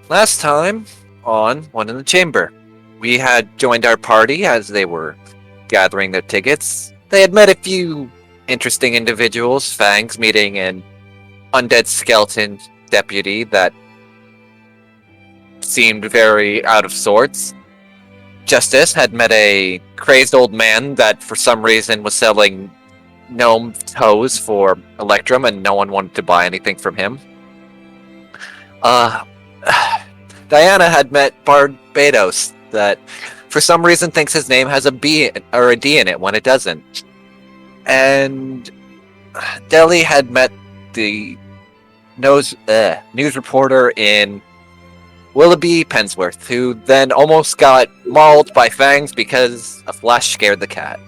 Last time on One in the Chamber, we had joined our party as they were gathering their tickets. They had met a few interesting individuals, Fangs meeting an undead skeleton deputy that seemed very out of sorts. Justice had met a crazed old man that for some reason was selling gnome toes for Electrum and no one wanted to buy anything from him. Uh, Diana had met Barbados that for some reason thinks his name has a B or a D in it when it doesn't. And Deli had met the news reporter in Willoughby Pensworth, who then almost got mauled by Fangs because a flash scared the cat.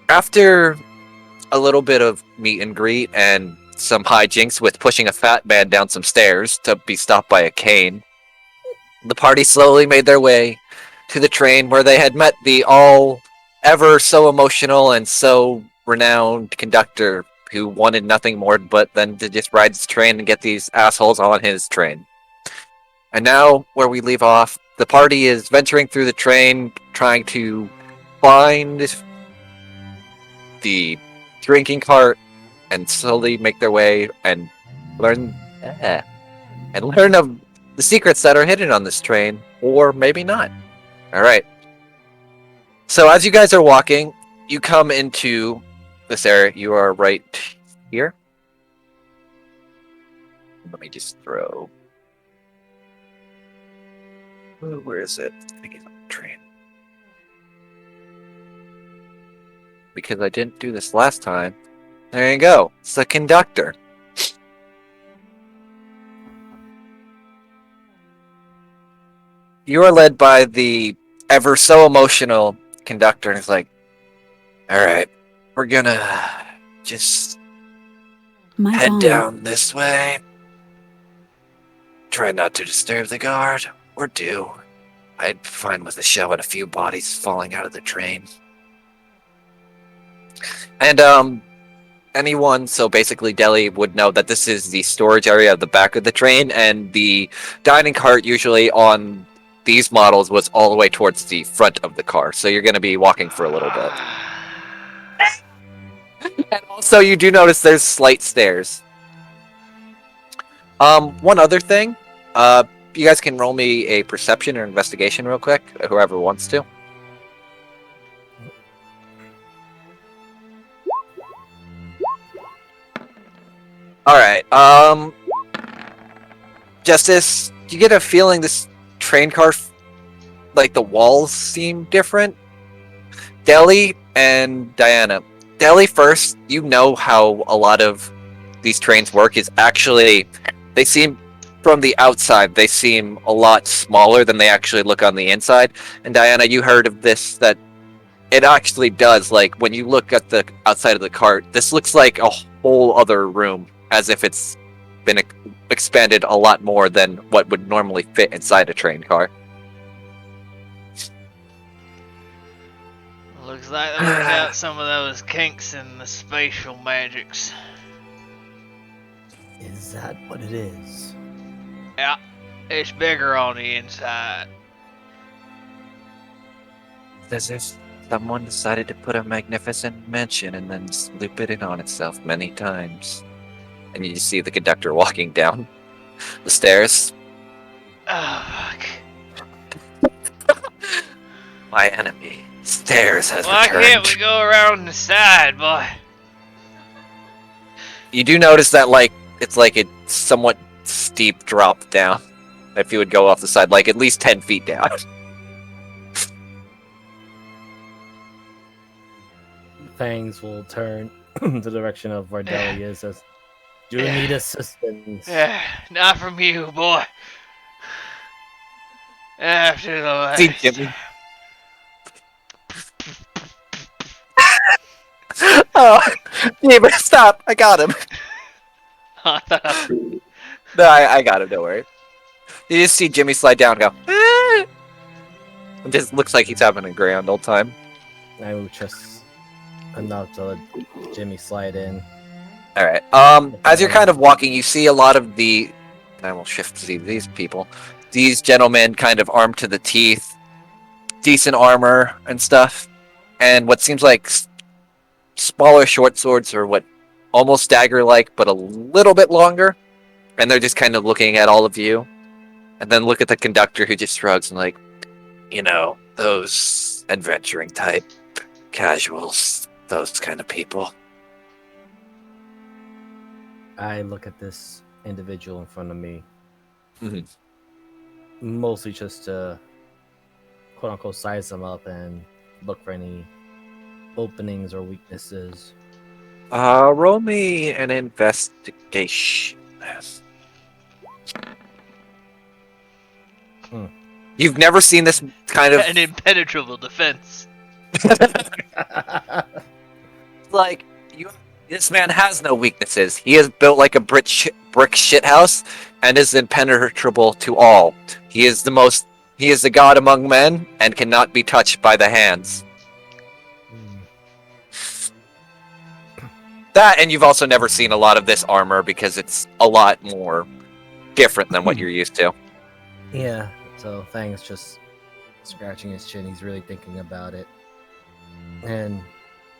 After a little bit of meet and greet and some hijinks with pushing a fat man down some stairs to be stopped by a cane, the party slowly made their way to the train where they had met the all ever so emotional and so renowned conductor who wanted nothing more but then to just ride his train and get these assholes on his train. And now, where we leave off, the party is venturing through the train, trying to find the drinking cart and slowly make their way and learn of the secrets that are hidden on this train, or maybe not. All right. So as you guys are walking, you come into this area. You are right here. Let me just throw. Where is it? I think it's on the train. Because I didn't do this last time. There you go. It's the conductor. You are led by the ever so emotional conductor, and it's like, all right, we're gonna just head down this way. Try not to disturb the guard. We're due. I'd be fine with a show and a few bodies falling out of the train. And anyone, so basically Deli would know that this is the storage area of the back of the train, and the dining cart usually on these models was all the way towards the front of the car, so you're going to be walking for a little bit. And also you do notice there's slight stairs. One other thing, you guys can roll me a perception or investigation real quick, whoever wants to. Alright, Justice, you get a feeling this train car, like the walls seem different? Deli and Diana. Deli first, you know how a lot of these trains work is actually, they seem, from the outside, they seem a lot smaller than they actually look on the inside. And Diana, you heard of this, that it actually does, like, when you look at the outside of the cart, this looks like a whole other room, as if it's been expanded a lot more than what would normally fit inside a train car. Looks like they worked out some of those kinks in the spatial magics. Is that what it is? Yeah, it's bigger on the inside. As if someone decided to put a magnificent mansion and then loop it in on itself many times. And you see the conductor walking down the stairs. Oh, fuck. My enemy, stairs, has Why returned. can't we go around the side, boy? You do notice that, like, it's like a somewhat steep drop down. If you would go off the side, like at least 10 feet down. Fangs will turn to the direction of where Deli is. Says, "Do you need assistance?" Yeah, not from you, boy. After the last. See Jimmy. Oh, Jimmy, stop! I got him. No, I got him. Don't worry. You just see Jimmy slide down and go. Ah! It just looks like he's having a grand old time. I will just enough to let Jimmy slide in. All right. As you're kind of walking, you see a lot of the I will shift to see these people. These gentlemen, kind of armed to the teeth, decent armor and stuff, and what seems like smaller short swords, or what almost dagger-like, but a little bit longer. And they're just kind of looking at all of you, and then look at the conductor, who just shrugs and like, those adventuring type casuals, those kind of people. I look at this individual in front of me, Mhm. mostly just to quote unquote size them up and look for any openings or weaknesses. Roll me an investigation. You've never seen this kind of An impenetrable defense. like you. This man has no weaknesses. He is built like a brick shithouse, and is impenetrable to all. He is the most. He is the god among men, and cannot be touched by the hands. That, and you've also never seen a lot of this armor because it's a lot more different than what you're used to. Yeah, so Fang's just scratching his chin. He's really thinking about it. And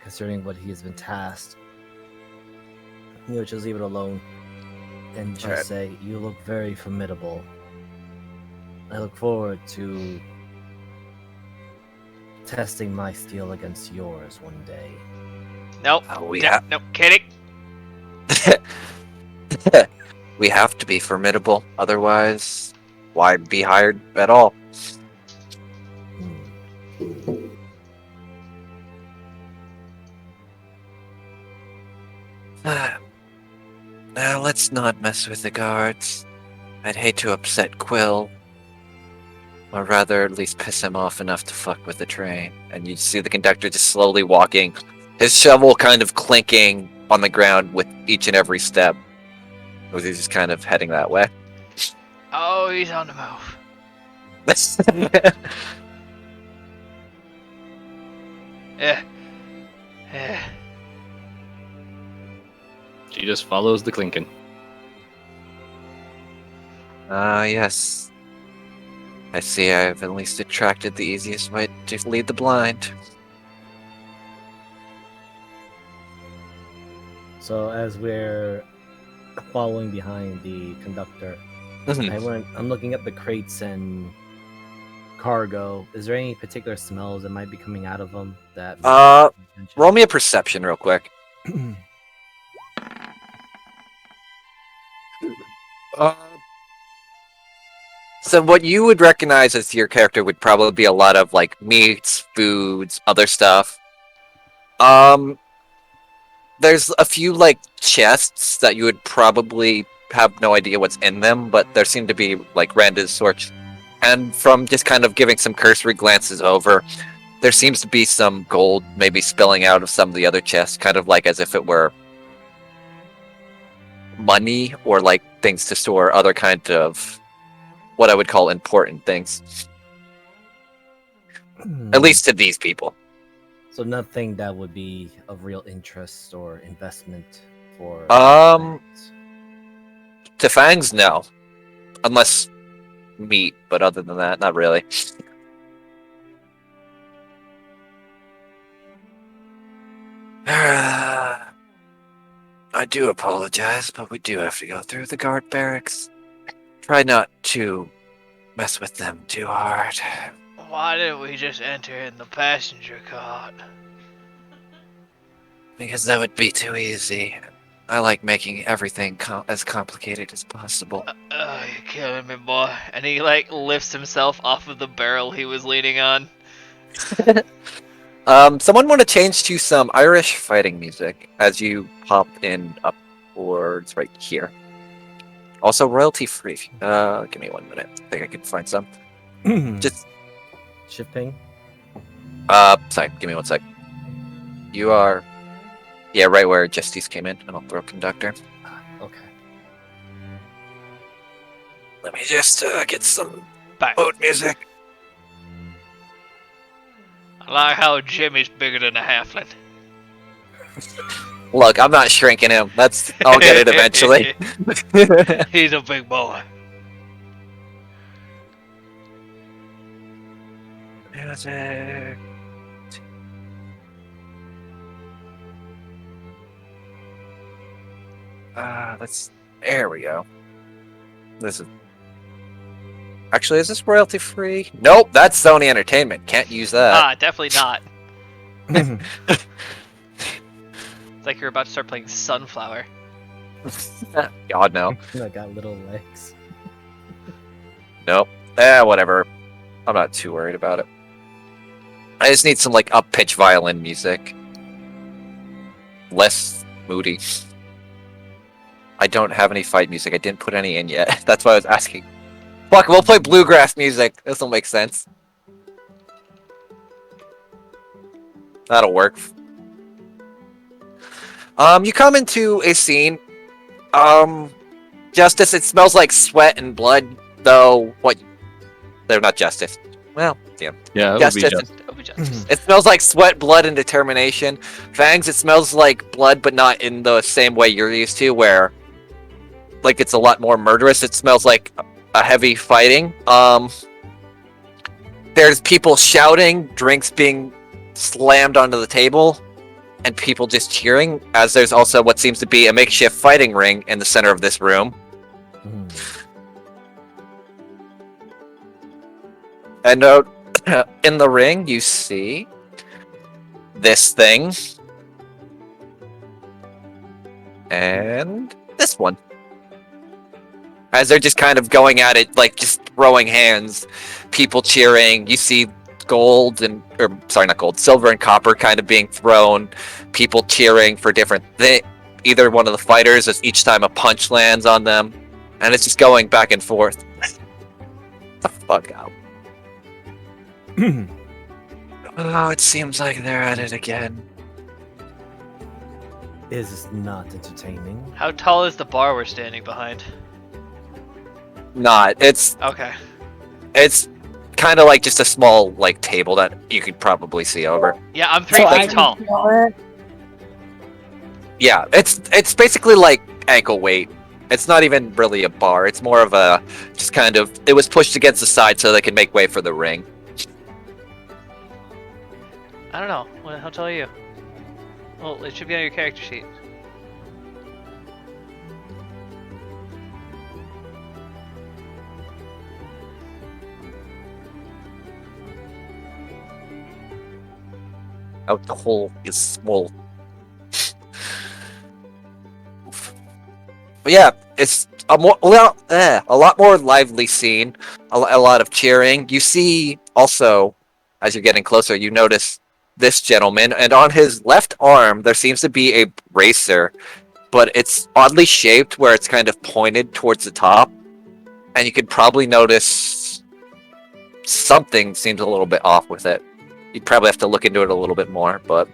considering what he has been tasked, just leave it alone and just Alright. say, you look very formidable. I look forward to testing my steel against yours one day. Nope. We Nope. Kidding. we have to be formidable, otherwise, why be hired at all? Now let's not mess with the guards. I'd hate to upset Quill, or rather, at least piss him off enough to fuck with the train. And you see the conductor just slowly walking, his shovel kind of clinking on the ground with each and every step. Or he's just kind of heading that way. Oh, he's on the move. Yeah. Yeah. She just follows the clinking. Yes. I see I've at least attracted the easiest way to lead the blind. So as we're following behind the conductor, I'm looking at the crates and cargo. Is there any particular smells that might be coming out of them? Roll me a perception real quick. So what you would recognize as your character would probably be a lot of like meats, foods, other stuff. There's a few like chests that you would probably have no idea what's in them, but there seem to be like random sorts. And from just kind of giving some cursory glances over, there seems to be some gold maybe spilling out of some of the other chests, kind of like as if it were money or like things to store other kind of what I would call important things. At least to these people. So nothing that would be of real interest or investment for to Fangs, no. Unless meat, but other than that, not really. I do apologize, but we do have to go through the guard barracks. Try not to mess with them too hard. Why didn't we just enter in the passenger cart? Because that would be too easy. I like making everything as complicated as possible. You're killing me, boy. And he like lifts himself off of the barrel he was leaning on. Someone want to change to some Irish fighting music as you pop in upwards right here. Also royalty free. Give me 1 minute. I think I can find some. Just shipping. Sorry. Give me 1 sec. You are, yeah, right where Justice came in, and I'll throw Conductor. Okay. Let me just get some Back. boat music. I like how Jimmy's bigger than a halfling. Look, I'm not shrinking him. I'll get it eventually. He's a big boy. Music. There we go. This is. Actually, is this royalty free? Nope, that's Sony Entertainment. Can't use that. Definitely not. It's like you're about to start playing Sunflower. God, no. I got little legs. Nope. Whatever. I'm not too worried about it. I just need some, like, up-pitch violin music. Less moody. I don't have any fight music. I didn't put any in yet. That's why I was asking. Fuck, we'll play bluegrass music. This'll make sense. That'll work. You come into a scene. Justice, it smells like sweat and blood, though. What? They're not Justice. Well, damn. Yeah, that Justice. It'll be justice. It smells like sweat, blood, and determination. Fangs, it smells like blood, but not in the same way you're used to, where, like, it's a lot more murderous. It smells like a heavy fighting. There's people shouting, drinks being slammed onto the table, and people just cheering, as there's also what seems to be a makeshift fighting ring in the center of this room. And in the ring, you see this thing. And this one. As they're just kind of going at it, like just throwing hands, people cheering. You see gold silver and copper kind of being thrown, people cheering for different things. Either one of the fighters, as each time a punch lands on them, and it's just going back and forth. The fuck out. Oh, it seems like they're at it again. Is not entertaining. How tall is the bar we're standing behind? Not. It's Okay. kind of like just a small like table that you could probably see over. Yeah, I'm 3 feet tall. Yeah, it's basically like ankle weight. It's not even really a bar. It's more of a just kind of. It was pushed against the side so they could make way for the ring. I don't know. How tall are you? Well, it should be on your character sheet. Out the hole is small. But yeah, it's a lot more lively scene. A lot of cheering. You see also, as you're getting closer, you notice this gentleman, and on his left arm there seems to be a bracer, but it's oddly shaped where it's kind of pointed towards the top, and you could probably notice something seems a little bit off with it. You'd probably have to look into it a little bit more, but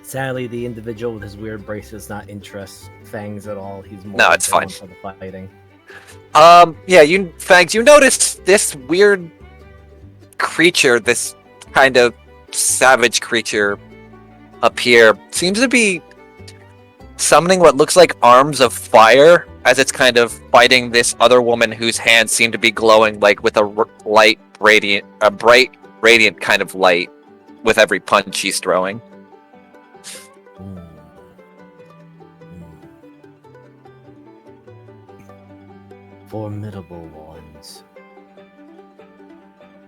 sadly, the individual with his weird brace does not interest Fangs at all. He's more No, it's down fine. for the fighting. Yeah, Fangs, you noticed this weird creature, this kind of savage creature up here, seems to be summoning what looks like arms of fire as it's kind of fighting this other woman whose hands seem to be glowing like with a bright radiant kind of light with every punch she's throwing. Formidable ones.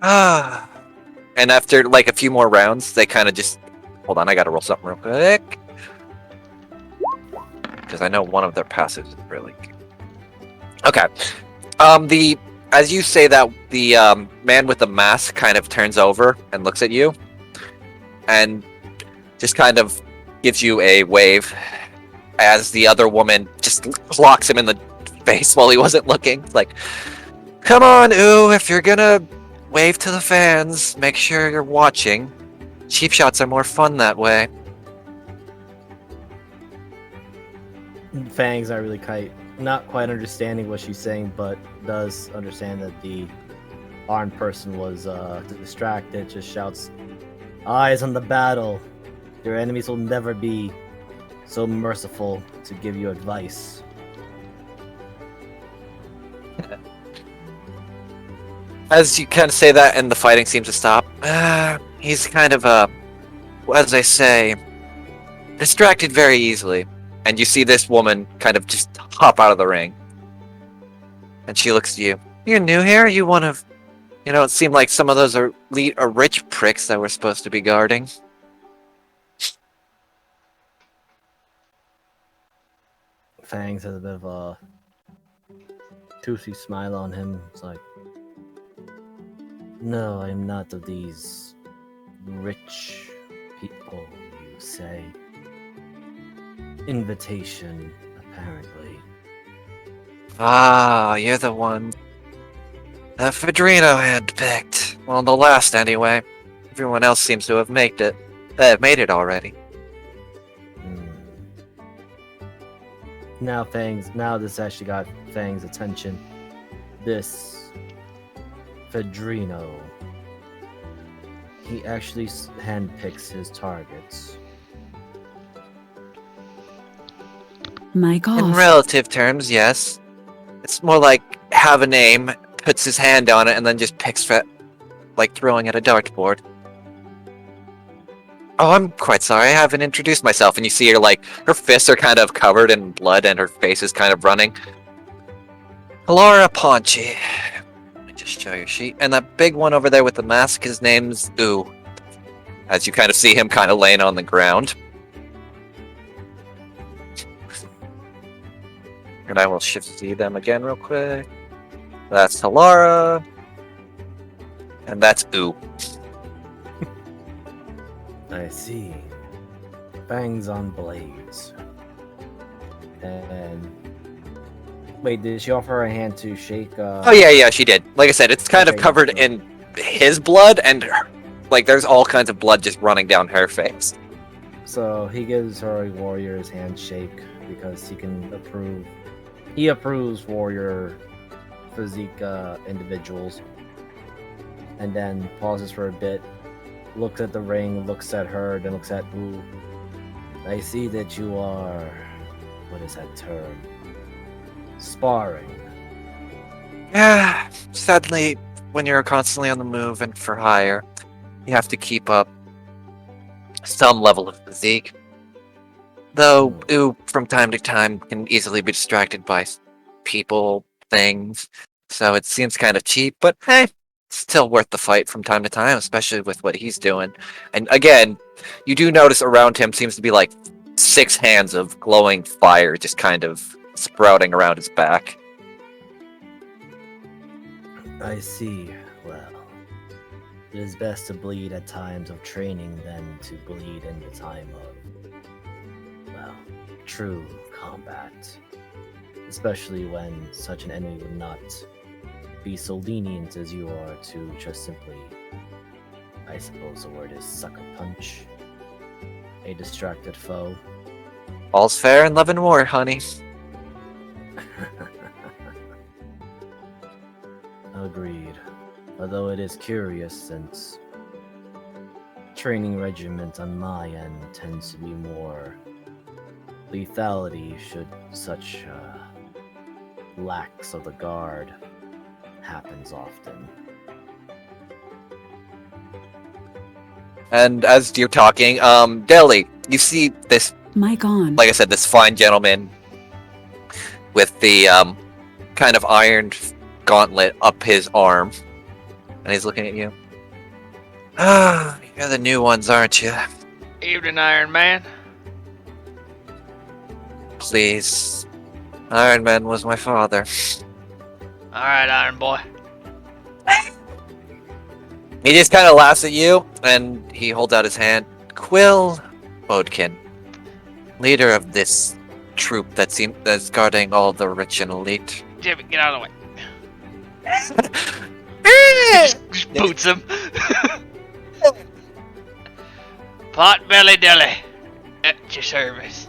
And after like a few more rounds, they kind of just hold on. I gotta roll something real quick because I know one of their passes is really okay. As you say that, the man with the mask kind of turns over and looks at you, and just kind of gives you a wave. As the other woman just clocks him in the face while he wasn't looking. It's like, come on, ooh, if you're gonna wave to the fans, make sure you're watching. Cheap shots are more fun that way. Fangs not quite understanding what she's saying, but does understand that the armed person was distracted. Just shouts, "Eyes on the battle! Your enemies will never be so merciful to give you advice. As you kind of say that, and the fighting seems to stop, he's kind of, as I say, distracted very easily. And you see this woman kind of just hop out of the ring. And she looks at you. You're new here? You one of... You know, it seemed like some of those are rich pricks that we're supposed to be guarding. Fangs has a bit of a toothy smile on him. It's like, no, I'm not of these rich people, you say. Invitation, apparently. Ah, you're the one that Fedrino handpicked. Well, the last anyway. Everyone else seems to have made it. Made it already. Now this actually got Fang's attention. This Fedrino, he actually handpicks his targets. My God. In relative terms, yes. It's more like have a name, puts his hand on it, and then just picks for like throwing at a dartboard. Oh, I'm quite sorry, I haven't introduced myself. And you see her, like, her fists are kind of covered in blood and her face is kind of running. Laura Ponchi. Let me just show your sheet. And that big one over there with the mask, his name's Ooh. As you kind of see him kind of laying on the ground. And I will shift see them again real quick. That's Talara. And that's Ooh. I see. Fangs on blades. And wait, did she offer her a hand to shake? Oh yeah, she did. Like I said, it's kind of Okay, covered so- in his blood, and like there's all kinds of blood just running down her face. So he gives her a warrior's handshake because he can approve. He approves warrior physique individuals, and then pauses for a bit, looks at the ring, looks at her, then looks at Ooh. I see that you are. What is that term? Sparring. Yeah, sadly, when you're constantly on the move and for hire, you have to keep up some level of physique. Though, Ooh, from time to time, can easily be distracted by people, things, so it seems kind of cheap, but hey, still worth the fight from time to time, especially with what he's doing. And again, you do notice around him seems to be like 6 hands of glowing fire just kind of sprouting around his back. I see. Well, it is best to bleed at times of training than to bleed in the time of, well, true combat. Especially when such an enemy would not be so lenient as you are to just simply, I suppose the word is sucker punch, a distracted foe. All's fair in love and war, honey. Agreed. Although it is curious since training regiment on my end tends to be more lethality should such lacks of the guard happens often. And as you're talking, Deli, you see this, Mic on. like I said, this fine gentleman with the kind of ironed gauntlet up his arm, and he's looking at you. Ah, you're the new ones, aren't you? Evening, Iron Man. Please. Iron Man was my father. Alright, Iron Boy. He just kind of laughs at you, and he holds out his hand. Quill Bodkin, leader of this troop that's guarding all the rich and elite. Jimmy, get out of the way. Just boots him. Pot belly deli. At your service.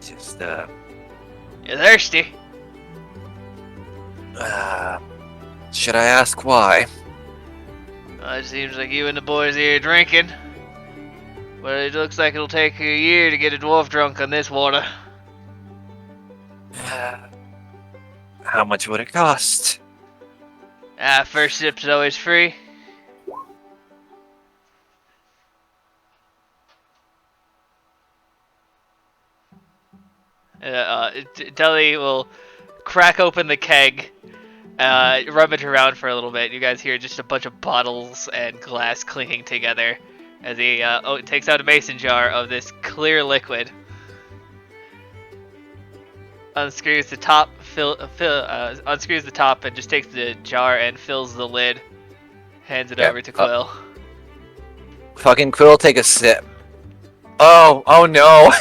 Just, You thirsty? should I ask why? Well, it seems like you and the boys here are drinking. But it looks like it'll take a year to get a dwarf drunk on this water. How much would it cost? First sip's always free. Deli will crack open the keg, rummage around for a little bit. You guys hear just a bunch of bottles and glass clinking together as he takes out a mason jar of this clear liquid. Unscrews the top, unscrews the top, and just takes the jar and fills the lid. Hands it over to Quill. Fucking Quill, take a sip. Oh no.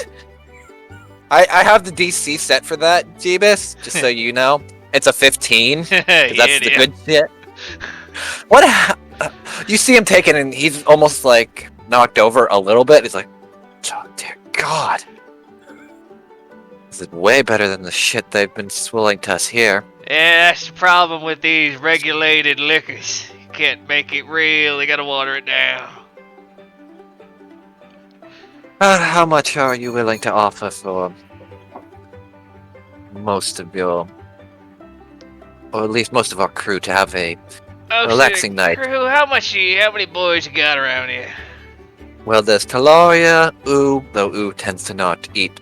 I have the DC set for that, Jeebus, just so you know. It's a 15, 'cause that's the good shit. What? You see him take it, and he's almost like knocked over a little bit. He's like, oh, dear God. This is way better than the shit they've been swilling to us here. Yeah, that's the problem with these regulated liquors. You can't make it real, you gotta water it down. How much are you willing to offer for most of your, or at least most of our crew, to have a relaxing night? Crew, how many boys you got around here? Well, there's Talaria, Ooh, though Ooh tends to not eat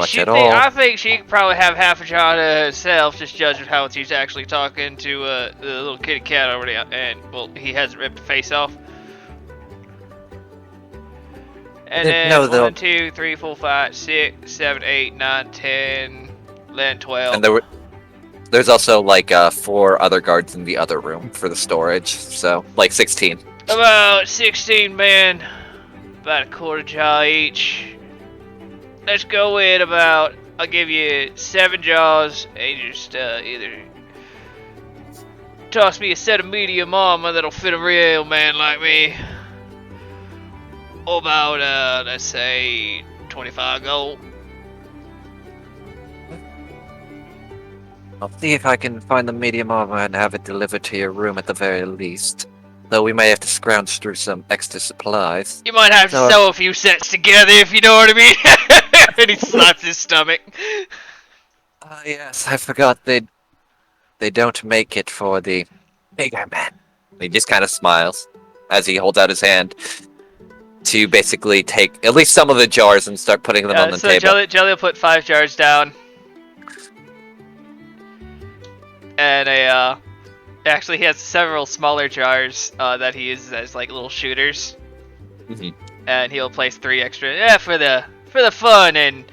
much at all. I think she could probably have half a jar to herself, just judging how she's actually talking to the little kitty cat over there. And, well, he hasn't ripped the face off. And then No, 1, 2, 3, 4, 5, 6, 7, 8, 9, 10, 11, 12. And there's also like 4 other guards in the other room for the storage, so like 16. About 16 men, about a quarter jar each. Let's go with about, I'll give you 7 jars, and just either toss me a set of medium armor that'll fit a real man like me. Or about, let's say, 25 gold. I'll see if I can find the medium armor and have it delivered to your room at the very least. Though we may have to scrounge through some extra supplies. You might have to sew a few sets together, if you know what I mean. And he slaps his stomach. Yes, I forgot they don't make it for the bigger men. He just kind of smiles as he holds out his hand to basically take at least some of the jars and start putting them on the table. Jelly will put 5 jars down. And actually he has several smaller jars that he uses as like little shooters. Mhm. And he'll place 3 extra, for the fun, and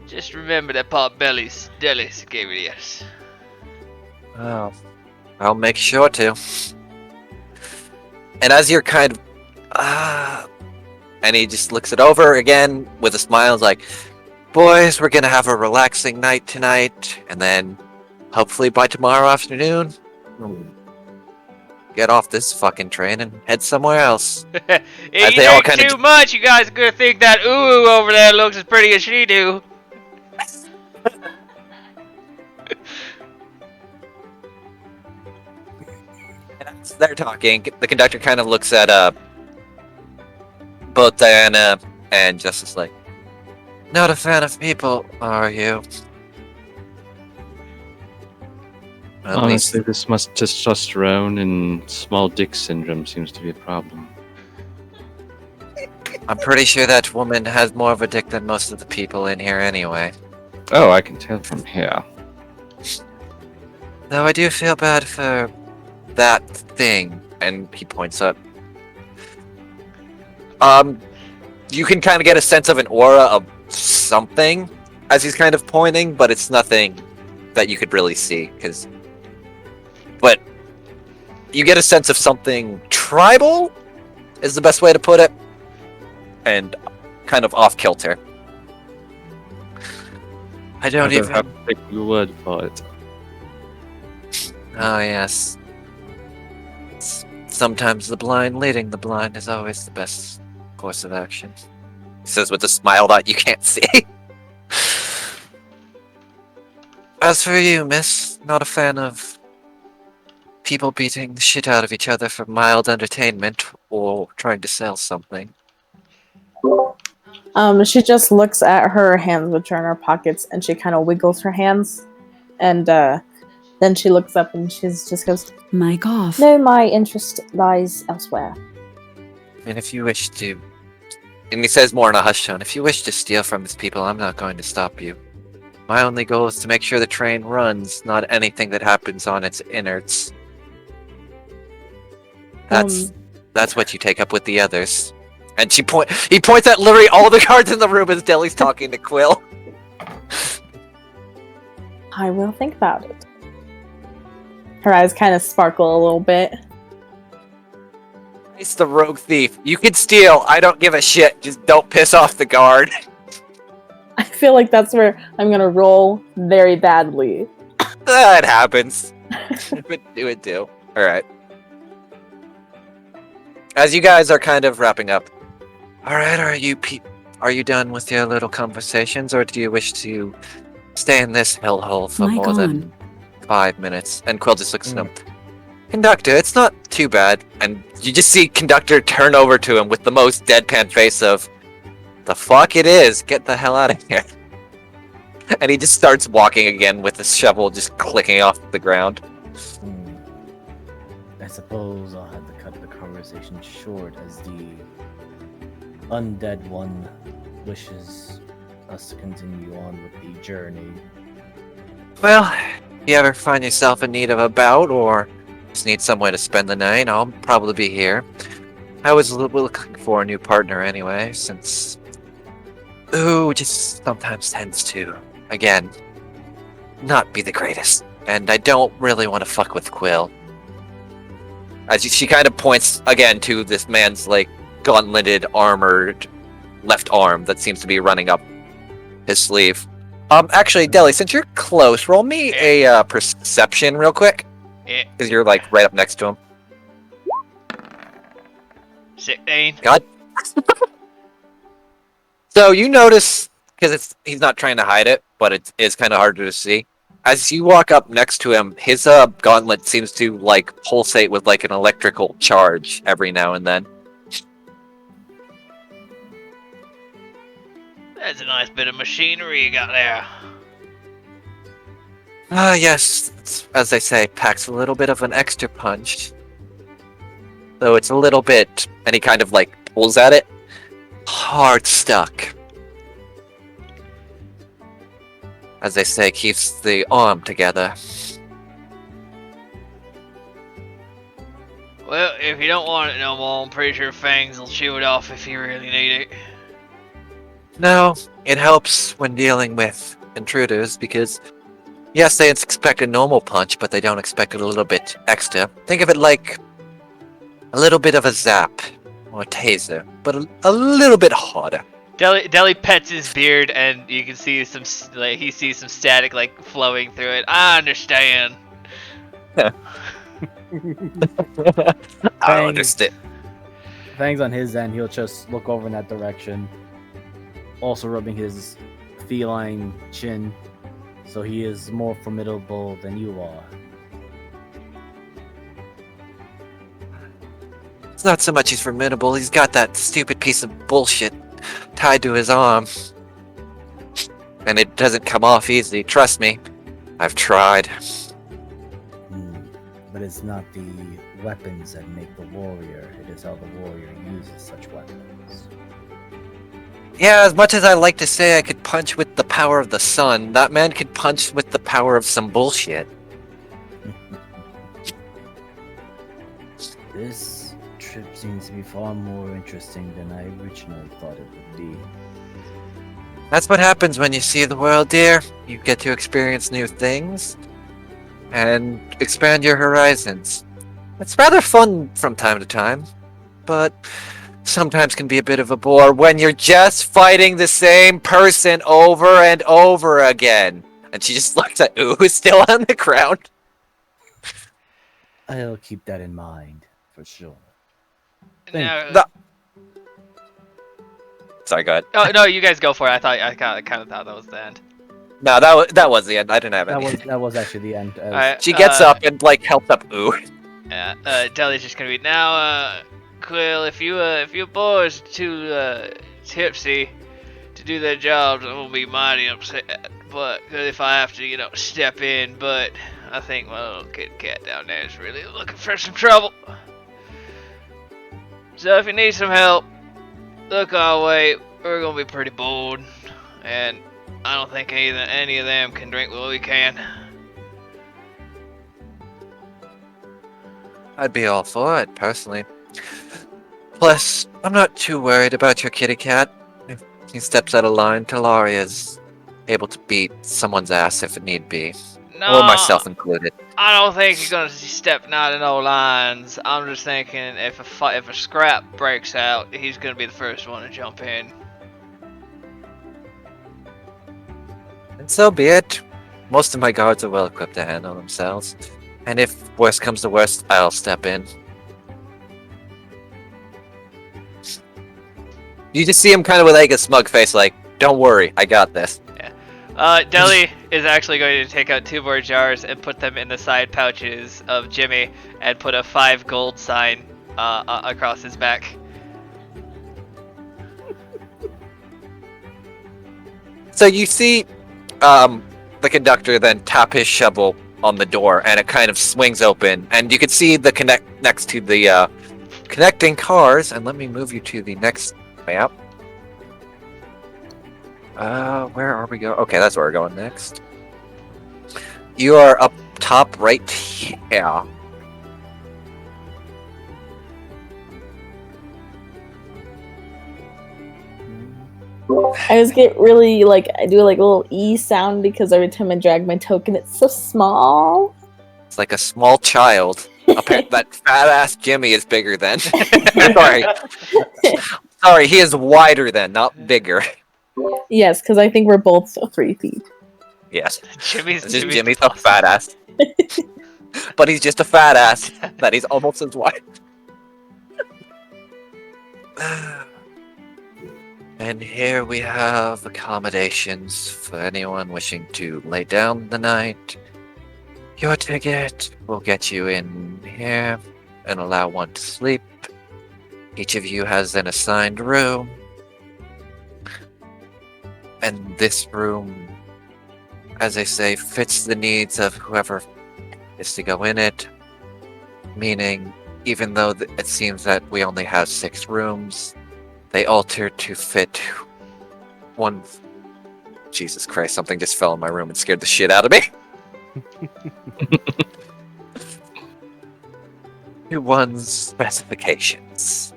just remember that Pop Belly's Delis gave it to us. Oh, I'll make sure to. And as you're kind of, and he just looks it over again with a smile, like, boys, we're gonna have a relaxing night tonight, and then hopefully by tomorrow afternoon, get off this fucking train and head somewhere else. You drink too much, you guys are gonna think that Ooh over there looks as pretty as she do. And as they're talking, the conductor kind of looks at both Diana and Justice like, not a fan of people, are you? At Honestly, this much testosterone and small dick syndrome seems to be a problem. I'm pretty sure that woman has more of a dick than most of the people in here anyway. Oh, I can tell from here. Though I do feel bad for that thing. And he points up. You can kind of get a sense of an aura of something as he's kind of pointing, but it's nothing that you could really see, but you get a sense of something tribal, is the best way to put it, and kind of off kilter. I don't even have to take your word for it. Oh yes. Sometimes the blind leading the blind is always the best course of action. He says with a smile that you can't see. As for you, miss, not a fan of people beating the shit out of each other for mild entertainment, or trying to sell something. She just looks at her hands, which are in her pockets, and she kind of wiggles her hands, and then she looks up and she just goes, Mic off. "No, my interest lies elsewhere." And if you wish to, and he says more in a hushed tone, if you wish to steal from these people, I'm not going to stop you. My only goal is to make sure the train runs, not anything that happens on its innards. That's what you take up with the others. And he points at literally all the guards in the room as Deli's talking to Quill. I will think about it. Her eyes kind of sparkle a little bit. It's the rogue thief. You can steal. I don't give a shit. Just don't piss off the guard. I feel like that's where I'm gonna roll very badly. That happens. Do it do. Alright. As you guys are kind of wrapping up, alright, are you done with your little conversations, or do you wish to stay in this hellhole for Mic more on. than 5 minutes? And Quill just looks at him. Conductor, it's not too bad. And you just see Conductor turn over to him with the most deadpan face of, the fuck it is, get the hell out of here. And he just starts walking again with the shovel just clicking off the ground. I suppose I'll have to cut the conversation short as the undead one wishes us to continue on with the journey. Well, if you ever find yourself in need of a bout or just need somewhere to spend the night, I'll probably be here. I was looking for a new partner anyway, since just sometimes tends to, again, not be the greatest. And I don't really want to fuck with Quill. As she kind of points again to this man's like gauntleted, armored left arm that seems to be running up his sleeve. Actually, Deli, since you're close, roll me a perception real quick. Yeah. Because you're like right up next to him. 16. God. So you notice, because he's not trying to hide it, but it is kind of harder to see. As you walk up next to him, his gauntlet seems to like pulsate with like an electrical charge every now and then. That's a nice bit of machinery you got there. Yes, as they say, packs a little bit of an extra punch. Though it's a little bit, and he kind of like pulls at it, hard stuck. As they say, keeps the arm together. Well, if you don't want it no more, I'm pretty sure Fangs will chew it off if you really need it. No, it helps when dealing with intruders because, yes, they expect a normal punch, but they don't expect a little bit extra. Think of it like a little bit of a zap or a taser, but a little bit harder. Deli pets his beard, and you can see he sees some static like flowing through it. I understand. I don't understand. Fangs on his end, he'll just look over in that direction, also rubbing his feline chin, so he is more formidable than you are. It's not so much he's formidable, he's got that stupid piece of bullshit tied to his arm. And it doesn't come off easy, trust me. I've tried. But it's not the weapons that make the warrior, it is how the warrior uses such weapons. Yeah, as much as I like to say I could punch with the power of the sun, that man could punch with the power of some bullshit. This trip seems to be far more interesting than I originally thought it would be. That's what happens when you see the world, dear. You get to experience new things and expand your horizons. It's rather fun from time to time, but sometimes can be a bit of a bore when you're just fighting the same person over and over again. And she just looks at who's still on the ground. I'll keep that in mind, for sure. No. Sorry, go ahead. Oh no, you guys go for it. I kind of thought that was the end. No, that was the end. I didn't have any. That was actually the end. Alright, She gets up and like helps up Ooh. Yeah, Deli's just gonna be now. Well, if you boys are too tipsy to do their jobs, I'm gonna be mighty upset. But if I have to, step in. But I think my little kid cat down there is really looking for some trouble. So if you need some help, look our way. We're gonna be pretty bored, and I don't think any of them can drink what we can. I'd be all for it, personally. Plus, I'm not too worried about your kitty cat. If he steps out of line, Talaria's able to beat someone's ass if it need be. No, Or myself included. I don't think you're gonna step out of no lines. I'm just thinking if a scrap breaks out, he's gonna be the first one to jump in. And so be it. Most of my guards are well equipped to handle themselves. And if worst comes to worst, I'll step in. You just see him kind of with like a smug face, like, don't worry, I got this. Deli is actually going to take out 2 more jars and put them in the side pouches of Jimmy and put a 5 gold sign across his back. So you see the conductor then tap his shovel on the door, and it kind of swings open, and you can see the next to the connecting cars. And let me move you to the next map. Where are we going? Okay, that's where we're going next. You are up top right here. I just get really I do a little E sound because every time I drag my token, it's so small. It's like a small child. That fat ass Jimmy is bigger than. Sorry, he is wider than, not bigger. Yes, because I think we're both 3 feet. Yes. Jimmy's Jimmy's a fat ass. But he's just a fat ass that he's almost as wide. And here we have accommodations for anyone wishing to lay down the night. Your ticket will get you in here and allow one to sleep. Each of you has an assigned room. And this room, as I say, fits the needs of whoever is to go in it. Meaning, even though it seems that we only have 6 rooms, they alter to fit one. Jesus Christ, something just fell in my room and scared the shit out of me. To one's specifications.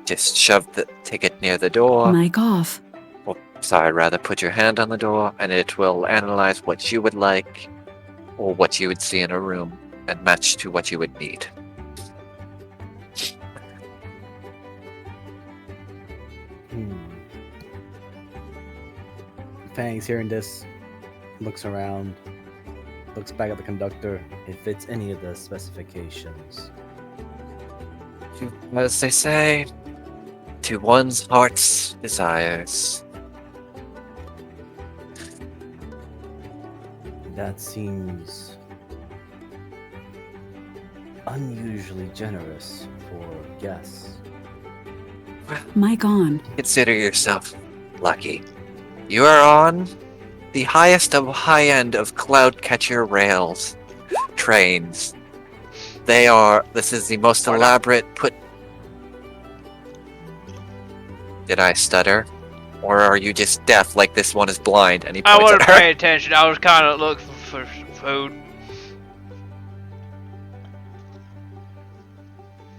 Just shove the ticket near the door. Mic off. Sorry, rather put your hand on the door and it will analyze what you would like or what you would see in a room and match to what you would need. Fangs hearing this, looks around, looks back at the conductor. It fits any of the specifications. As they say, to one's heart's desires. That seems unusually generous for guests. Mic on. Consider yourself lucky. You are on the highest of high-end of Cloudcatcher rails trains. This is the most elaborate Did I stutter? Or are you just deaf like this one is blind and he I points wasn't at her? paying attention. I was kind of looking for food.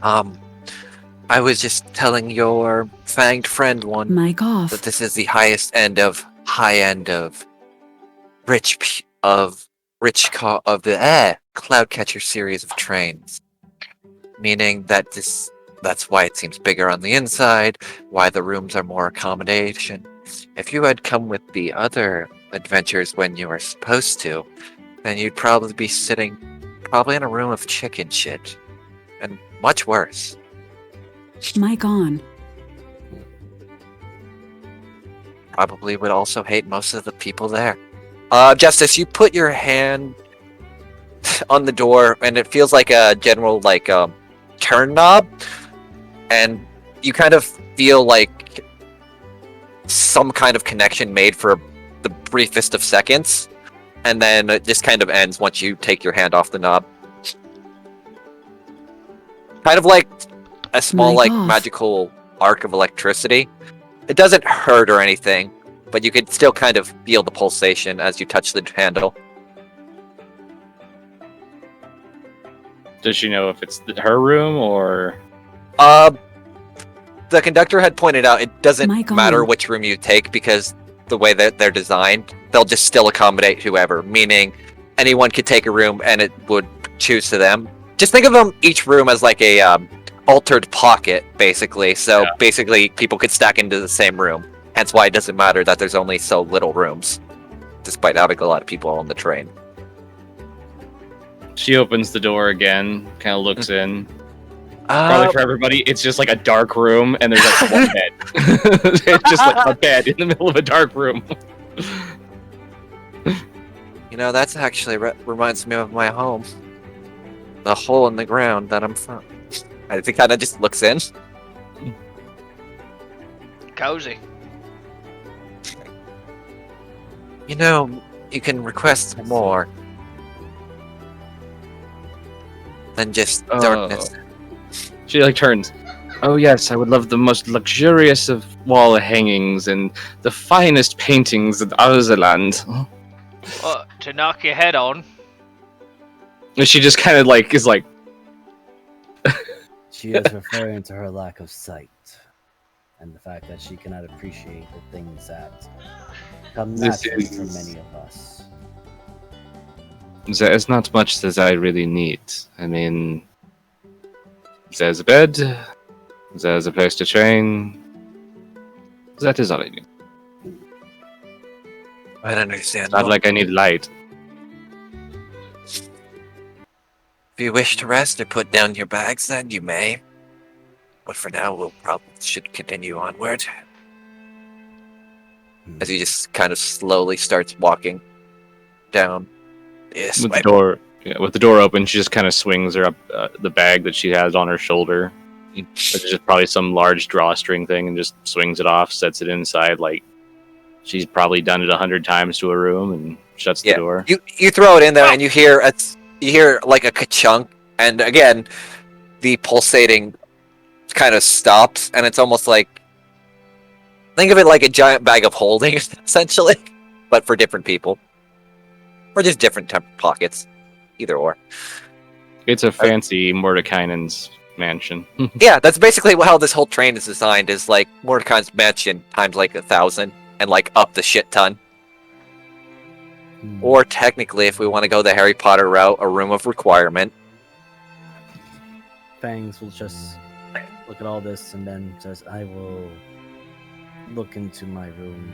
I was just telling your fanged friend one Mic off. that this is the highest end of high-end of the Cloudcatcher series of trains. Meaning that that's why it seems bigger on the inside, why the rooms are more accommodation. If you had come with the other adventures when you were supposed to, then you'd probably be sitting in a room of chicken shit. And much worse. Mic on. Probably would also hate most of the people there. Justice, you put your hand on the door and it feels like a general turn knob. and you kind of feel like some kind of connection made for the briefest of seconds, and then it just kind of ends once you take your hand off the knob. Kind of like a small, Mic like, off. magical arc of electricity. It doesn't hurt or anything, but you could still kind of feel the pulsation as you touch the handle. Does she know if it's her room or? The conductor had pointed out it doesn't Mic matter on. which room you take because the way that they're designed, they'll just still accommodate whoever, meaning anyone could take a room and it would choose to them. Just think of them each room as like a altered pocket, basically. So basically, people could stack into the same room. Hence why it doesn't matter that there's only so little rooms, despite having a lot of people on the train. She opens the door again, kind of looks in. Probably for everybody, it's just like a dark room, and there's like one bed. It's just like a bed in the middle of a dark room. You know, that's actually reminds me of my home. The hole in the ground that I'm from. I think kind of just looks in. Cozy. You know, you can request more than just darkness. She like turns. Oh yes, I would love the most luxurious of wall hangings and the finest paintings of Auserland. To knock your head on. And she just kind of like is like. She is referring to her lack of sight and the fact that she cannot appreciate the things that come naturally for many of us. There's not much that I really need. I mean, there's a bed, there's a place to train. That is all I need. I don't understand. Not like I need light. If you wish to rest or put down your bags, then you may. But for now, we'll probably should continue onward. As he just kind of slowly starts walking down. Yes, With the door open, she just kind of swings her up the bag that she has on her shoulder, which is just probably some large drawstring thing, and just swings it off, sets it inside. Like she's probably done it 100 times to a room, and shuts the door. You throw it in there, and you hear like a ka-chunk, and again, the pulsating kind of stops, and it's almost like, think of it like a giant bag of holding, essentially, but for different people. Or just different pockets. Either or. It's a fancy Mordekainen's mansion. Yeah, that's basically how this whole train is designed, is like Mordecai's mansion times like 1,000, and like up the shit ton. Or technically, if we want to go the Harry Potter route, a room of requirement. Fangs will just look at all this and then says, I will look into my room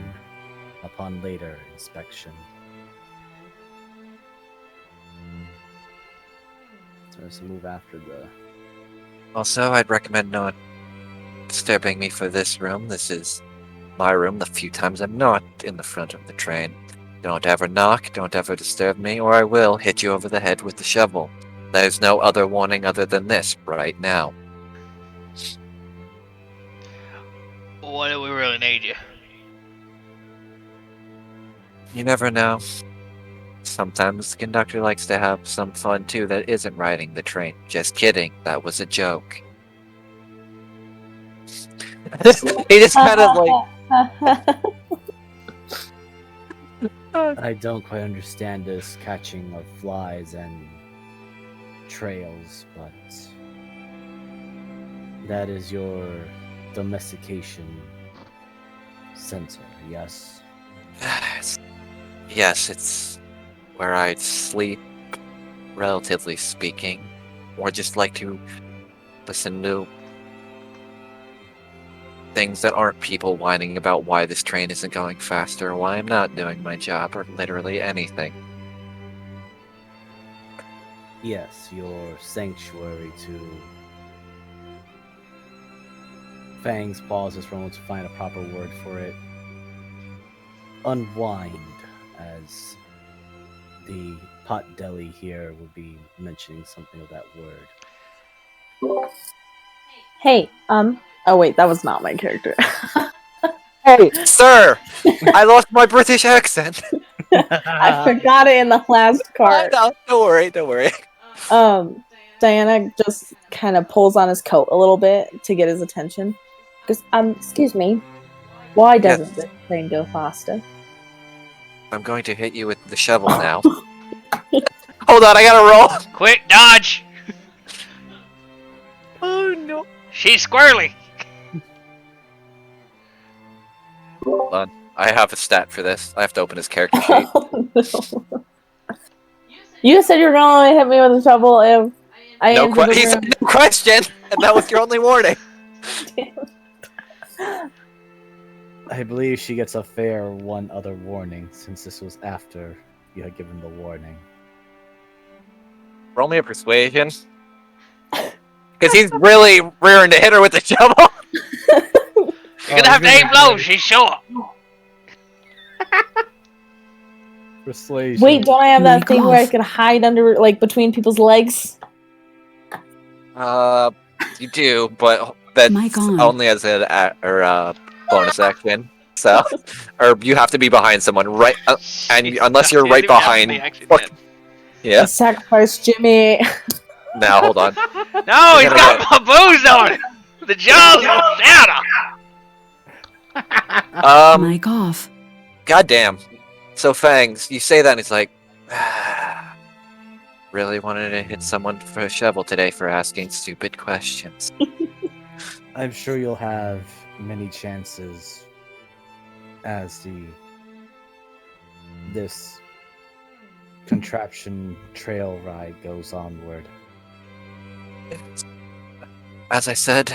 upon later inspection. So let's move after the... Also, I'd recommend not disturbing me for this room. This is my room the few times I'm not in the front of the train. Don't ever knock, don't ever disturb me, or I will hit you over the head with the shovel. There's no other warning other than this right now. Why do we really need you? You never know. Sometimes the conductor likes to have some fun too that isn't riding the train. Just kidding, that was a joke. He just kind of like... I don't quite understand this catching of flies and trails, but that is your domestication center, yes? Yes, it's where I'd sleep, relatively speaking, or just like to listen to things that aren't people whining about why this train isn't going faster, or why I'm not doing my job, or literally anything. Yes, your sanctuary to... Fangs pauses for a moment to find a proper word for it. Unwind, as the pot deli here will be mentioning something of that word. Hey, oh wait, that was not my character. Hey, sir! I lost my British accent. I forgot it in the last card. No, don't worry, don't worry. Diana just kind of pulls on his coat a little bit to get his attention. Goes, excuse me, why doesn't this train go faster? I'm going to hit you with the shovel now. Hold on, I gotta roll. Quick, dodge! Oh no. She's squirrely! Hold on. I have a stat for this. I have to open his character sheet. Oh, no. You said you were gonna hit me with a shovel if I No, entered the he room. said no question, and that was your only warning. I believe she gets a fair one other warning, since this was after you had given the warning. Roll me a persuasion. Because he's really rearing to hit her with the shovel. You're gonna have to aim low, she's short! Persuasion. Wait, don't I have that Mic thing where I off. could hide under, like, between people's legs? You do, but that's Mic on. only as a bonus action. So, or you have to be behind someone, right? And unless you're right behind. Yeah. Sacrifice Jimmy. Now, hold on. No, he's got baboons on it! The jaws of Santa! Mic off. Goddamn. So Fangs, you say that and it's like, really wanted to hit someone for a shovel today for asking stupid questions. I'm sure you'll have many chances as this contraption trail ride goes onward. As I said,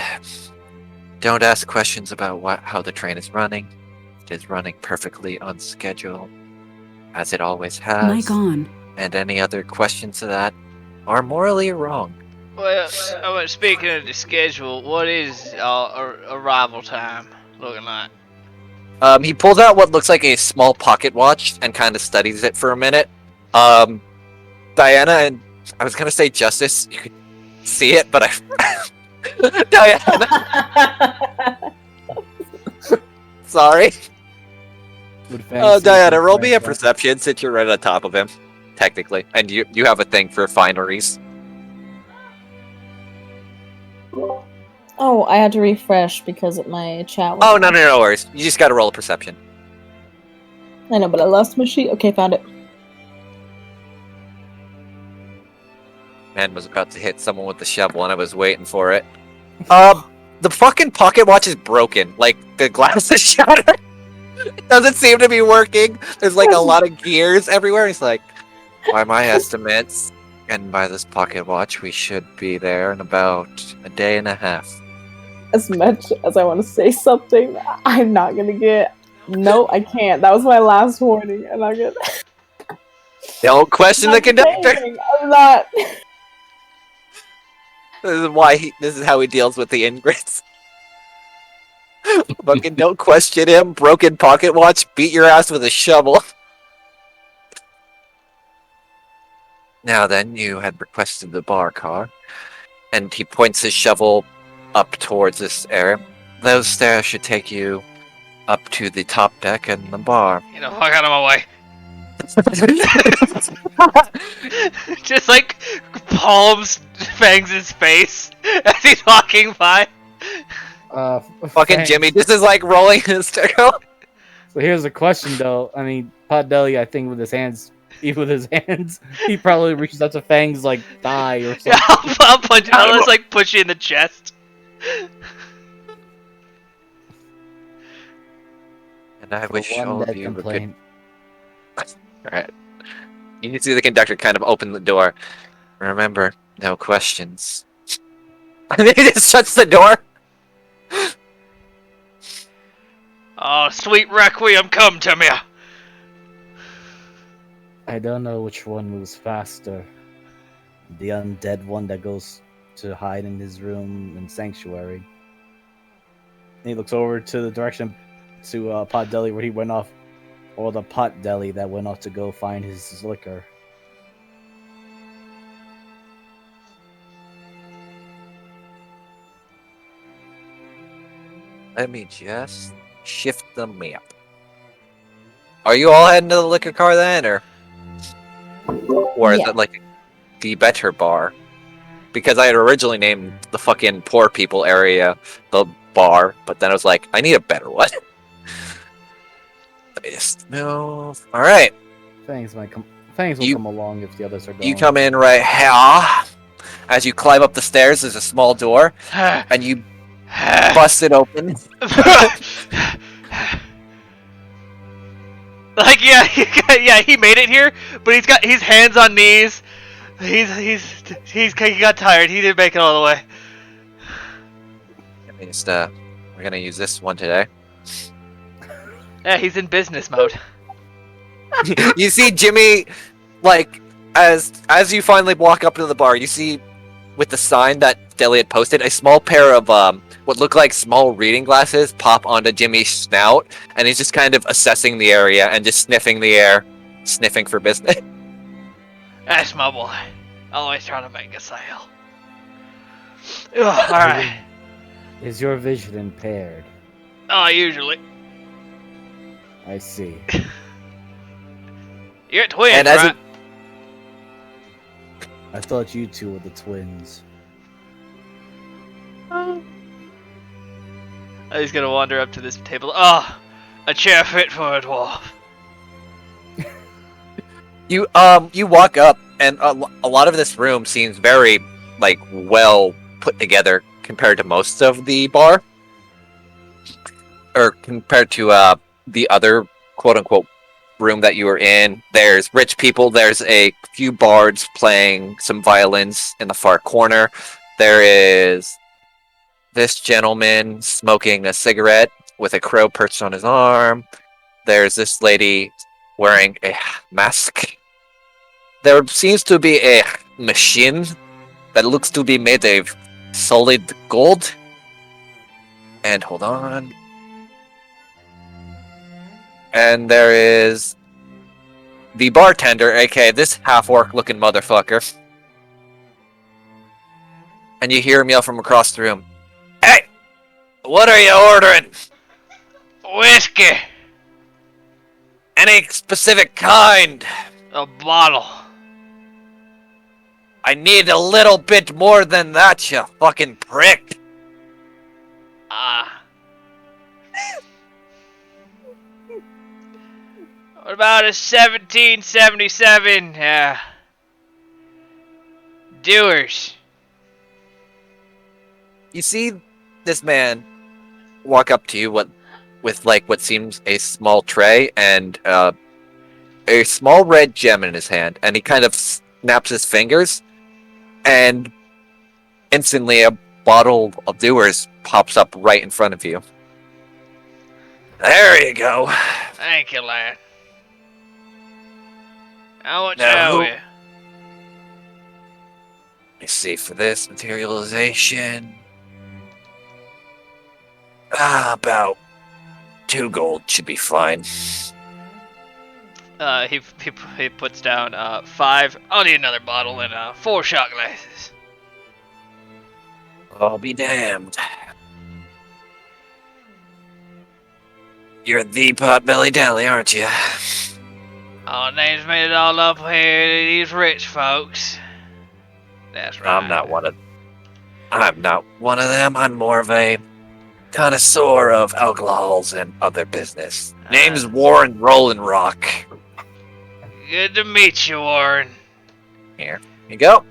don't ask questions about how the train is running. It is running perfectly on schedule, as it always has. Mic on. And any other questions to that are morally wrong. Well, speaking of the schedule, what is arrival time looking like? He pulls out what looks like a small pocket watch and kind of studies it for a minute. Diana and I was gonna say Justice, you could see it, but I Diana. Sorry. Diana, roll me a perception since you're right on top of him, technically, and you have a thing for fineries. Oh, I had to refresh because my chat was... Oh no worries. You just gotta roll a perception. I know, but I lost my sheet. Okay, found it. Man was about to hit someone with the shovel, and I was waiting for it. The fucking pocket watch is broken. Like, the glass is shattered. It doesn't seem to be working. There's like a lot of gears everywhere. He's like, by my estimates, and by this pocket watch, we should be there in about a day and a half. As much as I want to say something, I'm not gonna get... No, I can't. That was my last warning. I'm not gonna... Don't question the conductor. I'm not... This is how he deals with the ingrates. Fucking don't question him. Broken pocket watch. Beat your ass with a shovel. Now then, you had requested the bar car, and he points his shovel up towards this area. Those stairs should take you up to the top deck and the bar. Get the fuck out of my way. Just like palms Fangs' face as he's walking by. Fucking Jimmy, this is like rolling his tail. So here's the question, though. I mean, Poddelli, I think with his hands, he probably reaches out to Fang's like thigh or something. Yeah, I'll punch. I'll just like push you in the chest. And I For wish one all of dead you would be... complaint. Alright. You can see the conductor kind of open the door. Remember, no questions. And then he just shuts the door. Oh, sweet requiem, come to me. I don't know which one moves faster. The undead one that goes to hide in his room in Sanctuary. And he looks over to the direction to Poddelli where he went off, or the Potdelli that went off to go find his liquor. Let me just shift the map. Are you all heading to the liquor car then, or is Yeah. it like the better bar? Because I had originally named the fucking poor people area the bar, but then I was like, I need a better one. Let me just move. All right, Things will You- come along if the others are going. you come in right here. As you climb up the stairs, there's a small door, and you bust it open. Like yeah, he made it here, but he's hands on knees. He got tired. He didn't make it all the way. Let me just, we're gonna use this one today. Yeah, he's in business mode. You see Jimmy, like, as you finally walk up to the bar, you see with the sign that Deli had posted, a small pair of what look like small reading glasses pop onto Jimmy's snout, and he's just kind of assessing the area and just sniffing the air, sniffing for business. That's my boy. Always trying to make a sale. Ugh, all right. Is your vision impaired? Oh, usually. I see. You're twins, And as right? I thought you two were the twins. He's gonna wander up to this table. Oh, a chair fit for a dwarf. You walk up, and a lot of this room seems very, like, well put together compared to most of the bar, or compared to the other quote unquote room that you were in. There's rich people. There's a few bards playing some violins in the far corner. There is this gentleman smoking a cigarette with a crow perched on his arm. There's this lady wearing a mask. There seems to be a machine that looks to be made of solid gold. And hold on. And there is the bartender, aka this half-orc looking motherfucker. And you hear him yell from across the room, "Hey! What are you ordering? Whiskey. Any specific kind? A bottle. I need a little bit more than that, you fucking prick." Ah. What about a 1777? Doers. You see this man walk up to you with like what seems a small tray and a small red gem in his hand, and he kind of snaps his fingers, and instantly a bottle of Doers pops up right in front of you. There you go. Thank you, lad. How much Now, are we? Let me see, for this materialization, about 2 gold should be fine. He puts down 5. I'll need another bottle and 4 shot glasses. I'll be damned. You're the Potbelly Deli, aren't you? Oh, name's made it all up here. These rich folks. That's right. I'm not one of them. I'm more of a connoisseur of alcohols and other business. Name's Warren Rollin' Rock. Good to meet you, Warren. Here you go.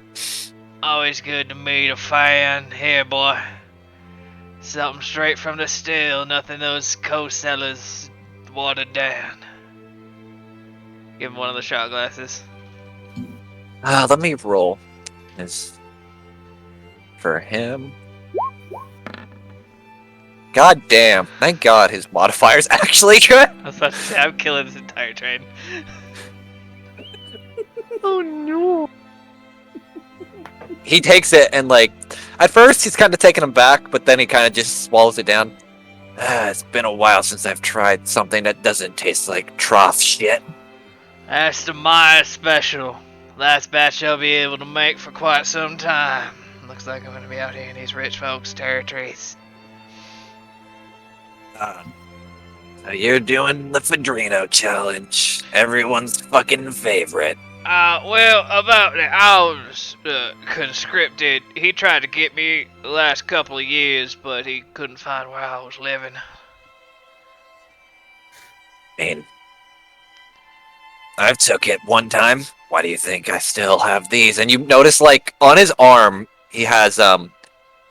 Always good to meet a fan. Here, boy. Something straight from the still. Nothing those co-sellers watered down. Give him one of the shot glasses. Let me roll. This for him. God damn. Thank God his modifier's actually good. I was about to say, I'm killing this entire train. Oh no! He takes it and, like, at first he's kind of taken aback, but then he kind of just swallows it down. It's been a while since I've tried something that doesn't taste like trough shit. That's the Maya special. Last batch I'll be able to make for quite some time. Looks like I'm gonna be out here in these rich folks' territories. So you're doing the Fedrino challenge. Everyone's fucking favorite. Well, about it, I was conscripted. He tried to get me the last couple of years, but he couldn't find where I was living. I mean, I've took it one time. Why do you think I still have these? And you notice, like, on his arm, he has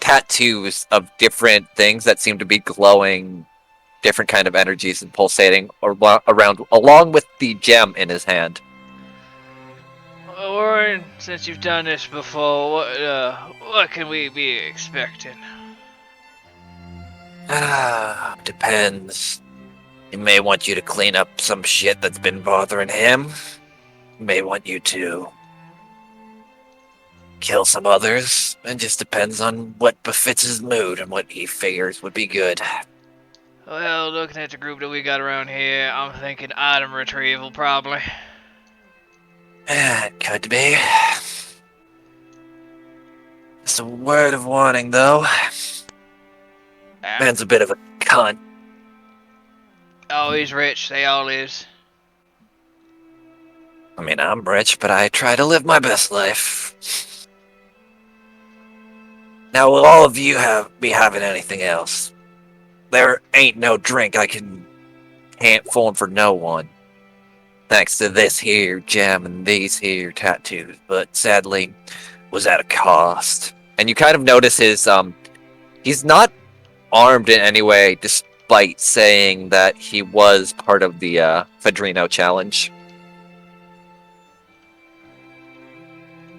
tattoos of different things that seem to be glowing, different kind of energies and pulsating around, along with the gem in his hand. Warren, since you've done this before, what can we be expecting? Depends. He may want you to clean up some shit that's been bothering him. He may want you to kill some others. It just depends on what befits his mood and what he figures would be good. Well, looking at the group that we got around here, I'm thinking item retrieval, probably. It could be. Just a word of warning, though. Man's a bit of a cunt. Oh, he's rich. They all is. I mean, I'm rich, but I try to live my best life. Now, will all of you be having anything else? There ain't no drink I can't form for no one. Thanks to this here gem and these here tattoos, but sadly, was at a cost. And you kind of notice he's not armed in any way, despite saying that he was part of the Fedrino challenge.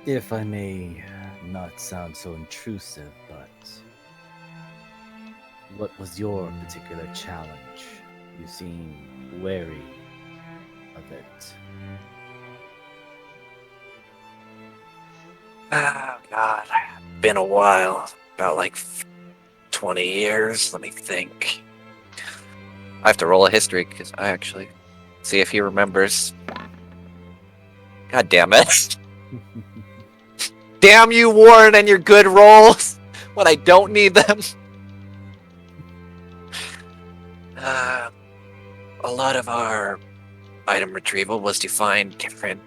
If I may not sound so intrusive, but what was your particular challenge? You seem wary of it. Oh, God. Been a while. About like 20 years. Let me think. I have to roll a history because I actually see if he remembers. God damn it. Damn you, Warren, and your good rolls when I don't need them. A lot of our item retrieval was to find different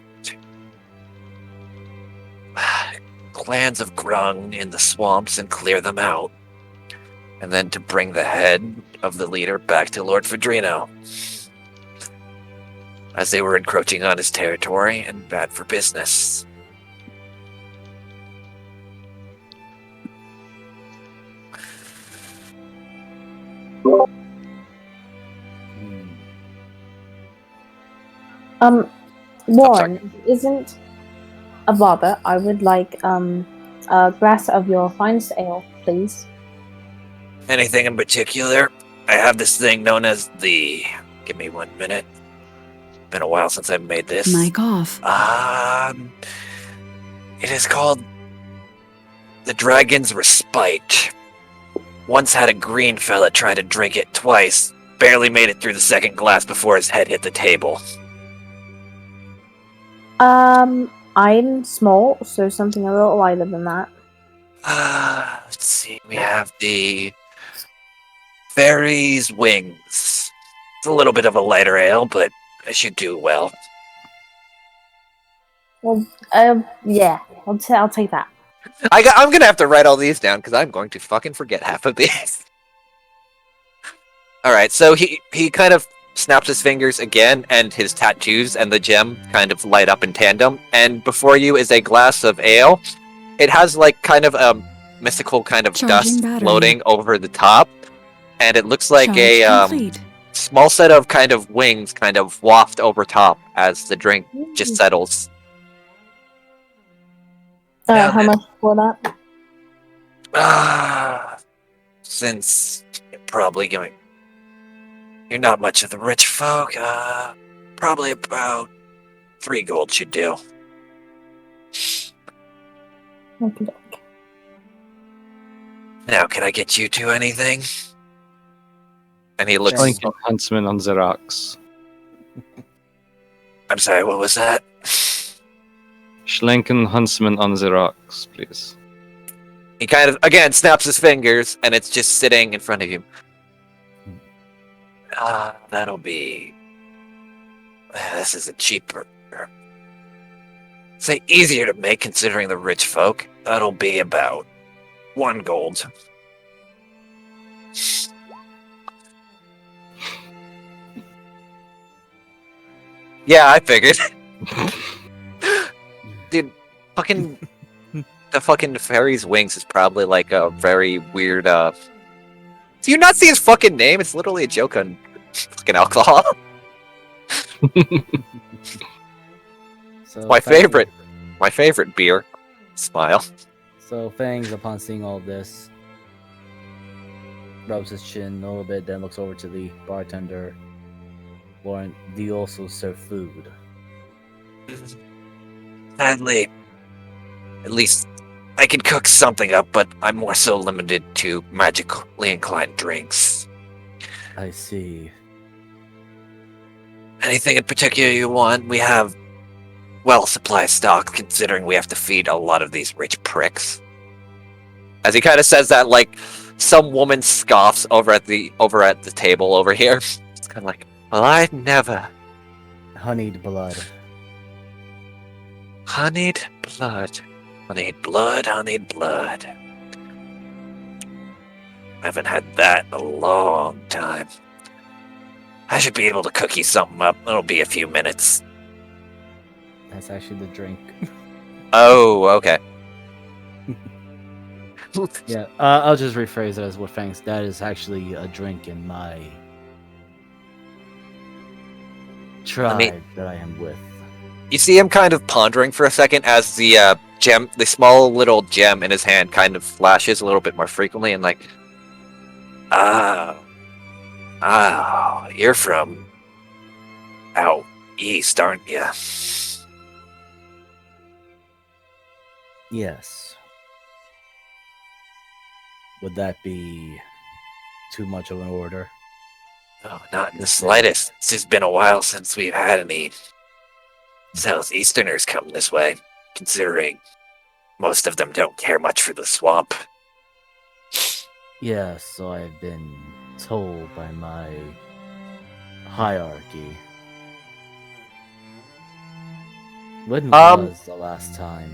clans of Grung in the swamps and clear them out. And then to bring the head of the leader back to Lord Fedrino, as they were encroaching on his territory and bad for business. Warren, isn't a bother. I would like a glass of your finest ale, please. Anything in particular? I have this thing known as the... Give me 1 minute. Been a while since I've made this. Mic off. It is called the Dragon's Respite. Once had a green fella try to drink it twice. Barely made it through the second glass before his head hit the table. I'm small, so something a little lighter than that. Let's see. We have the Fairy's Wings. It's a little bit of a lighter ale, but I should do well. Well, yeah, I'll take that. I'm gonna have to write all these down because I'm going to fucking forget half of these. Alright, so he kind of snaps his fingers again, and his tattoos and the gem kind of light up in tandem. And before you is a glass of ale. It has like kind of a mystical kind of Charging dust battery. floating over the top. And it looks like Charge a complete. small set of kind of wings kind of waft over top as the drink just settles. Now How then. much for that? Since you're probably going... You're not much of the rich folk, probably about 3 gold should do. Okay. Now, can I get you two anything? And he looks... Like a huntsman on the rocks. I'm sorry, what was that? Schlenken huntsman on the rocks, please. He kind of, again, snaps his fingers, and it's just sitting in front of you. That'll be. This is a cheaper. Say easier to make considering the rich folk. That'll be about 1 gold. Yeah, I figured. Dude, fucking the fucking fairy's wings is probably like a very weird. Do you not see his fucking name? It's literally a joke on fucking alcohol. So My Fangs- favorite. My favorite beer. Smile. So Fangs, upon seeing all this, rubs his chin a little bit, then looks over to the bartender. Lauren, do you also serve food? Sadly, at least I can cook something up, but I'm more so limited to magically inclined drinks. I see. Anything in particular you want? We have well-supplied stock, considering we have to feed a lot of these rich pricks. As he kind of says that, like some woman scoffs over at the table over here. It's kind of like, well, I never. Honeyed blood. Honeyed blood. Honeyed blood, honeyed blood. I haven't had that in a long time. I should be able to cook you something up. It'll be a few minutes. That's actually the drink. Oh, okay. Yeah, I'll just rephrase it as what Fangs. That is actually a drink in my tribe that I am with. You see him kind of pondering for a second as the gem, the small little gem in his hand kind of flashes a little bit more frequently and like, oh, you're from out east, aren't you? Yes. Would that be too much of an order? Oh, not in the slightest. It's just been a while since we've had any Southeasterners come this way, considering most of them don't care much for the swamp. Yes, so I've been told by my hierarchy. When was the last time?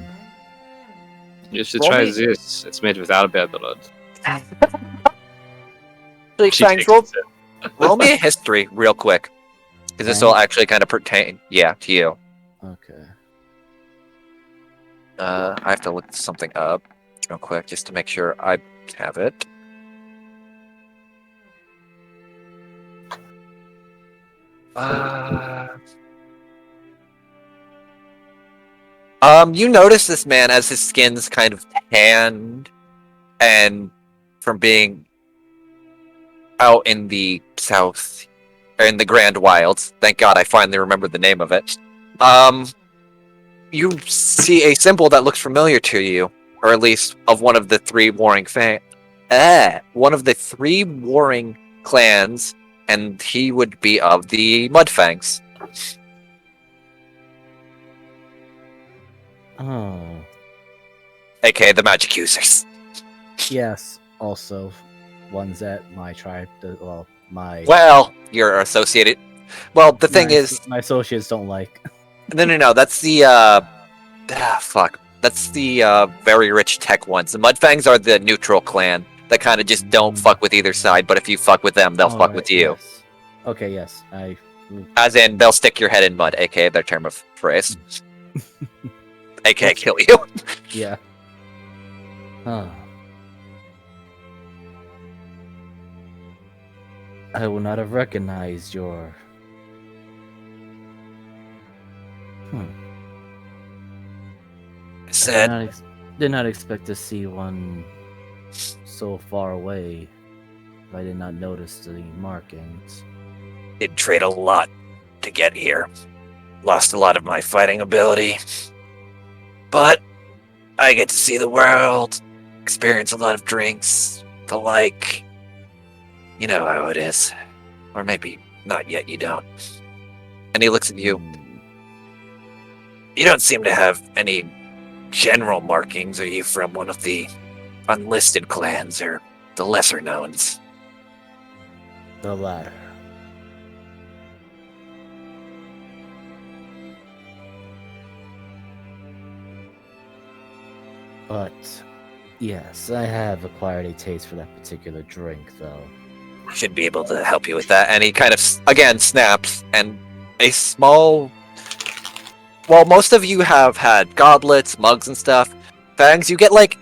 You should Roll try me- this. It's made without a bad blood. Actually, She Fangs, takes it. roll me a history real quick. Because this will actually kind of pertain, to you. Okay. I have to look something up real quick just to make sure I have it. You notice this man as his skin's kind of tanned and from being out in the south, or in the Grand Wilds. Thank God I finally remembered the name of it. You see a symbol that looks familiar to you, or at least of one of the three warring clans, and he would be of the Mudfangs. Oh. aka the Magic Users. Yes, also ones that my tribe, my... Well, you're associated. Well, the thing is... my associates don't like. No, that's the, fuck. That's the, very rich tech ones. The Mudfangs are the neutral clan that kind of just don't fuck with either side, but if you fuck with them, they'll fuck with you. Yes. Okay, yes. As in, they'll stick your head in mud, aka their term of phrase. aka kill you. Yeah. Oh. I would not have recognized your... Said, did not expect to see one so far away. I did not notice the markings. did trade a lot to get here. Lost a lot of my fighting ability. But I get to see the world, experience a lot of drinks, the like. You know how it is. Or maybe not yet, you don't. And he looks at you. You don't seem to have any general markings. Are you from one of the unlisted clans or the lesser knowns? The latter. But yes, I have acquired a taste for that particular drink, though. Should be able to help you with that. And he kind of, again, snaps, and a small... Well, most of you have had goblets, mugs, and stuff. Fangs, you get, like,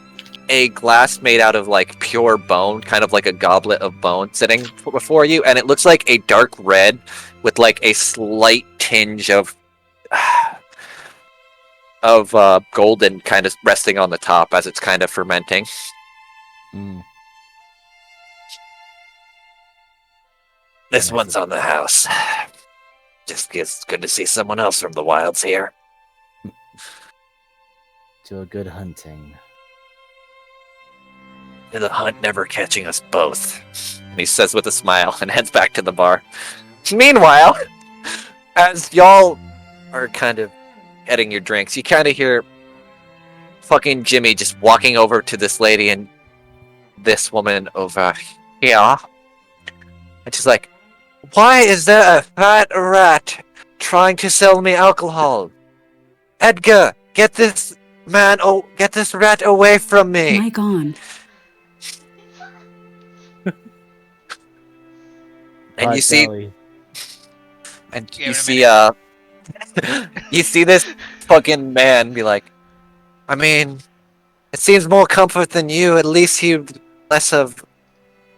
a glass made out of, like, pure bone, kind of like a goblet of bone sitting before you, and it looks like a dark red with, like, a slight tinge of... golden kind of resting on the top as it's kind of fermenting. Mm. This And I one's on the house. Just it's good to see someone else from the wilds here. To a good hunting. To the hunt never catching us both. And he says with a smile and heads back to the bar. Meanwhile, as y'all are kind of getting your drinks, you kind of hear fucking Jimmy just walking over to this lady and this woman over here. And she's like, "Why is there a fat rat trying to sell me alcohol? Edgar, get this rat away from me." Mic on. And you see, Sally. and Give you it a see, you see this fucking man be like, "I mean, it seems more comfort than you. At least he less of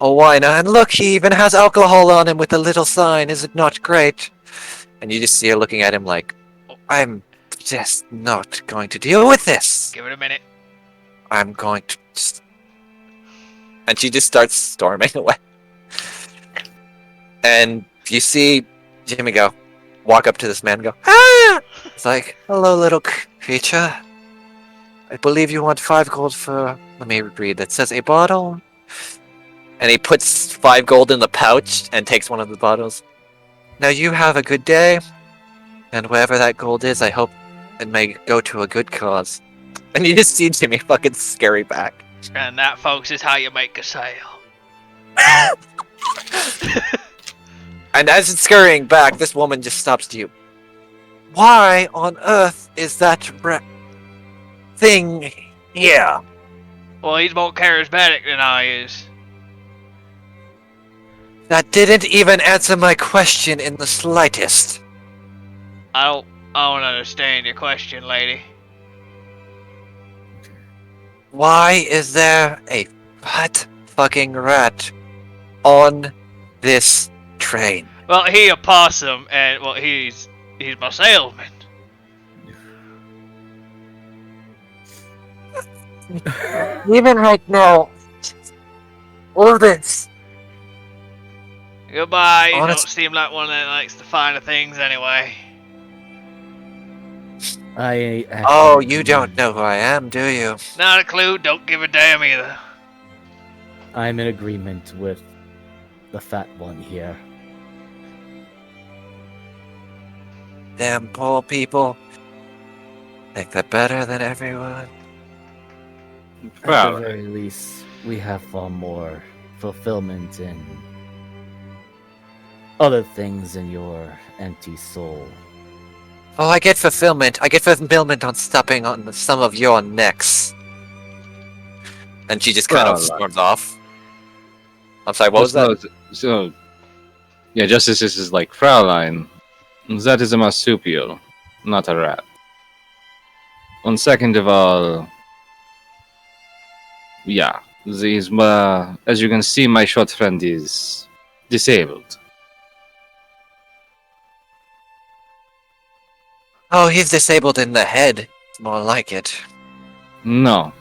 a whiner. And look, he even has alcohol on him with a little sign. Is it not great?" And you just see her looking at him like, "I'm just not going to deal with this. Give it a minute. I'm going to just..." And she just starts storming away. And you see Jimmy walk up to this man and go, "Ah!" It's like, "Hello, little creature. I believe you want 5 gold for..." Let me read. It says a bottle. And he puts 5 gold in the pouch and takes one of the bottles. "Now you have a good day. And wherever that gold is, I hope it may go to a good cause." And you just see Jimmy fucking scurry back. And that, folks, is how you make a sale. And as it's scurrying back, this woman just stops to you. "Why on earth is that thing here?" Well, he's more charismatic than I is. That didn't even answer my question in the slightest. I don't understand your question, lady. Why is there a fat fucking rat on this train? Well, he a possum, and well, he's my salesman. Even right now, all this. Goodbye. You don't Honest- seem like one that likes the finer things anyway. I actually, Oh, you don't know who I am, do you? Not a clue. Don't give a damn either. I'm in agreement with the fat one here. Damn poor people. Think they're better than everyone. At Well, the very least, we have far more fulfillment in other things in your empty soul. Oh, I get fulfillment. I get fulfillment on stepping on some of your necks. And she just kind of Well, storms off. I'm sorry, what was that? So, yeah, Justice is like, Fraulein, that is a marsupial, not a rat. And second of all, yeah, these, as you can see, my short friend is disabled. Oh, he's disabled in the head. It's more like it. No.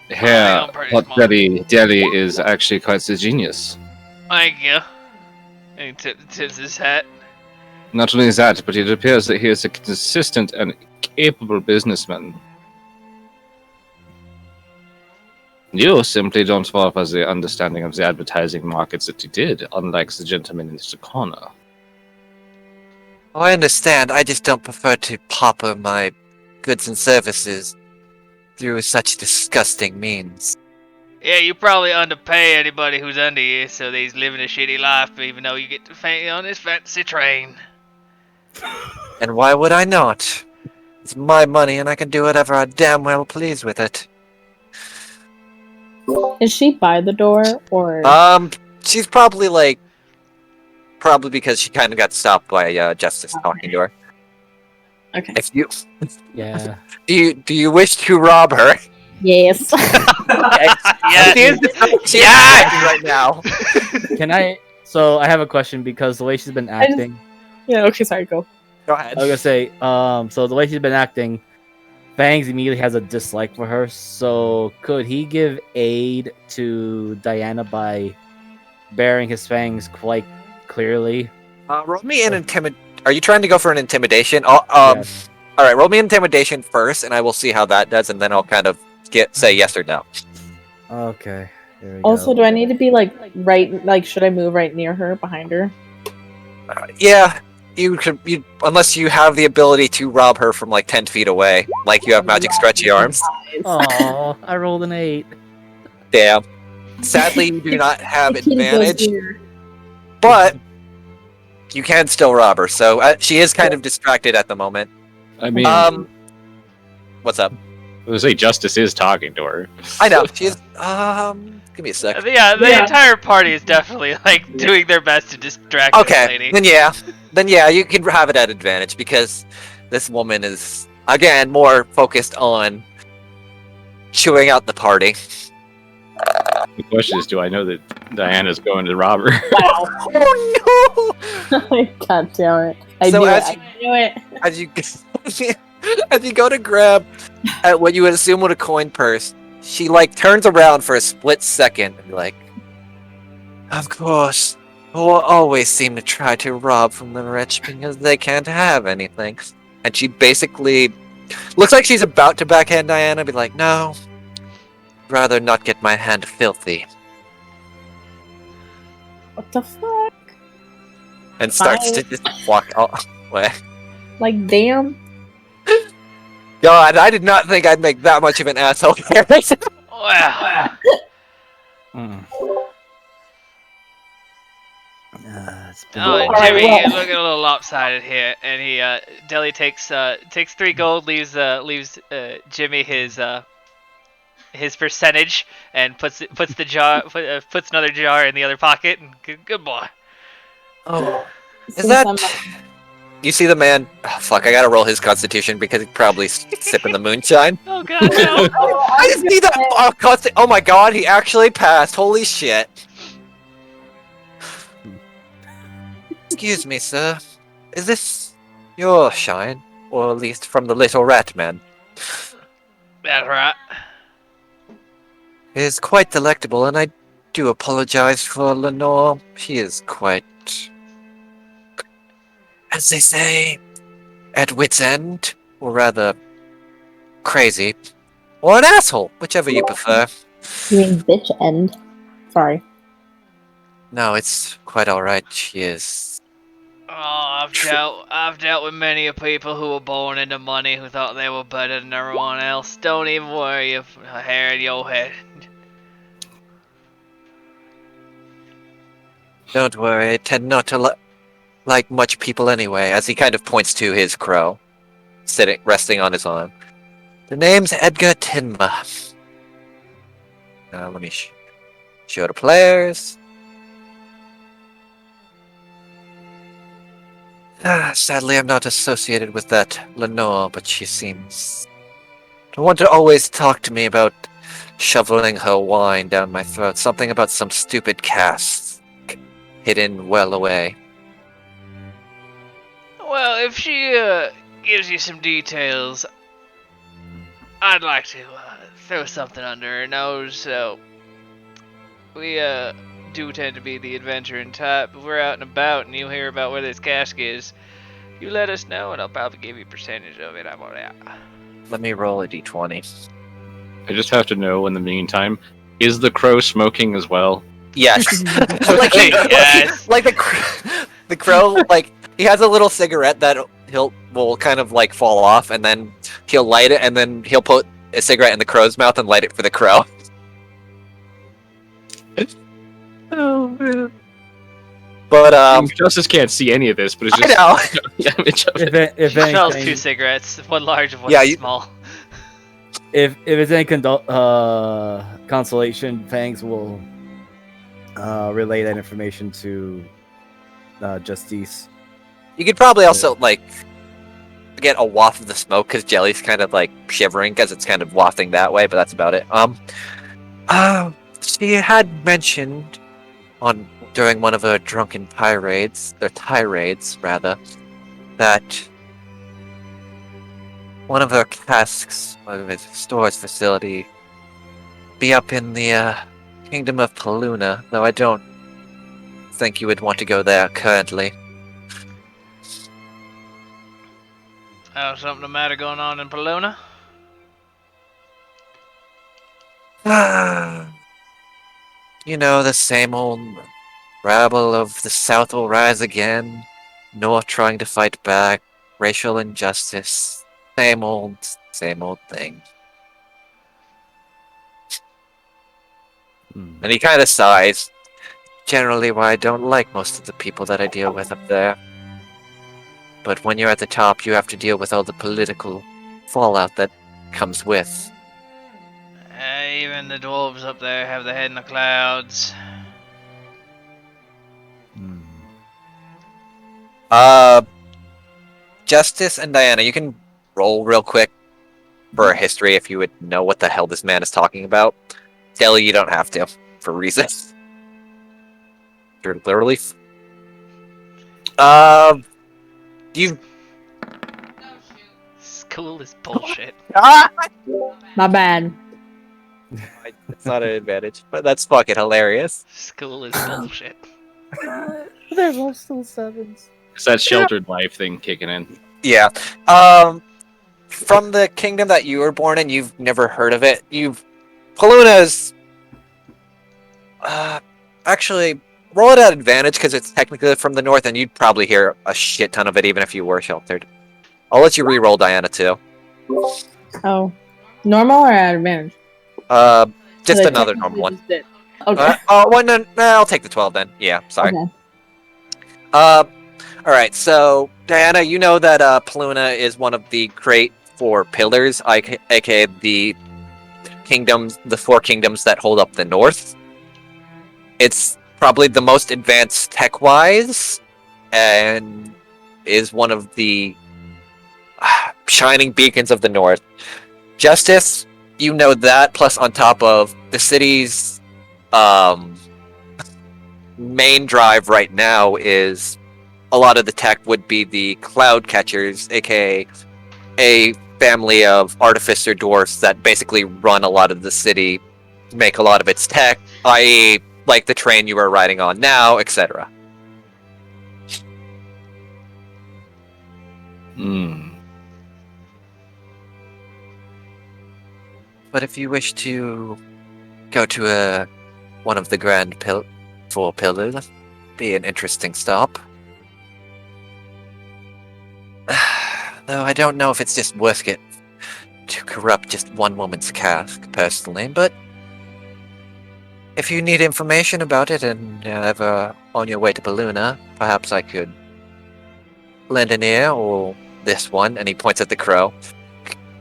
Here, I'm pretty Hot smart. Deli is actually quite the genius. Thank you. And he tips his hat. Not only that, but it appears that he is a consistent and capable businessman. You simply don't fall for the understanding of the advertising markets that he did, unlike the gentleman in the corner. Oh, I understand. I just don't prefer to pauper my goods and services through such disgusting means. Yeah, you probably underpay anybody who's under you, so that he's living a shitty life, even though you get to on this fancy train. And why would I not? It's my money, and I can do whatever I damn well please with it. Is she by the door or? She's probably because she kind of got stopped by Justice talking to her. Okay. If you Yeah. do you wish to rob her? Yes. Yes. She is distracted right now. Can I? So I have a question because the way she's been I just- acting. Yeah. Okay. Sorry. Go. Go ahead. I was gonna say, so the way she's been acting, Fangs immediately has a dislike for her. So could he give aid to Diana by bearing his fangs quite clearly? Roll me an intimid. Are you trying to go for an intimidation? Yes. All right. Roll me intimidation first, and I will see how that does, and then I'll kind of say yes or no. Okay. Here we Also, go. do I need to be right? Should I move right near her, behind her? Yeah, you could. Unless you have the ability to rob her from like 10 feet away, like you have magic stretchy arms. Oh, I rolled an 8. Damn. Sadly, you do not have The key goes advantage, here. but you can still rob her. So she is kind of distracted at the moment. I mean, What's up? I was gonna say Justice is talking to her. I know she's. Give me a sec. The entire party is definitely like doing their best to distract this Okay, lady. then yeah, you can have it at advantage because this woman is again more focused on chewing out the party. The question is, do I know that Diana's going to rob her? Wow. Oh no! God damn it! I So knew as it. I knew it. As you go to grab at what you would assume would a coin purse, she turns around for a split second and be like, "Of course, will always seem to try to rob from the rich because they can't have anything." And she basically looks like she's about to backhand Diana, be like, "No, rather not get my hand filthy," What the fuck? and starts to just walk away. Like, damn. God, I did not think I'd make that much of an asshole here. Wow. Mm. It's been Oh, Alright, Jimmy, well- you're looking a little lopsided here, and he Deli takes 3 gold, leaves Jimmy his percentage, and puts another jar in the other pocket, and good boy. Oh, is Since that? I'm You see the man? Oh, fuck! I gotta roll his constitution because he's probably sipping the moonshine. Oh god, no. I just need that. Oh my god! He actually passed. Holy shit! Excuse me, sir. Is this your shine, or at least from the little rat man? That's right. It is quite delectable, and I do apologize for Lenore. She is quite, as they say, at wit's end, or rather, crazy, or an asshole, whichever you prefer. You mean bitch end? Sorry. No, it's quite alright. She is. Oh, I've dealt with many of people who were born into money who thought they were better than everyone else. Don't even worry a hair in your head. Don't worry, I tend not to like much people anyway, as he kind of points to his crow, resting on his arm. The name's Edgar Tinma. Let me show the players. Sadly, I'm not associated with that Lenore, but she seems to want to always talk to me about shoveling her wine down my throat. Something about some stupid casts hidden well away. Well, if she gives you some details, I'd like to throw something under her nose. So we do tend to be the adventuring type. If we're out and about and you hear about where this cask is, you let us know and I'll probably give you a percentage of it. I'm alright. Let me roll a d20. I just have to know in the meantime, is the crow smoking as well? Yes. Yes. Like the crow, like he has a little cigarette that will kind of like fall off, and then he'll light it, and then he'll put a cigarette in the crow's mouth and light it for the crow. Oh man. But Justice can't see any of this, but it's I just. know. If Smells two anything, cigarettes, one large and one Yeah, you- small. if it's any consolation, Fangs will relay that information to Justice. You could probably also like get a waft of the smoke because Jelly's kind of like shivering because it's kind of wafting that way, but that's about it. She had mentioned during one of her drunken tirades rather, that one of her casks of his storage facility be up in the kingdom of Paluna, though I don't think you would want to go there currently. Oh, something the matter going on in Palona? You know, the same old rabble of the South will rise again, North trying to fight back, racial injustice, same old thing. And he kind of sighs. Generally why I don't like most of the people that I deal with up there. But when you're at the top, you have to deal with all the political fallout that comes with. Even the dwarves up there have their head in the clouds. Justice and Diana, you can roll real quick for a history if you would know what the hell this man is talking about. Delhi, you don't have to, for reasons. You're literally... You... School is bullshit. My bad. It's not an advantage, but that's fucking hilarious. School is bullshit. There's also sevens. It's that sheltered life thing kicking in. Yeah. From the kingdom that you were born in, you've never heard of it. Paluna's... actually, roll it at advantage because it's technically from the north, and you'd probably hear a shit ton of it even if you were sheltered. I'll let you re-roll Diana too. Oh, normal or at advantage? Just I another technically normal one. just did. Okay. No, I'll take the 12 then. Yeah, sorry. Okay. Alright, so, Diana, you know that Paluna is one of the great four pillars, aka the kingdoms, the four kingdoms that hold up the north. It's probably the most advanced tech-wise, and is one of the shining beacons of the north. Justice, you know that, plus on top of the city's main drive right now is a lot of the tech would be the cloud catchers, aka a family of artificer dwarfs that basically run a lot of the city, make a lot of its tech, i.e. like the train you are riding on now, etc. But if you wish to go to one of the grand four pillars, be an interesting stop. Though I don't know if it's just worth it to corrupt just one woman's cask, personally, but if you need information about it and ever on your way to Paluna, perhaps I could lend an ear, or this one, and he points at the crow.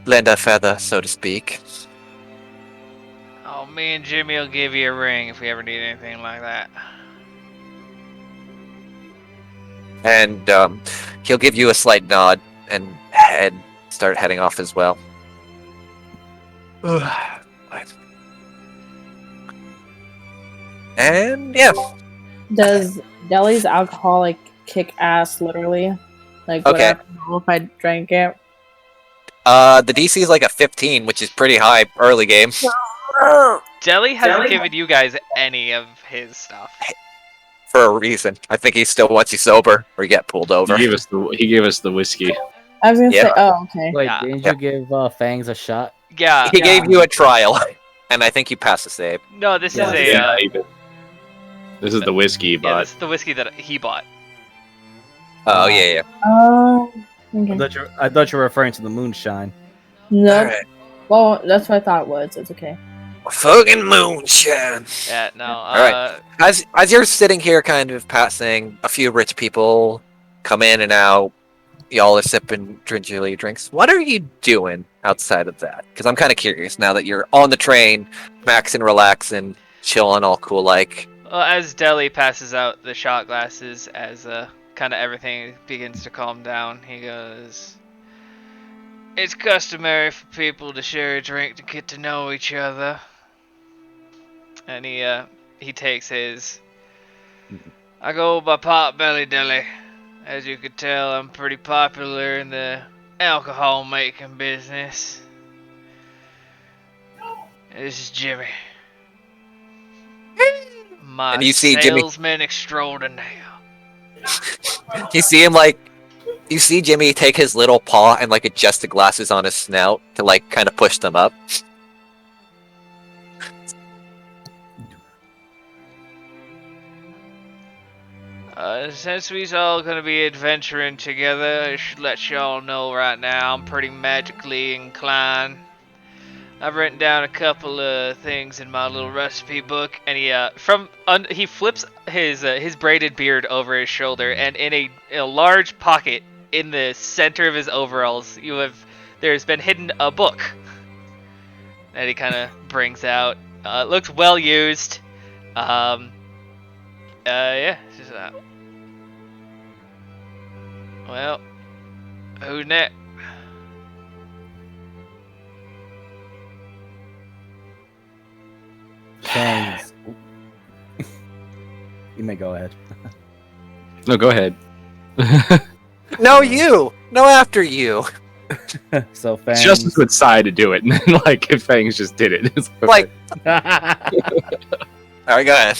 Lend a feather, so to speak. Oh, me and Jimmy will give you a ring if we ever need anything like that. And he'll give you a slight nod and start heading off as well. And yeah. Does Deli's alcoholic kick ass literally? Like, Okay. what I know if I drank it? The DC is like a 15, which is pretty high early game. Jelly hasn't given you guys any of his stuff. For a reason. I think he still wants you sober or you get pulled over. He gave us the whiskey. I was gonna Yeah. say, oh, okay. Wait, Yeah. didn't Yeah. you give Fangs a shot? Yeah. He gave you a trial, and I think you passed the save. No, this Yeah. is a. This is the whiskey, Yeah, but this is the whiskey that he bought. Oh, yeah. Oh, okay. I thought you were referring to the moonshine. Nope. Alright. Well, that's what I thought it was. It's okay. Fucking moonshine. Yeah, no. Alright. As you're sitting here kind of passing, a few rich people come in and out. Y'all are sipping gingerly drinks. What are you doing outside of that? Because I'm kind of curious now that you're on the train, maxing, relaxing, chilling, all cool like. Well, as Deli passes out the shot glasses, as kind of everything begins to calm down, he goes, "It's customary for people to share a drink to get to know each other." And he takes his. I go by Potbelly Deli. As you could tell, I'm pretty popular in the alcohol making business. This is Jimmy. My And you see Jimmy. salesman extraordinaire. You see Jimmy take his little paw and like adjust the glasses on his snout to like kind of push them up. Since we's all gonna be adventuring together, I should let y'all know right now I'm pretty magically inclined. I've written down a couple of things in my little recipe book, and he flips his braided beard over his shoulder, and in a large pocket in the center of his overalls, there's been hidden a book that he kind of brings out. It looks well used. Yeah. Just, well, who's next? Fangs. You may go ahead. No, go ahead. No, you. No, after you. So Fangs. Justice would decide to do it, and then like if Fangs just did it, it's Like. All right, go ahead.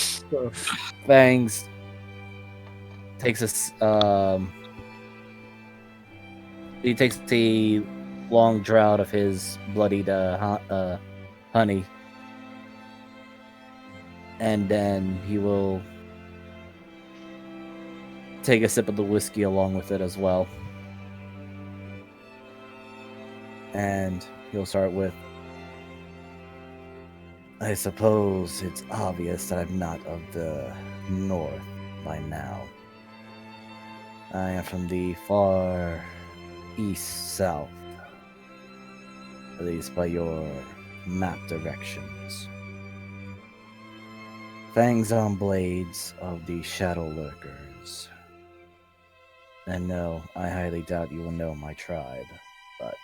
Fangs takes he takes the long draught of his bloodied honey, and then he will take a sip of the whiskey along with it as well. And he'll start with, I suppose it's obvious that I'm not of the north by now. I am from the far east-south, at least by your map directions. Fangs on blades of the Shadow Lurkers. And no, I highly doubt you will know my tribe, but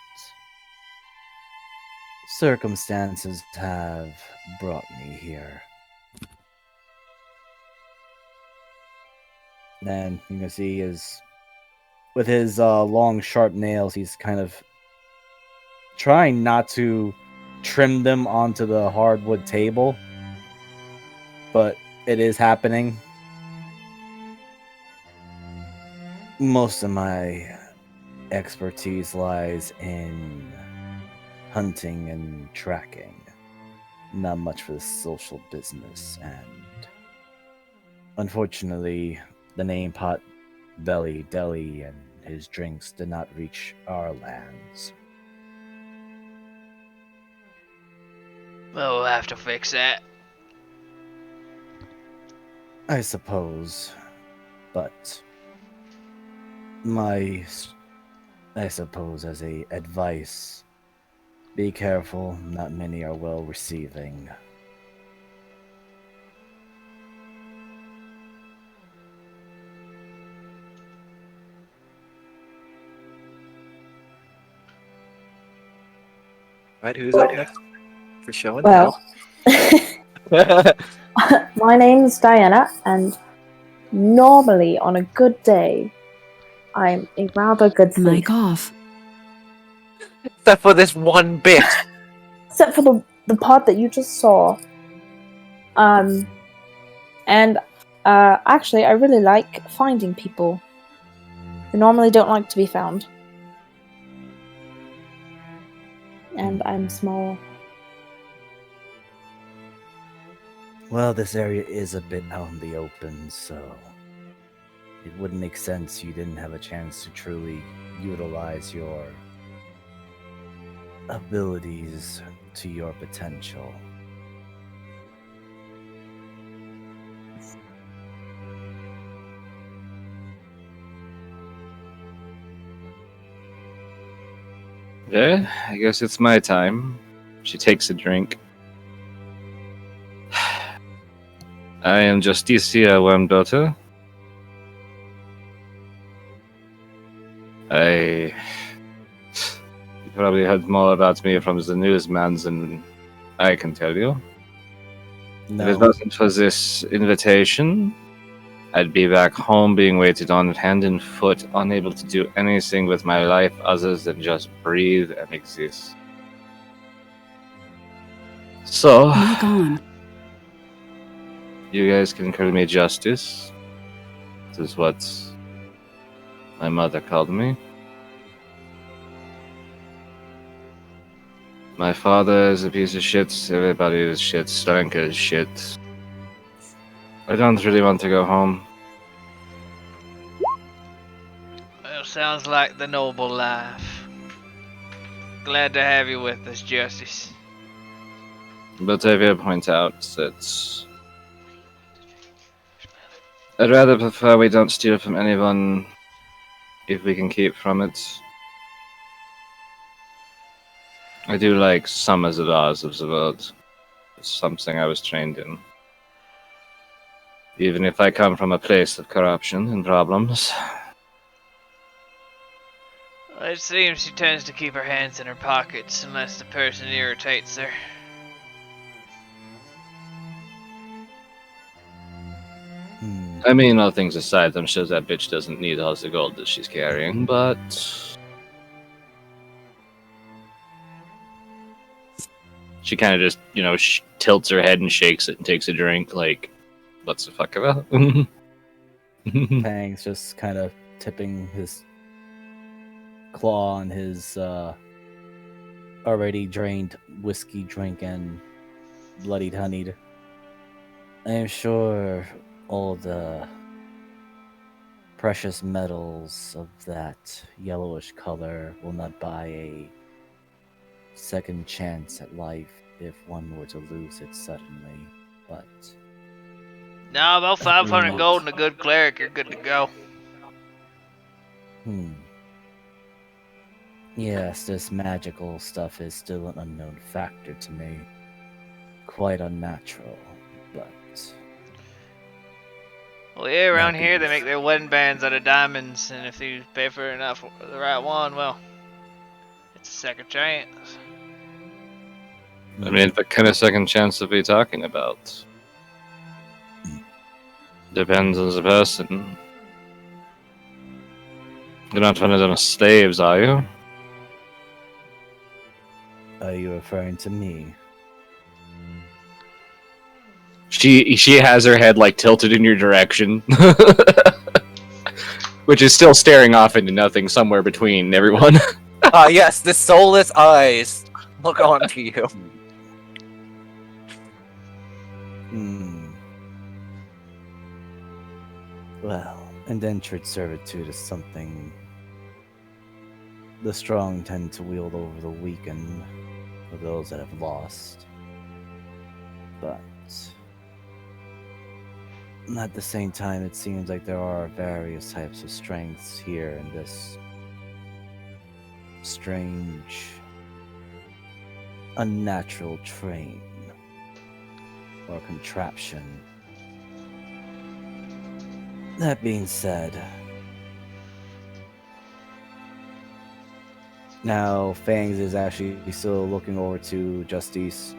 circumstances have brought me here. Then you can see with his long, sharp nails, he's kind of trying not to trim them onto the hardwood table, but it is happening. Most of my expertise lies in hunting and tracking. Not much for the social business, and unfortunately, the name Potbelly Deli and his drinks did not reach our lands. Well, we'll have to fix that. I suppose, but I suppose as a advice, be careful, not many are well receiving. Right, who's up next for showing? Well, my name's Diana, and normally on a good day, I'm a rather good thief. Mic off. Except for this one bit. Except for the part that you just saw. Actually, I really like finding people who normally don't like to be found. And I'm small. Well, this area is a bit out in the open, so it wouldn't make sense you didn't have a chance to truly utilize your abilities to your potential. Yeah, I guess it's my time. She takes a drink. I am Justicia Wamdota. You probably heard more about me from the newsman than I can tell you. If it No. wasn't for this invitation, I'd be back home being waited on hand and foot, unable to do anything with my life other than just breathe and exist. So, Mic on. you guys can call me Justice. This is what my mother called me. My father is a piece of shit. Everybody is shit. Stanka is shit. I don't really want to go home. Well, sounds like the noble life. Glad to have you with us, Justice. But I will point out that I'd rather prefer we don't steal from anyone if we can keep from it. I do like some of the laws of the world. It's something I was trained in. Even if I come from a place of corruption and problems. It seems she tends to keep her hands in her pockets unless the person irritates her. I mean, all things aside, I'm sure that bitch doesn't need all the gold that she's carrying, but... She kind of just, tilts her head and shakes it and takes a drink, like, what's the fuck about? Pang's just kind of tipping his claw on his already drained whiskey drink and bloodied honeyed. I am sure all the precious metals of that yellowish color will not buy a second chance at life if one were to lose it suddenly, but... No, about 500 Agreed. gold and a good cleric, you're good to go. Yes, this magical stuff is still an unknown factor to me. Quite unnatural, but... Well, yeah, around That here they being make their wedding bands out of diamonds, and if you pay for enough the right one, well, it's a second chance. I mean, what kind of second chance are we talking about? Depends on the person. You're not one of them slaves, are you? Are you referring to me? She has her head, like, tilted in your direction. Which is still staring off into nothing somewhere between everyone. Ah, yes, the soulless eyes look on to you. Well, indentured servitude is something the strong tend to wield over the weak and for those that have lost. But at the same time, it seems like there are various types of strengths here in this strange, unnatural train or contraption. That being said, now Fangs is actually still looking over to Justice.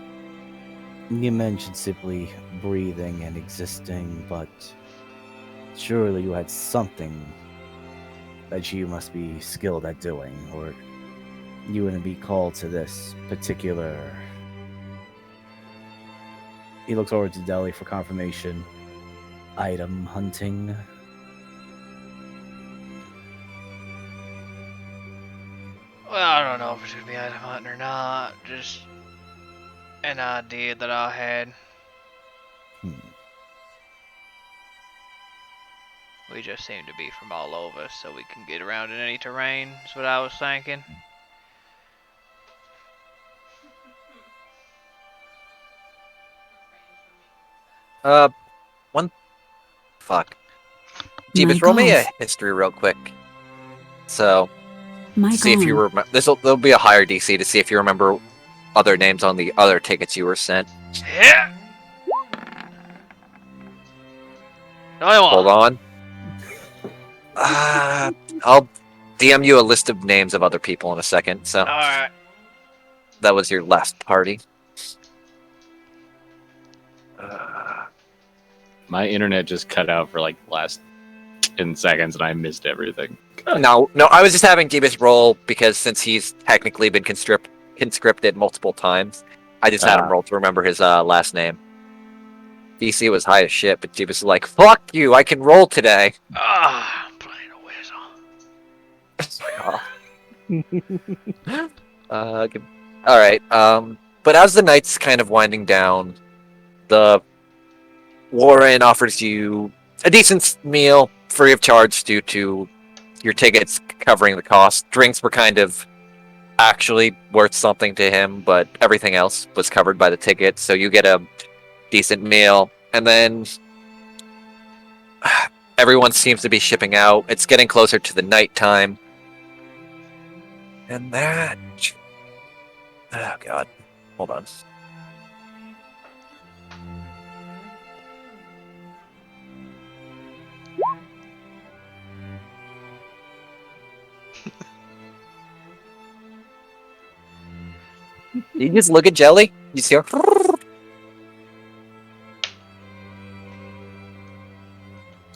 You mentioned simply breathing and existing, but surely you had something that you must be skilled at doing, or you wouldn't be called to this particular... He looks over to Deli for confirmation. Item hunting. Well, I don't know if it's gonna be item hunting or not. Just an idea that I had. We just seem to be from all over, so we can get around in any terrain. Is what I was thinking. Fuck. Jeebus, Mic roll me a off. history real quick. So, Mic See if you on. remember. There'll be a higher DC to see if you remember other names on the other tickets you were sent. Yeah. Hold on. I'll DM you a list of names of other people in a second. So Alright. that was your last party. My internet just cut out for like the last 10 seconds and I missed everything. No, I was just having Jeebus roll because since he's technically been conscripted multiple times, I just had him roll to remember his last name. DC was high as shit, but Jeebus was like, "Fuck you! I can roll today." I'm playing a whistle. All right. But as the night's kind of winding down, the Warren offers you a decent meal, free of charge due to your tickets covering the cost. Drinks were kind of actually worth something to him, but everything else was covered by the ticket, so you get a decent meal. And then everyone seems to be shipping out. It's getting closer to the nighttime. And that... Oh, God. Hold on. You just look at Jelly. You see her.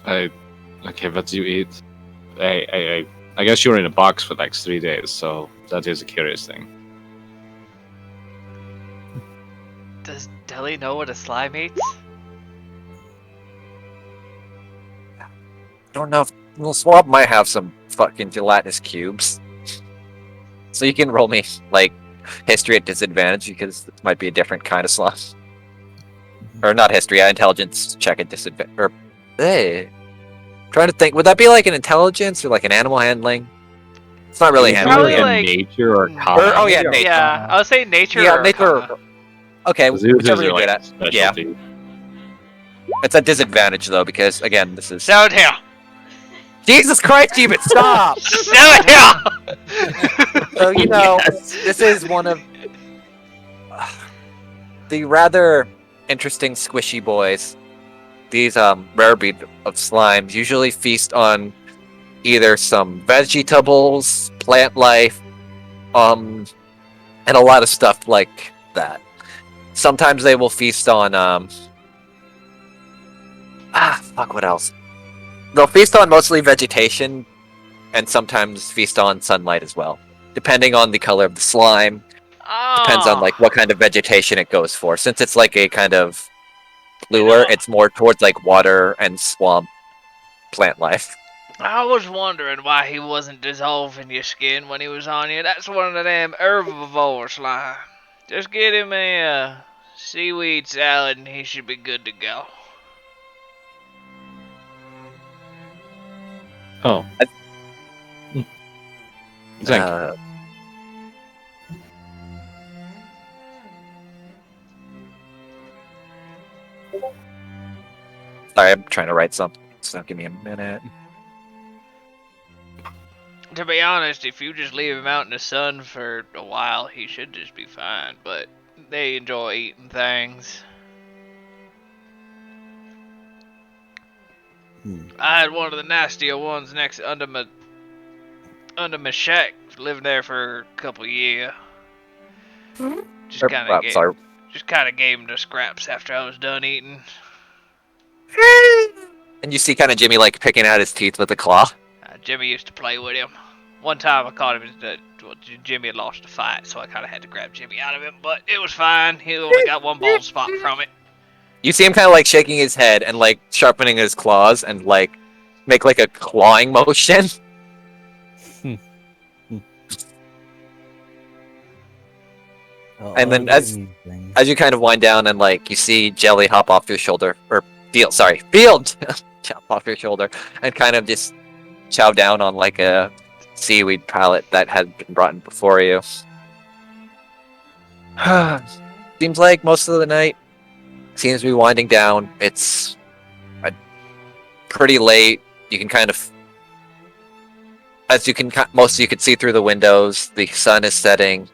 Okay, what do you eat? I guess you were in a box for like 3 days, so that is a curious thing. Does Deli know what a slime eats? Don't know if well, Swab might have some fucking gelatinous cubes. So you can roll me like history at disadvantage because it might be a different kind of slime. Or not history, intelligence check at disadvantage. Or hey, trying to think, would that be like an intelligence or like an animal handling? It's not really handling. Probably Either like- nature or Or, combat. oh yeah, nature. Yeah, I would say nature Yeah, or nature. Arcana. Okay, Those are whichever you're like good at. specialty. It's a disadvantage though because again, this is. Down here! Jesus Christ, Jeebit, stop! Down here! So you know, this is one of the rather interesting squishy boys. These rare breed of slimes usually feast on either some vegetables, plant life, and a lot of stuff like that. Sometimes they will feast on what else? They'll feast on mostly vegetation and sometimes feast on sunlight as well. Depending on the color of the slime, depends on like what kind of vegetation it goes for. Since it's like a kind of lure, it's more towards like water and swamp plant life. I was wondering why he wasn't dissolving your skin when he was on you. That's one of them herbivore slime. Just get him a seaweed salad and he should be good to go. Oh. Thank you. Sorry, I'm trying to write something, so give me a minute. To be honest, if you just leave him out in the sun for a while, he should just be fine. But they enjoy eating things. I had one of the nastier ones next under my shack, lived there for a couple years. Just kind of gave him the scraps after I was done eating. And you see kind of Jimmy like picking out his teeth with a claw. Jimmy used to play with him. One time I caught him, Jimmy had lost a fight, so I kind of had to grab Jimmy out of him, but it was fine. He only got one bald spot from it. You see him kind of like shaking his head and like sharpening his claws and like make like a clawing motion. And then as you kind of wind down and like you see Jelly hop off your shoulder, or Field chop off your shoulder and kind of just chow down on like a seaweed pallet that had been brought in before you. Seems like most of the night seems to be winding down. It's pretty late. You can kind of as you can, most of you can see through the windows, the sun is setting,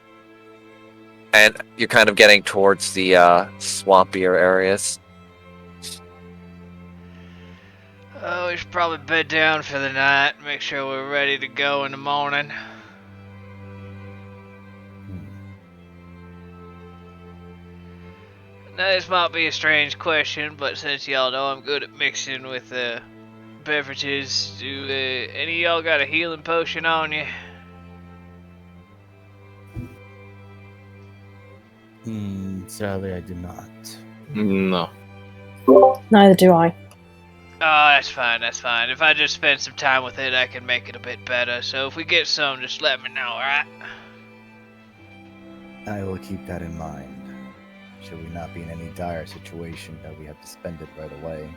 and you're kind of getting towards the swampier areas. Oh, we should probably bed down for the night. Make sure we're ready to go in the morning. Now, this might be a strange question, but since y'all know I'm good at mixing with beverages, do any of y'all got a healing potion on you? Sadly, I do not. No. Neither do I. Oh, that's fine, that's fine. If I just spend some time with it, I can make it a bit better. So if we get some, just let me know, alright? I will keep that in mind. Should we not be in any dire situation that we have to spend it right away?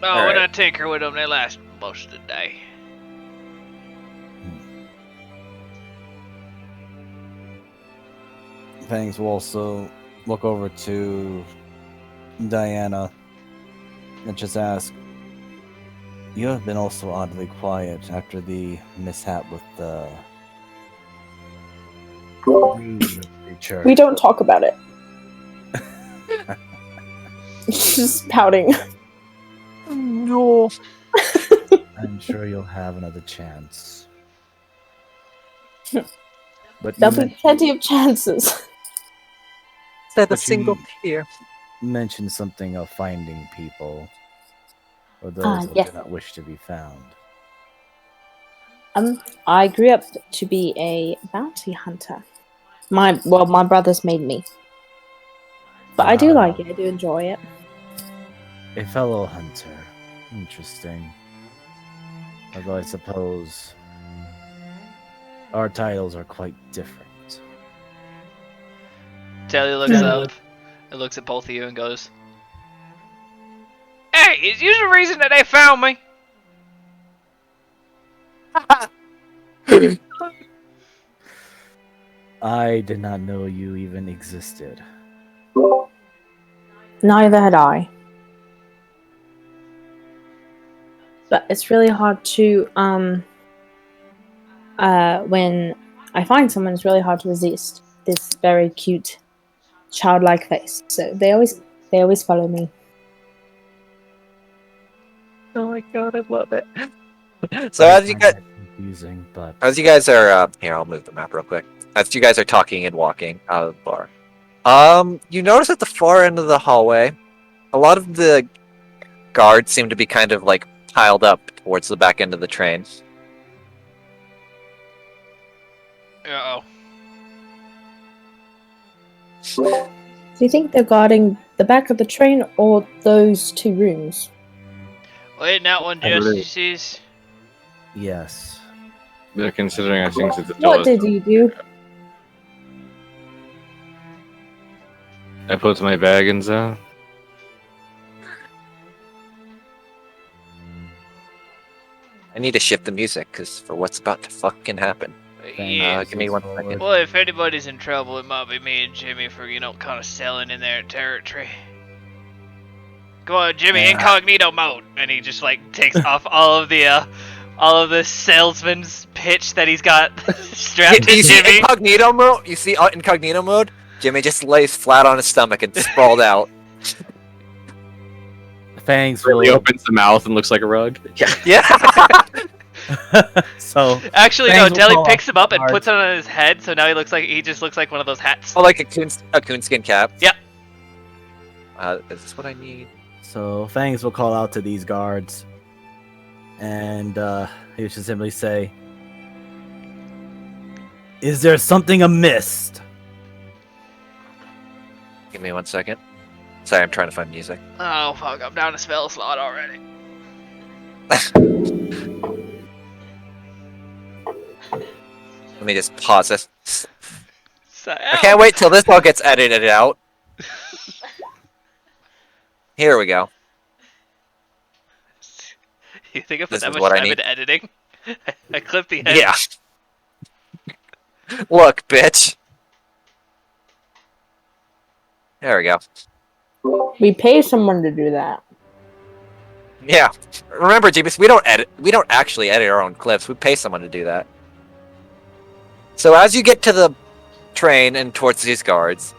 Oh, All when right. I tinker with them, they last most of the day. Fangs will also look over to Diana and just ask, you have been also oddly quiet after the mishap with the creature. We don't talk about it. She's just pouting. No. I'm sure you'll have another chance. But There'll be plenty of chances. Said a But single you- tear. mentioned something of finding people, or those who yes. do not wish to be found. I grew up to be a bounty hunter. My brothers made me. But I do like it. I do enjoy it. A fellow hunter. Interesting. Although I suppose our titles are quite different. Telly looks up and looks at both of you and goes, "Hey, is you the reason that they found me?" I did not know you even existed. Neither had I. But it's really hard to when I find someone, it's really hard to resist this very cute childlike face. So they always follow me. Oh my god, I love it. So as you find guys, that confusing, but are here, I'll move the map real quick. As you guys are talking and walking out of the bar, you notice at the far end of the hallway, a lot of the guards seem to be kind of like piled up towards the back end of the train. Uh-oh. Do you think they're guarding the back of the train or those two rooms? Well, isn't that one I believe- Justice's? yes. They're considering, I think, that the What door. did you do? I put my bag in there. I need to shift the music because for what's about to fucking happen. Yeah. Give me 1 second. Well, if anybody's in trouble, it might be me and Jimmy for, kind of selling in their territory. Go on, Jimmy, incognito mode, and he just takes off all of the salesman's pitch that he's got strapped to You see Jimmy. incognito mode? You see incognito mode? Jimmy just lays flat on his stomach and sprawled out. Fangs Really will. opens the mouth and looks like a rug. Yeah. So Actually, Fangs no. will Deli call picks off him up the and puts guards. it on his head, so now he just looks like one of those hats. Oh, like a coonskin cap. Yep. Is this what I need? So Fangs will call out to these guards, and he should simply say, "Is there something amiss?" Give me 1 second. Sorry, I'm trying to find music. Oh fuck! I'm down a spell slot already. Let me just pause this. So, I can't wait till this all gets edited out. Here we go. You think I put This that is much what I time need. into editing? I clipped the end. Yeah. Look, bitch. There we go. We pay someone to do that. Yeah. Remember, Jeebus, we don't actually edit our own clips. We pay someone to do that. So as you get to the train and towards these guards,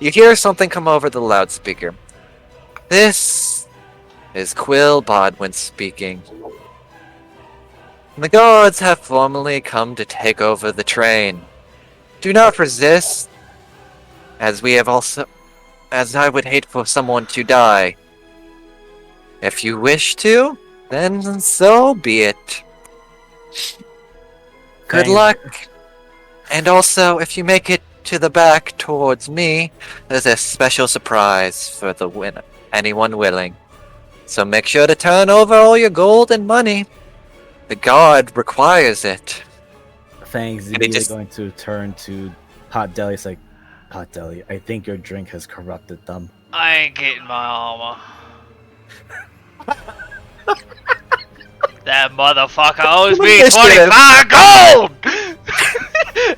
you hear something come over the loudspeaker. This is Quill Bodwin speaking. The guards have formally come to take over the train. Do not resist, as I would hate for someone to die. If you wish to, then so be it. Good Thanks. luck. And also, if you make it to the back towards me, there's a special surprise for the winner. Anyone willing. So make sure to turn over all your gold and money. The guard requires it. Fangs is And he immediately just- going to turn to Pot Deli. It's like, Pot Deli, I think your drink has corrupted them. I ain't getting my armor. That motherfucker owes me Initiative. 25 gold!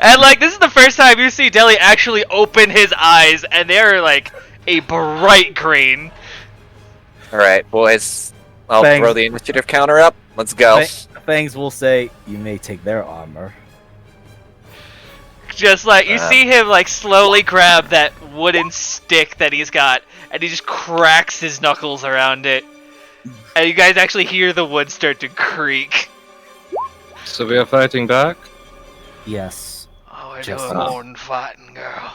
And like, this is the first time you see Deli actually open his eyes, and they're like a bright green. Alright, boys. I'll Thanks. throw the initiative counter up. Let's go. Fangs will say, you may take their armor. Just like, you see him like slowly grab that wooden stick that he's got, and he just cracks his knuckles around it. And you guys actually hear the wood start to creak. So we are fighting back? Yes. Oh, we're Just doing enough. more than fighting, girl.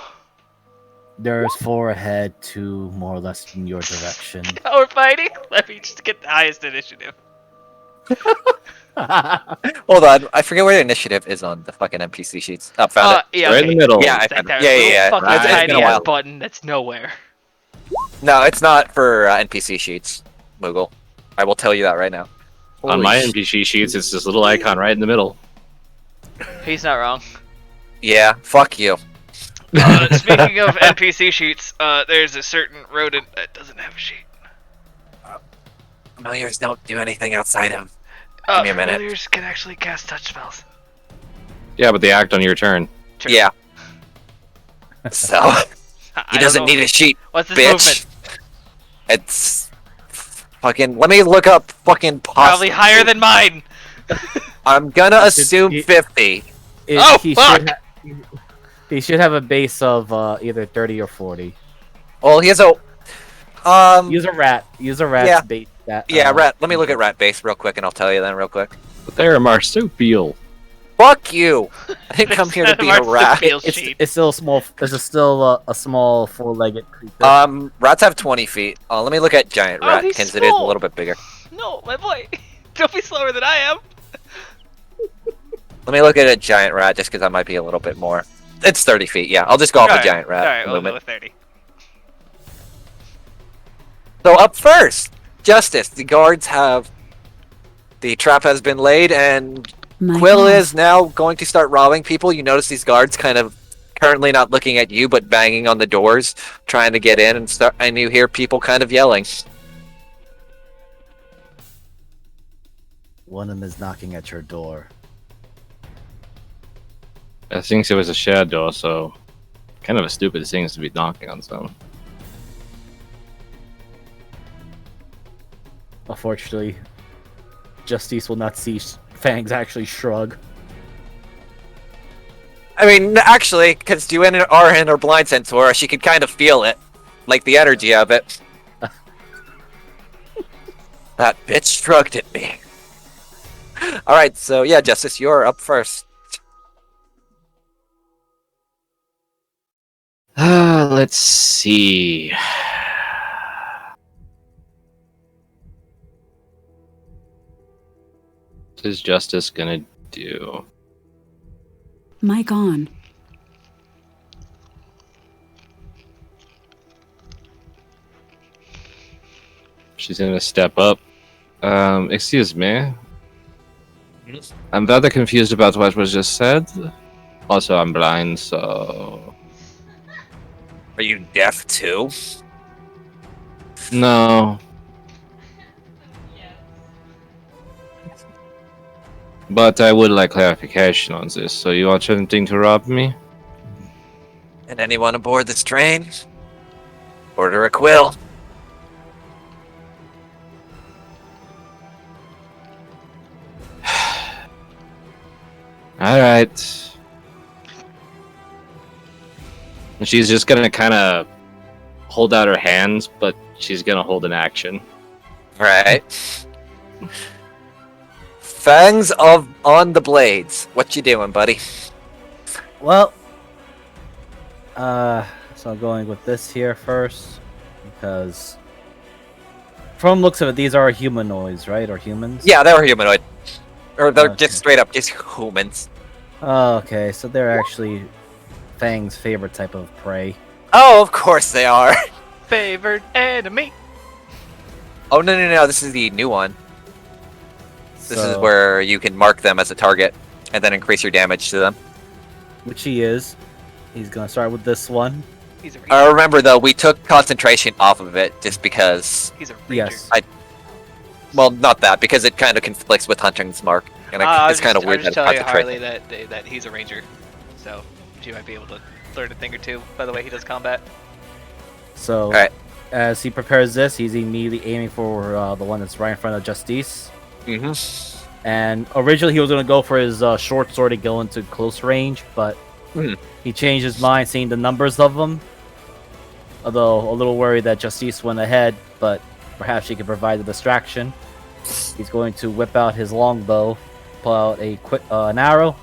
There's 4 ahead, 2 more or less in your direction. Oh, we're fighting? Let me just get the highest initiative. Hold on, I forget where the initiative is on the fucking NPC sheets. Oh, found it. Yeah, Right in okay. the middle. Yeah, I It's found that it. Yeah, little yeah. fucking It's been tiny a ass while. button that's nowhere. No, it's not for NPC sheets, Moogle. I will tell you that right now. On my Holy NPC sheets, it's this little icon right in the middle. He's not wrong. Yeah, fuck you. Speaking of NPC sheets, there's a certain rodent that doesn't have a sheet. Familiars don't do anything outside of. Give me a minute. Familiars can actually cast touch spells. Yeah, but they act on your turn. True. Yeah. So I he don't doesn't know. need a sheet, What's this bitch. movement? It's fucking. Let me look up fucking. Probably higher than mine. I'm gonna should- assume he- 50. Oh, fuck! He should have a base of either 30 or 40. Well, he has a. Use a rat. Use a rat's yeah. base. That, Yeah, rat. Let me look at rat base real quick, and I'll tell you then real quick. But they're a marsupial. Fuck you! I didn't come here to be a rat. Marsupial It's, sheet. it's still a small. It's still a small 4-legged creature. Rats have 20 feet. Let me look at giant Oh, rat, he's because it is a small. little bit bigger. No, my boy. Don't be slower than I am. Let me look at a giant rat, just because I might be a little bit more. It's 30 feet, yeah. I'll just go off a Alright, giant rat. Alright, we'll go movement. with 30. So up first, Justice. The guards have... The trap has been laid, and My Quill God. is now going to start robbing people. You notice these guards kind of currently not looking at you, but banging on the doors, trying to get in, and you hear people kind of yelling. One of them is knocking at your door. I think it was a shadow, so kind of a stupid thing to be knocking on some. Unfortunately, Justice will not see Fangs actually shrug. I mean, actually, because Duane are in her blind sense aura, she could kind of feel it. Like the energy of it. That bitch shrugged at me. Alright, so yeah, Justice, you're up first. Let's see. What is Justice gonna do? Mic on. She's gonna step up. Excuse me. I'm rather confused about what was just said. Also, I'm blind, so... Are you deaf too? No. But I would like clarification on this. So you are attempting to rob me? And anyone aboard this train? Order a quill. All right. And she's just gonna kind of hold out her hands, but she's gonna hold an action. Right. Fangs on the blades. What you doing, buddy? Well, so I'm going with this here first because, from looks of it, these are humanoids, right, or humans? Yeah, they were humanoid, or they're Okay. just straight up just humans. Oh, okay, so they're actually Fang's favorite type of prey. Oh, of course they are. Favored enemy. Oh no! This is the new one. This is So- where you can mark them as a target and then increase your damage to them. which he is. He's gonna start with this one. He's a ranger. Remember though, we took concentration off of it just because. He's a ranger. Yes. Well, not that, because it kind of conflicts with Hunting's mark, and it's kind of weird I'm that just it telling you, concentrates. Harley, that he's a ranger, so she might be able to learn a thing or two by the way he does combat. So, Alright. as he prepares this, he's immediately aiming for the one that's right in front of Justice. Mm-hmm. And originally he was going to go for his short sword to go into close range, but he changed his mind seeing the numbers of them. Although a little worried that Justice went ahead, but perhaps she could provide a distraction. He's going to whip out his longbow, pull out an arrow,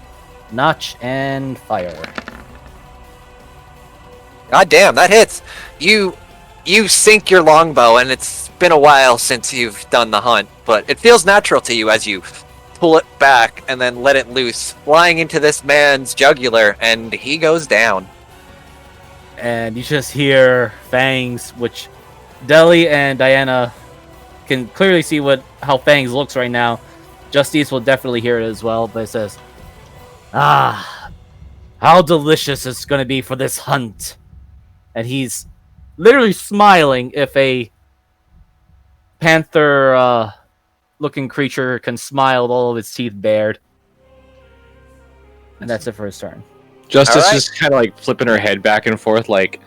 notch, and fire. God damn, that hits! You sink your longbow, and it's been a while since you've done the hunt, but it feels natural to you as you pull it back and then let it loose, flying into this man's jugular, and he goes down. And you just hear Fangs, which Deli and Diana can clearly see how Fangs looks right now. Justice will definitely hear it as well, but it says, "Ah, how delicious it's going to be for this hunt." And he's literally smiling if a panther looking creature can smile with all of its teeth bared. And that's it for his turn. Justice Alright. just kind of like flipping her head back and forth, like,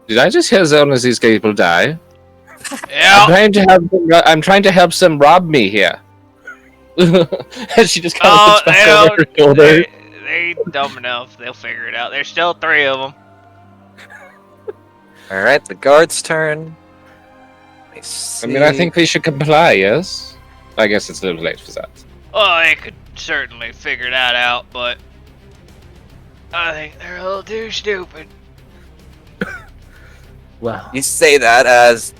did I just hear as these people die? Yeah. I'm trying to help some rob me here. And she just kind of looks back over her shoulder. They dumb enough. They'll figure it out. There's still 3 of them. Alright, the guard's turn. I mean, I think we should comply, yes? I guess it's a little late for that. Oh, they could certainly figure that out, but I think they're a little too stupid. Well, You say that as...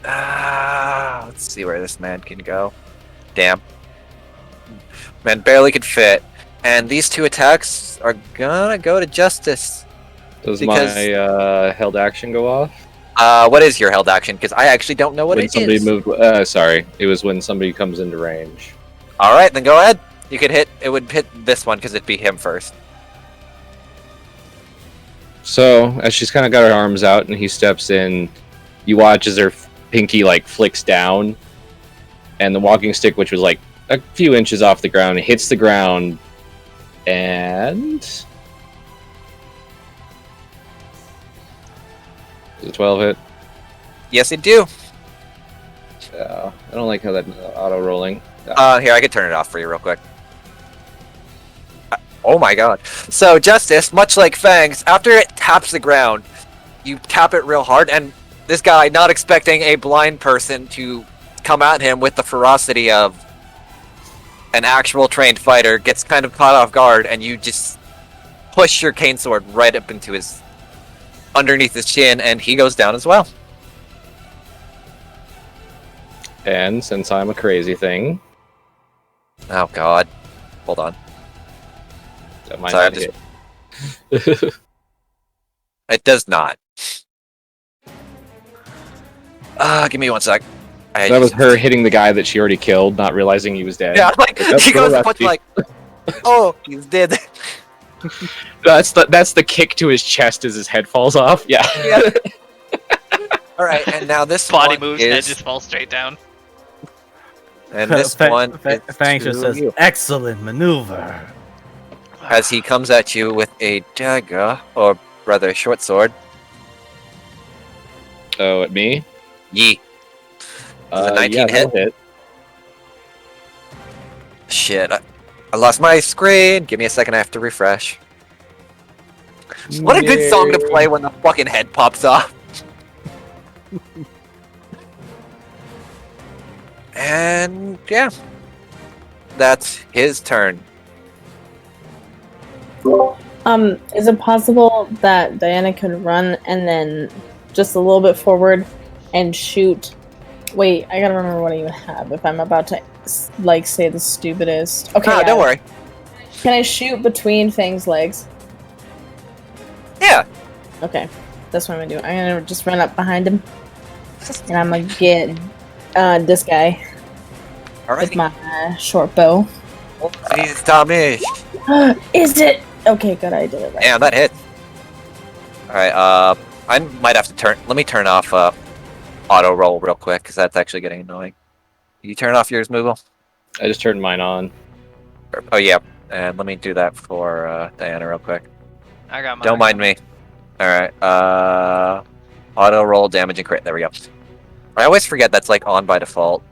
let's see where this man can go. Damn. Man barely could fit. And these 2 attacks are gonna go to Justice. Does Because- my held action go off? What is your held action? Because I actually don't know what when it somebody is. moved. Sorry, it was when somebody comes into range. Alright, then go ahead. You could hit... It would hit this one because it'd be him first. So, as she's kind of got her arms out and he steps in, you watch as her pinky, like, flicks down, and the walking stick, which was, like, a few inches off the ground, hits the ground, and... Does a 12 hit? Yes, it do. Yeah, I don't like how that auto-rolling. Here, I could turn it off for you real quick. Oh my god. So, Justice, much like Fangs, after it taps the ground, you tap it real hard, and this guy, not expecting a blind person to come at him with the ferocity of an actual trained fighter, gets kind of caught off guard, and you just push your cane sword right up into his... underneath his chin, and he goes down as well. And since I'm a crazy thing, Oh god. Hold on. that might Sorry, not I'm hit. It does not. Give me 1 sec. That was her hitting the guy that she already killed, not realizing he was dead. Yeah, like, That's he goes real to punch rusty. like, oh, he's dead. That's the kick to his chest as his head falls off. Yeah. Yeah. Alright, and now this Body one moves, head is... just falls straight down. And this one is Fangs just to says, you. "Excellent maneuver." As he comes at you with a dagger, or rather a short sword. Oh, at me? Yee. Does a 19 yeah, hit? that'll hit. Shit, I lost my screen. Give me a second, I have to refresh. What a good song to play when the fucking head pops off. And yeah, that's his turn. Is it possible that Diana could run and then just a little bit forward and shoot? Wait, I gotta remember what I even have if I'm about to like say the stupidest. Okay, No, don't worry. Can I shoot between Fang's legs? Yeah. Okay, that's what I'm gonna do. I'm gonna just run up behind him, and I'm gonna get this guy All right. with my short bow. Please, Tommy. Is it? Okay, good. I did it right. Yeah, that hits. All right. I might have to turn. Let me turn off auto roll real quick because that's actually getting annoying. You turn off yours, Moogle? I just turned mine on. Oh yeah. And let me do that for Diana real quick. I got mine. Don't mind me. All right. Auto roll damage and crit. There we go. I always forget that's like on by default.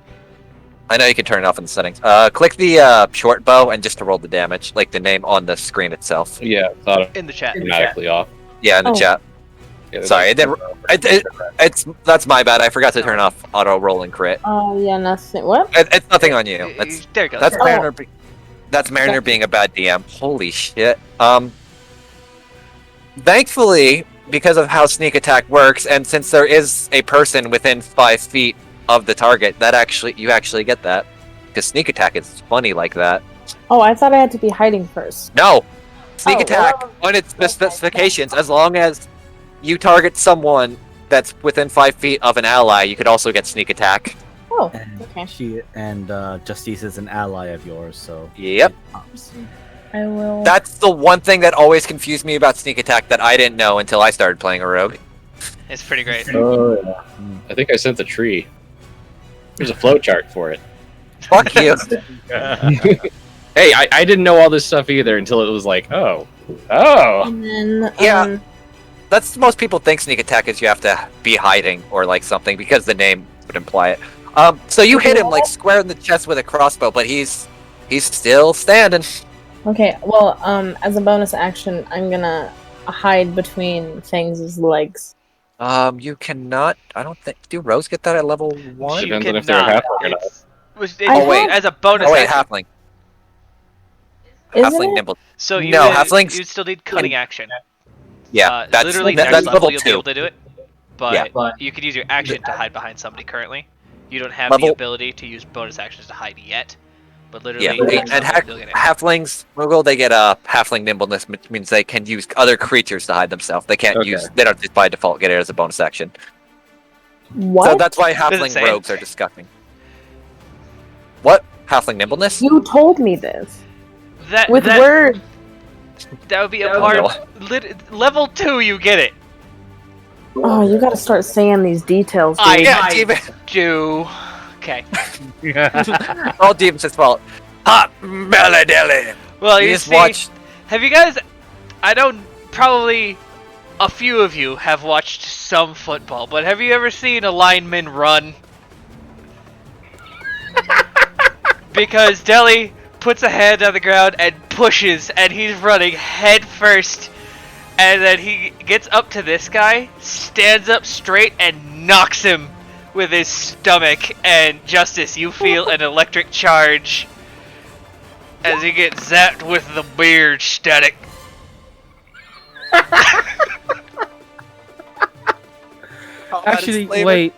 I know you can turn it off in the settings. Click the short bow and just to roll the damage, like the name on the screen itself. Yeah, it's In the chat. automatically off. Yeah, in the Oh. chat. Yeah, Sorry, that's my bad. I forgot to turn off auto roll and crit. Oh yeah, nothing. What? It's nothing on you. That's There you go. that's Oh. Mariner. That's Mariner being a bad DM. Holy shit. Thankfully, because of how sneak attack works, and since there is a person within 5 feet of the target, that you actually get that. Because sneak attack is funny like that. Oh, I thought I had to be hiding first. No! Sneak Oh, attack well- on its specifications, as long as you target someone that's within 5 feet of an ally, you could also get sneak attack. Oh, And okay. she and Justice is an ally of yours, so Yep. I will. That's the one thing that always confused me about sneak attack that I didn't know until I started playing a rogue. It's pretty great. Oh, yeah. I think I sent the tree. There's a flowchart for it. Fuck you. Hey, I didn't know all this stuff either until it was like, oh. And then Yeah. That's most people think sneak attack is you have to be hiding or like something because the name would imply it. So you hit him like square in the chest with a crossbow, but he's still standing. Okay, well, as a bonus action, I'm gonna hide between Fangs' legs. You cannot. I don't think. Do rogues get that at level 1? Depends You on if they're cannot. halfling or not. Oh, wait. As a bonus Oh wait, action. halfling. Isn't Halfling it? nimble. So you No, halflings you'd still need cutting action. Yeah, that's literally that's next level you'll be able 2. to do it. But Yeah. you could use your action to hide behind somebody currently. You don't have Level- the ability to use bonus actions to hide yet. But literally, Yeah, next and level, you'll get it. halflings, Moogle, they get halfling nimbleness, which means they can use other creatures to hide themselves. They can't Okay. they don't just by default get it as a bonus action. What? So that's why Does it halfling say? rogues are disgusting. What? Halfling nimbleness? You told me this That with that, words. that would be a Oh, part no. of level 2. You get it. Oh, you gotta start saying these details, dude. Yeah, demon. Do okay. All demons' fault. Hot belly dilly. Well, You you just see, watched. have you guys? I don't. Probably a few of you have watched some football, but have you ever seen a lineman run? Because Deli puts a hand on the ground and pushes, and he's running head first, and then he gets up to this guy, stands up straight, and knocks him with his stomach. And Justice, you feel an electric charge as he gets zapped with the beard static. Actually, wait.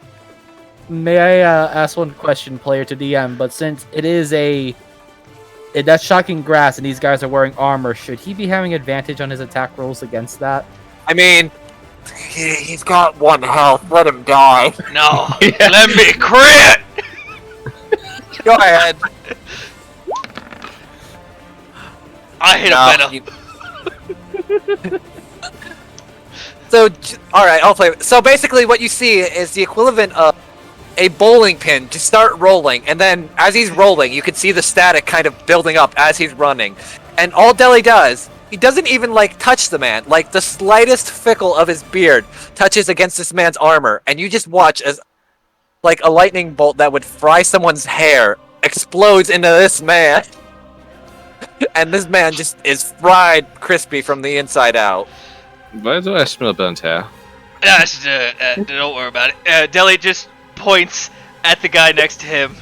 May I ask one question, player to DM? But since that's shocking grass and these guys are wearing armor, should he be having advantage on his attack rolls against that? I mean, he's got 1 health. Let him die. No, let me crit! Go ahead. I hit No, a better. So, all right, I'll play. So basically, what you see is the equivalent of a bowling pin to start rolling, and then as he's rolling, you can see the static kind of building up as he's running. And all Deli does, he doesn't even like touch the man. Like the slightest fickle of his beard touches against this man's armor, and you just watch as like a lightning bolt that would fry someone's hair explodes into this man. And this man just is fried crispy from the inside out. Why do I smell burnt hair? Don't worry about it. Deli just points at the guy next to him.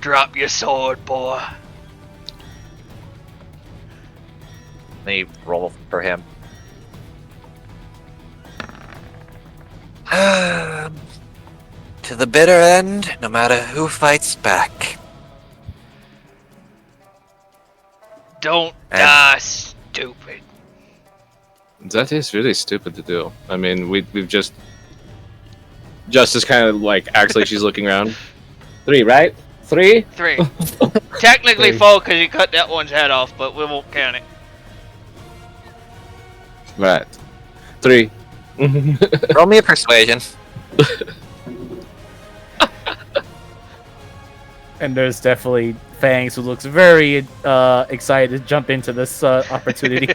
Drop your sword, boy. They roll for him. To the bitter end, no matter who fights back. Don't die, stupid. That is really stupid to do. I mean, we've just... Justice kind of, like, acts like she's looking around. 3, right? 3? 3. Technically 3. 4 because you cut that one's head off, but we won't count it. Right. 3. Roll me a persuasion. And there's definitely Fangs, who looks very excited to jump into this opportunity.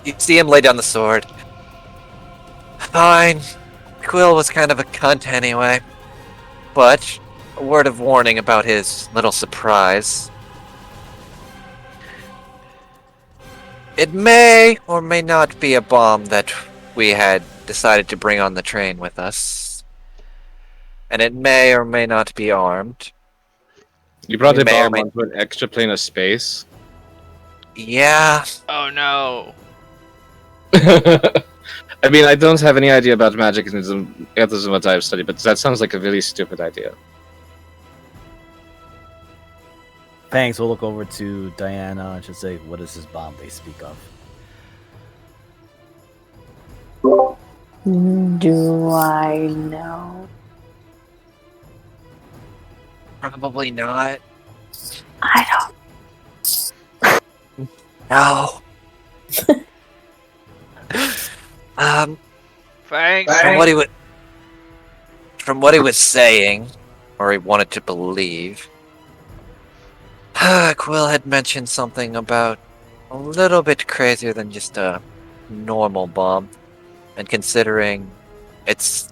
You see him lay down the sword. Fine. Quill was kind of a cunt anyway. But, a word of warning about his little surprise. It may or may not be a bomb that we had decided to bring on the train with us. And it may or may not be armed. You brought We the may or bomb may- onto an extra plane of space? Yeah. Oh no. I mean, I don't have any idea about magic and that isn't what I've studied, but that sounds like a really stupid idea. Fangs will look over to Diana and she'll say, "What is this bomb they speak of?" Do I know? Probably not. I No. Thanks. From what he was saying, or he wanted to believe, Quill had mentioned something about a little bit crazier than just a normal bomb. And considering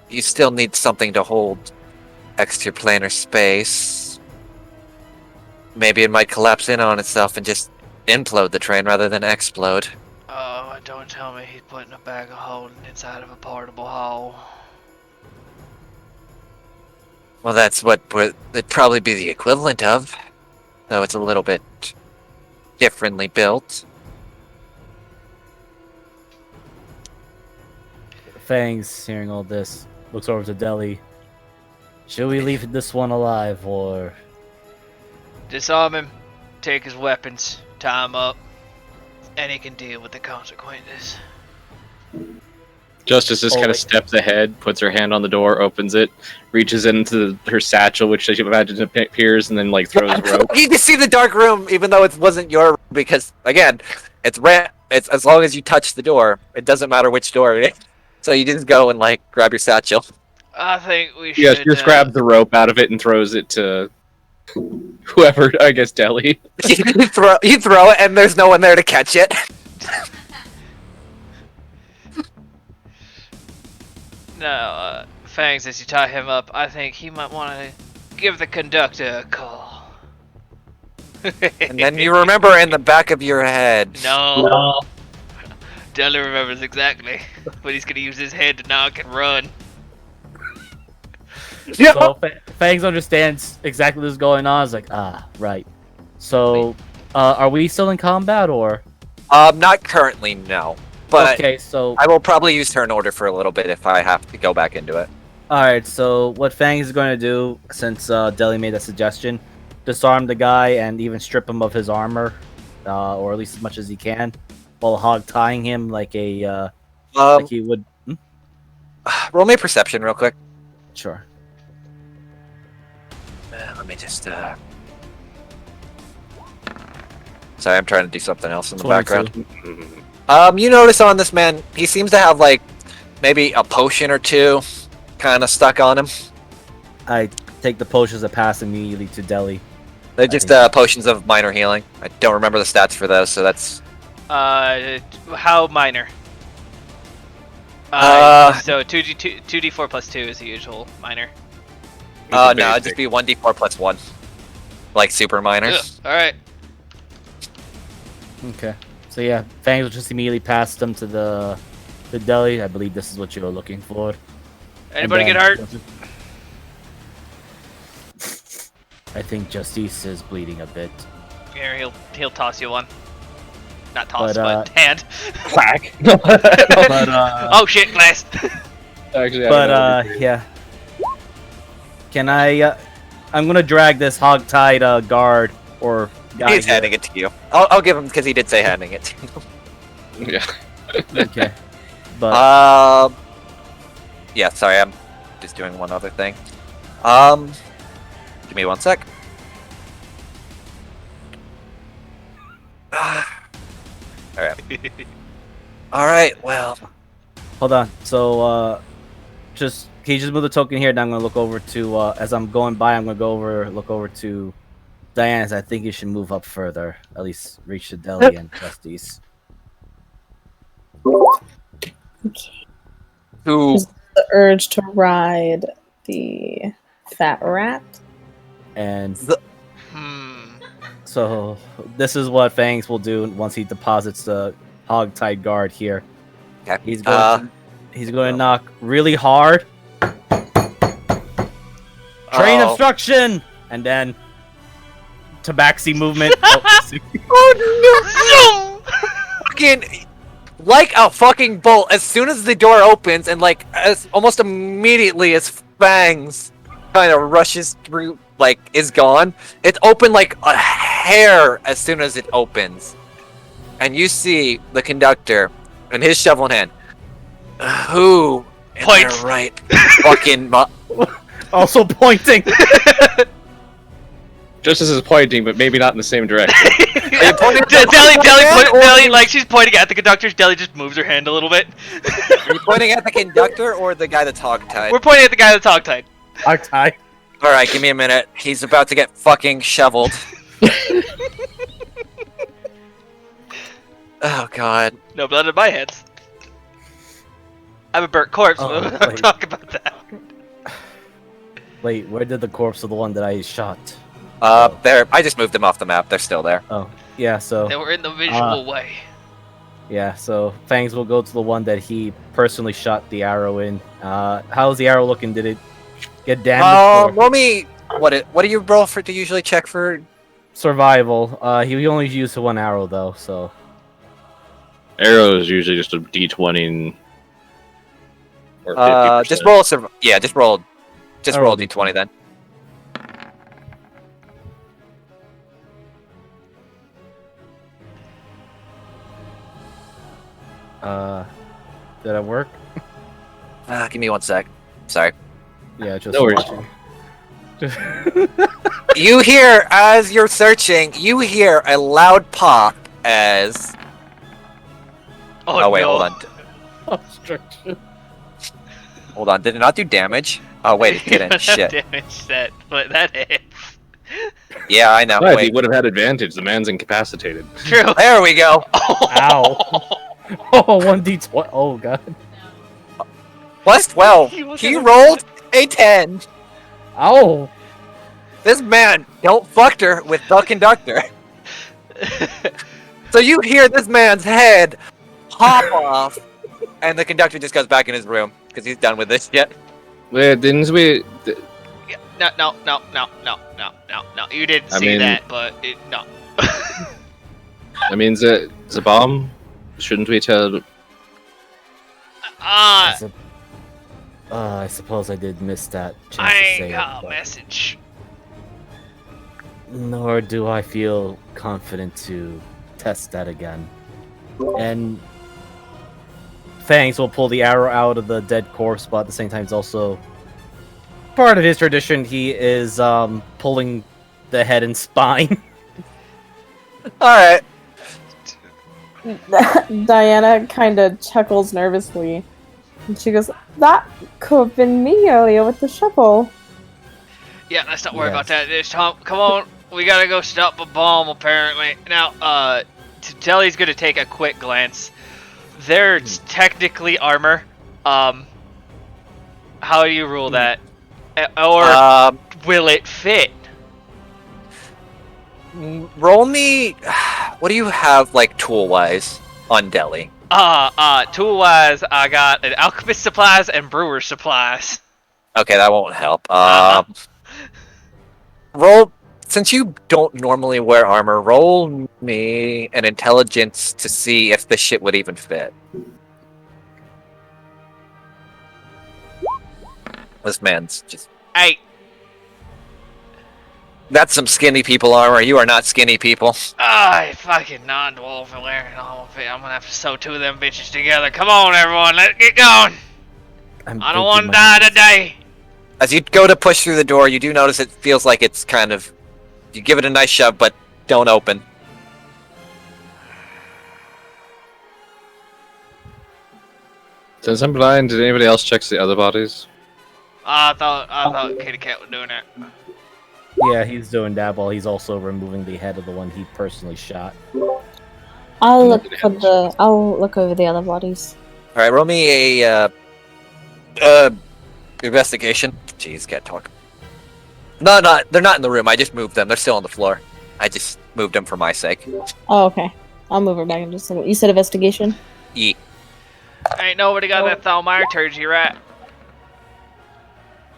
you still need something to hold extraplanar space, maybe it might collapse in on itself and just implode the train rather than explode. Oh, don't tell me he's putting a bag of holding inside of a portable hull. Well, that's what it'd probably be the equivalent of, though it's a little bit differently built. Fangs, hearing all this, looks over to Deli. Should we leave this one alive, or... Disarm him, take his weapons, tie him up, and he can deal with the consequences. Justice just kind of steps ahead, puts her hand on the door, opens it, reaches into her satchel, which she imagines appears, and then like throws rope. You can see the dark room, even though it wasn't your room, because again, it's as long as you touch the door, it doesn't matter which door it is. So you just go and like grab your satchel. I think we should. Yeah, she just grabs the rope out of it and throws it to whoever, I guess, Deli. you throw it, and there's no one there to catch it. No, Fangs, as you tie him up, I think he might want to give the conductor a call. And then you remember in the back of your head. No. Della remembers exactly, but he's gonna use his head to knock and run. Yeah. So Fangs understands exactly what's going on. It's like, right. So, are we still in combat, or? Not currently, no. But Okay, so... I will probably use turn order for a little bit if I have to go back into it. Alright, so what Fangs is going to do, since Deli made a suggestion, disarm the guy and even strip him of his armor, or at least as much as he can, while hog tying him like a like he would. Roll me a perception real quick. Sure. Let me just Sorry, I'm trying to do something else in the 22. background. You notice on this man, he seems to have like maybe a potion or two kind of stuck on him. I take the potions that pass immediately to Deli. They're just potions of minor healing. I don't remember the stats for those, so that's How minor? So 2d4 plus 2 is the usual minor. no, it'd just be 1d4 plus 1. Like super minor. Alright. Okay. So yeah, Fangs will just immediately pass them to the deli. I believe this is what you were looking for. Anybody And get hurt? I think Justice is bleeding a bit. Here, he'll toss you one. Not toss, But, but hand. Quack. But Oh shit, glass. Actually, I don't know. yeah. Can I? I'm gonna drag this hog-tied guard or guy. He's handing it to you. I'll give him because he did say handing it to you. Yeah. Okay. But Yeah, sorry, I'm just doing one other thing. Give me 1 sec. Alright. Alright, well. hold on. So can you just move the token here? And I'm gonna look over to as I'm going by. I'm gonna look over to Diana. I think you should move up further. At least reach the deli and Justice. Okay. Who? The urge to ride the fat rat. And Hmm. so this is what Fangs will do once he deposits the hog-tied guard here. Okay. He's going to knock really hard. Train obstruction, and then tabaxi movement. Oh no! Fucking like a fucking bolt. As soon as the door opens, and like as almost immediately as Fangs kind of rushes through, like is gone. It's open like a hair as soon as it opens, and you see the conductor and his shovel in hand. Who in Point. their right fucking Also pointing. Justice is pointing, but maybe not in the same direction. Are you pointing at Deli, like she's pointing at the conductor's. Deli just moves her hand a little bit. Are you pointing at the conductor or the guy that's hogtied? We're pointing at the guy that's hogtied. Hog-tied. All right, give me a minute. He's about to get fucking shoveled. Oh god. No blood in my hands. I'm a burnt corpse. Oh, We'll wait. talk about that. Wait, where did the corpse of the one that I shot? There. I just moved them off the map. They're still there. Oh, yeah. So They were in the visual way. yeah, so Fangs will go to the one that he personally shot the arrow in. How's the arrow looking? Did it get damaged? or- Roll me. What do you roll for to usually check for? Survival. He only used one arrow though, so Arrow is usually just a d20 or 50%. Just roll. Yeah, just roll. Just I roll rolled d20 then. did it work? Give me 1 sec. Sorry. Yeah, just No worries. watching. You hear as you're searching. You hear a loud pop as. Oh wait, no. hold on. Obstruction. Hold on. Did it not do damage? Oh wait, it didn't. Shit. Damage set, but that hits. Yeah, I know. But he Wait. would have had advantage. The man's incapacitated. True. There we go. Ow. Oh, 1d20. Oh god. Plus 12. He rolled a 10. Ow. This man don't fucked her with the conductor. So you hear this man's head pop off, and the conductor just goes back in his room because he's done with this shit. Wait, didn't we? No. You didn't I see mean- that, but no. I mean, the bomb. Shouldn't we tell? Ah, I suppose I did miss that chance to I say ain't got it, a but message. nor do I feel confident to test that again. And Fangs will pull the arrow out of the dead corpse, but at the same time, it's also part of his tradition. He is pulling the head and spine. Alright. Diana kind of chuckles nervously. And she goes, "That could have been me earlier with the shovel." Yeah, let's not worry Yes. about that. Tom, come on. We gotta go stop a bomb, apparently. Now, Telly's gonna take a quick glance. There's technically armor. How do you rule that? Or will it fit? Roll me. what do you have like tool-wise on Delhi? Tool-wise, I got an alchemist supplies and brewer's supplies. Okay, that won't help. Uh-huh. Roll, since you don't normally wear armor, roll me an intelligence to see if this shit would even fit. This man's just... Hey, That's some skinny people armor. You are not skinny people. fucking non-dwarf wearing all of it. I'm gonna have to sew two of them bitches together. Come on, everyone, let's get going. I don't want to die today. As you go to push through the door, you do notice it feels like it's kind of... You give it a nice shove, but don't open. Since I'm blind, did anybody else check the other bodies? I thought Kitty Cat was doing it. Yeah, he's doing that while he's also removing the head of the one he personally shot. I'll look over the other bodies. All right, roll me a investigation. Jeez, can't talk. No, they're not in the room. I just moved them. They're still on the floor. I just moved them for my sake. Oh, okay. I'll move her back in just a second. You said investigation? Yeah. Ain't nobody got that Thalmire turgy, right?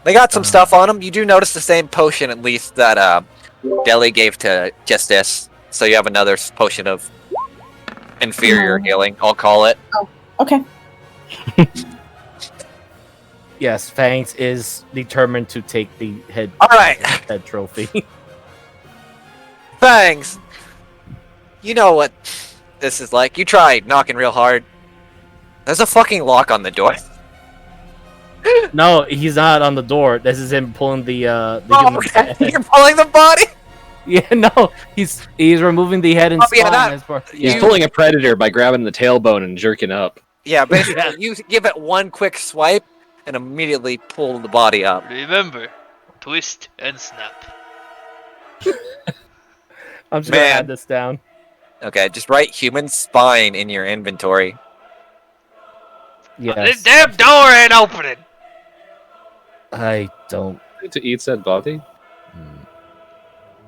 They got some stuff on them. You do notice the same potion, at least, that Deli gave to Justice. So you have another potion of inferior healing, I'll call it. Oh, okay. Yes, Fangs is determined to take the head. All right. Head trophy. Fangs! You know what this is like. You tried knocking real hard. There's a fucking lock on the door. No, he's not on the door. This is him pulling the human's Okay. head. You're pulling the body? Yeah, no, he's removing the head and He's pulling a predator by grabbing the tailbone and jerking up. Yeah, basically, you give it one quick swipe and immediately pull the body up. Remember, twist and snap. I'm just gonna add this down. Okay, just write human spine in your inventory. Yes. This damn door ain't opening. I don't. To eat said body?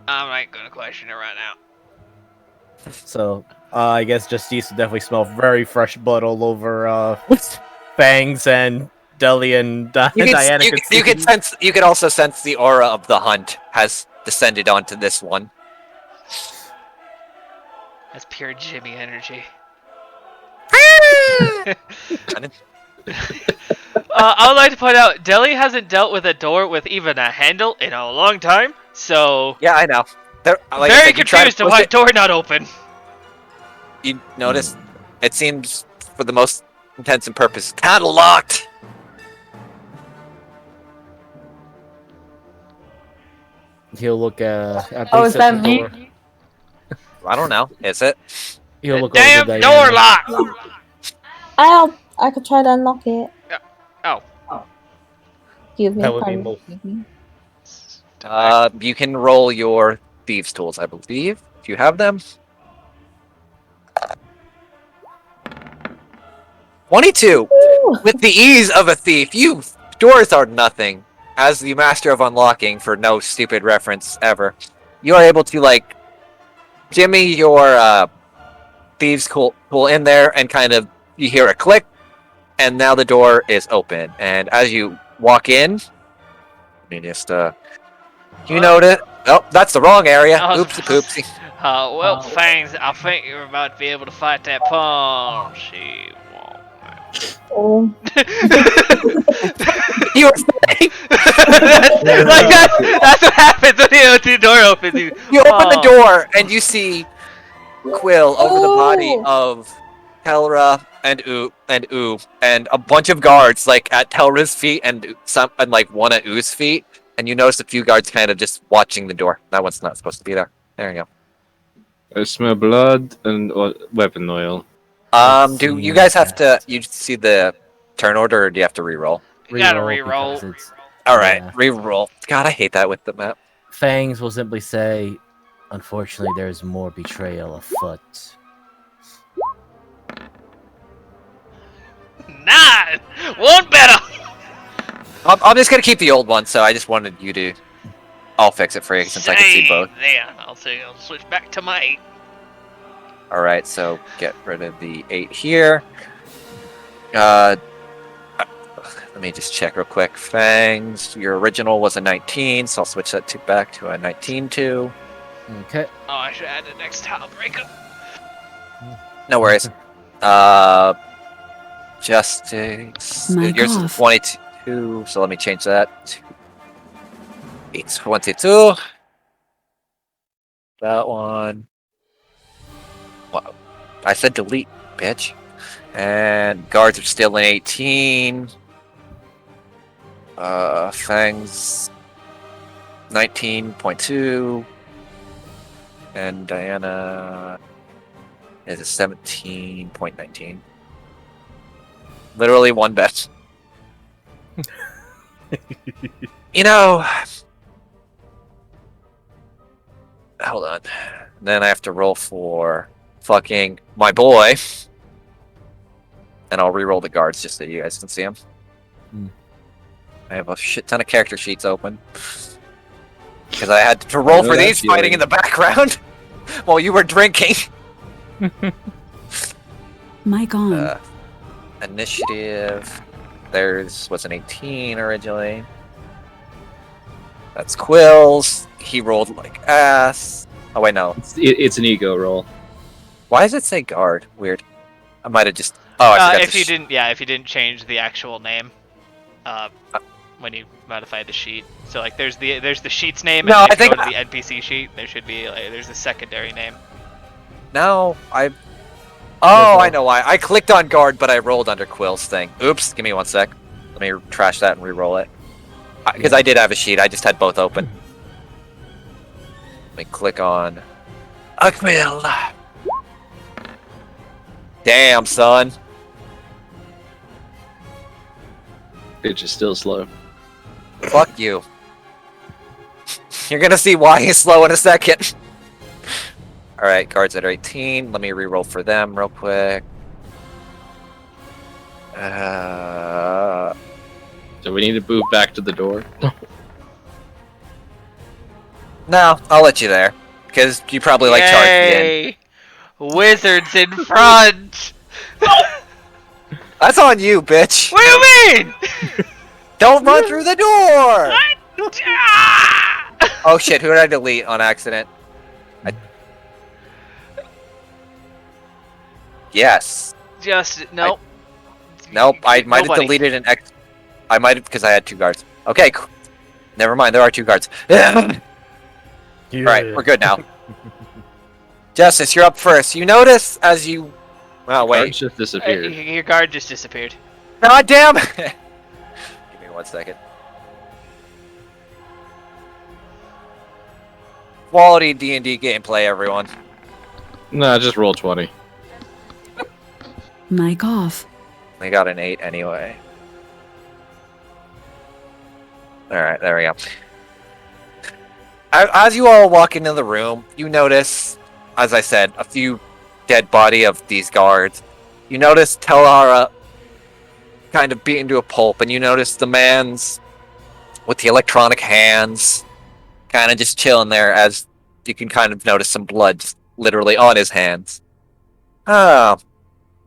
I ain't gonna question it right now. So, I guess Justice definitely smell very fresh blood all over Fangs and Deli and Diana. You can also sense the aura of the hunt has descended onto this one. That's pure Jimmy energy. I would like to point out, Deli hasn't dealt with a door with even a handle in a long time, so... Yeah, I know. Very confused to why door not open. You notice, it seems, for the most intents and purposes, kind of locked. He'll look at is that me? door. I don't know. Is it? He'll look Damn over door locked! I could try to unlock it. Oh. Give me That a would be card. You can roll your thieves' tools, I believe, if you have them. 22! Woo! With the ease of a thief, doors are nothing. As the master of unlocking, for no stupid reference ever, you are able to, like, jimmy your thieves' tool in there, and kind of, you hear a click, and now the door is open. And as you walk in, you just, you notice, oh, that's the wrong area. Oopsie poopsie. Well, Fangs, I think you're about to be able to fight that pawn. She won't. Oh. You were saying? That's what happens when the door opens. You open the door and you see Quill over the body of Telra and Oo and a bunch of guards like at Telra's feet and like one at Oo's feet, and you notice a few guards kind of just watching the door. That one's not supposed to be there. There you go. I smell blood and weapon oil. Do you guys have to? You see the turn order, or do you have to re-roll? You gotta re-roll. All right, re-roll. God, I hate that with the map. Fangs will simply say, "Unfortunately, there's more betrayal afoot." 9! One better! I'm just gonna keep the old one, so I just wanted you to. I'll fix it for you since I can see both. Yeah, I'll switch back to my 8. Alright, so get rid of the 8 here. Let me just check real quick. Fangs, your original was a 19, so I'll switch that back to a 19-2. Okay. Oh, I should add the next tile breakup. No worries. Justice. Mic Yours is off. 22, so let me change that to 822. That one. Wow. I said delete, bitch. And guards are still in 18. Fangs 19.2. And Diana is a 17.19. Literally one bet. You know. Hold on. Then I have to roll for fucking my boy. And I'll re-roll the guards just so you guys can see them. I have a shit ton of character sheets open. Because I had to roll for these fighting in the background while you were drinking. Mic on. Initiative. Theirs was an 18 originally. That's Quill's. He rolled like ass. Oh wait, no. It's an ego roll. Why does it say guard? Weird. I might have just. Oh, I forgot. If you didn't, if you didn't change the actual name, when you modified the sheet. So like, there's the sheet's name, and No, then if I you think go to the NPC sheet, there should be there's a secondary name. No, I. Oh, I know why. I clicked on guard, but I rolled under Quill's thing. Oops. Give me 1 sec. Let me trash that and re-roll it. Because I did have a sheet. I just had both open. Let me click on a Quill. Damn, son. Bitch is still slow. Fuck you. You're gonna see why he's slow in a second. Alright, guards at 18. Let me re-roll for them real quick. So we need to move back to the door. No, I'll let you there. Because you probably like charged in. Yay! Wizards in front! That's on you, bitch. What do you mean? Don't run through the door! Oh shit, who did I delete on accident? Yes. Just nope. Nope, I might have Nobody. deleted an X. I might have because I had 2 guards. Okay, never mind. There are 2 guards. Alright, we're good now. Justice, you're up first. You notice as you. Oh wait. Guards just disappeared. Your guard just disappeared. God damn it! Give me 1 second. Quality D&D gameplay, everyone. Nah, just roll 20. Mic off. We got an 8 anyway. Alright, there we go. As you all walk into the room, you notice, as I said, a few dead body of these guards. You notice Telara kind of beaten to a pulp, and you notice the man's with the electronic hands kind of just chilling there, as you can kind of notice some blood just literally on his hands. Ah,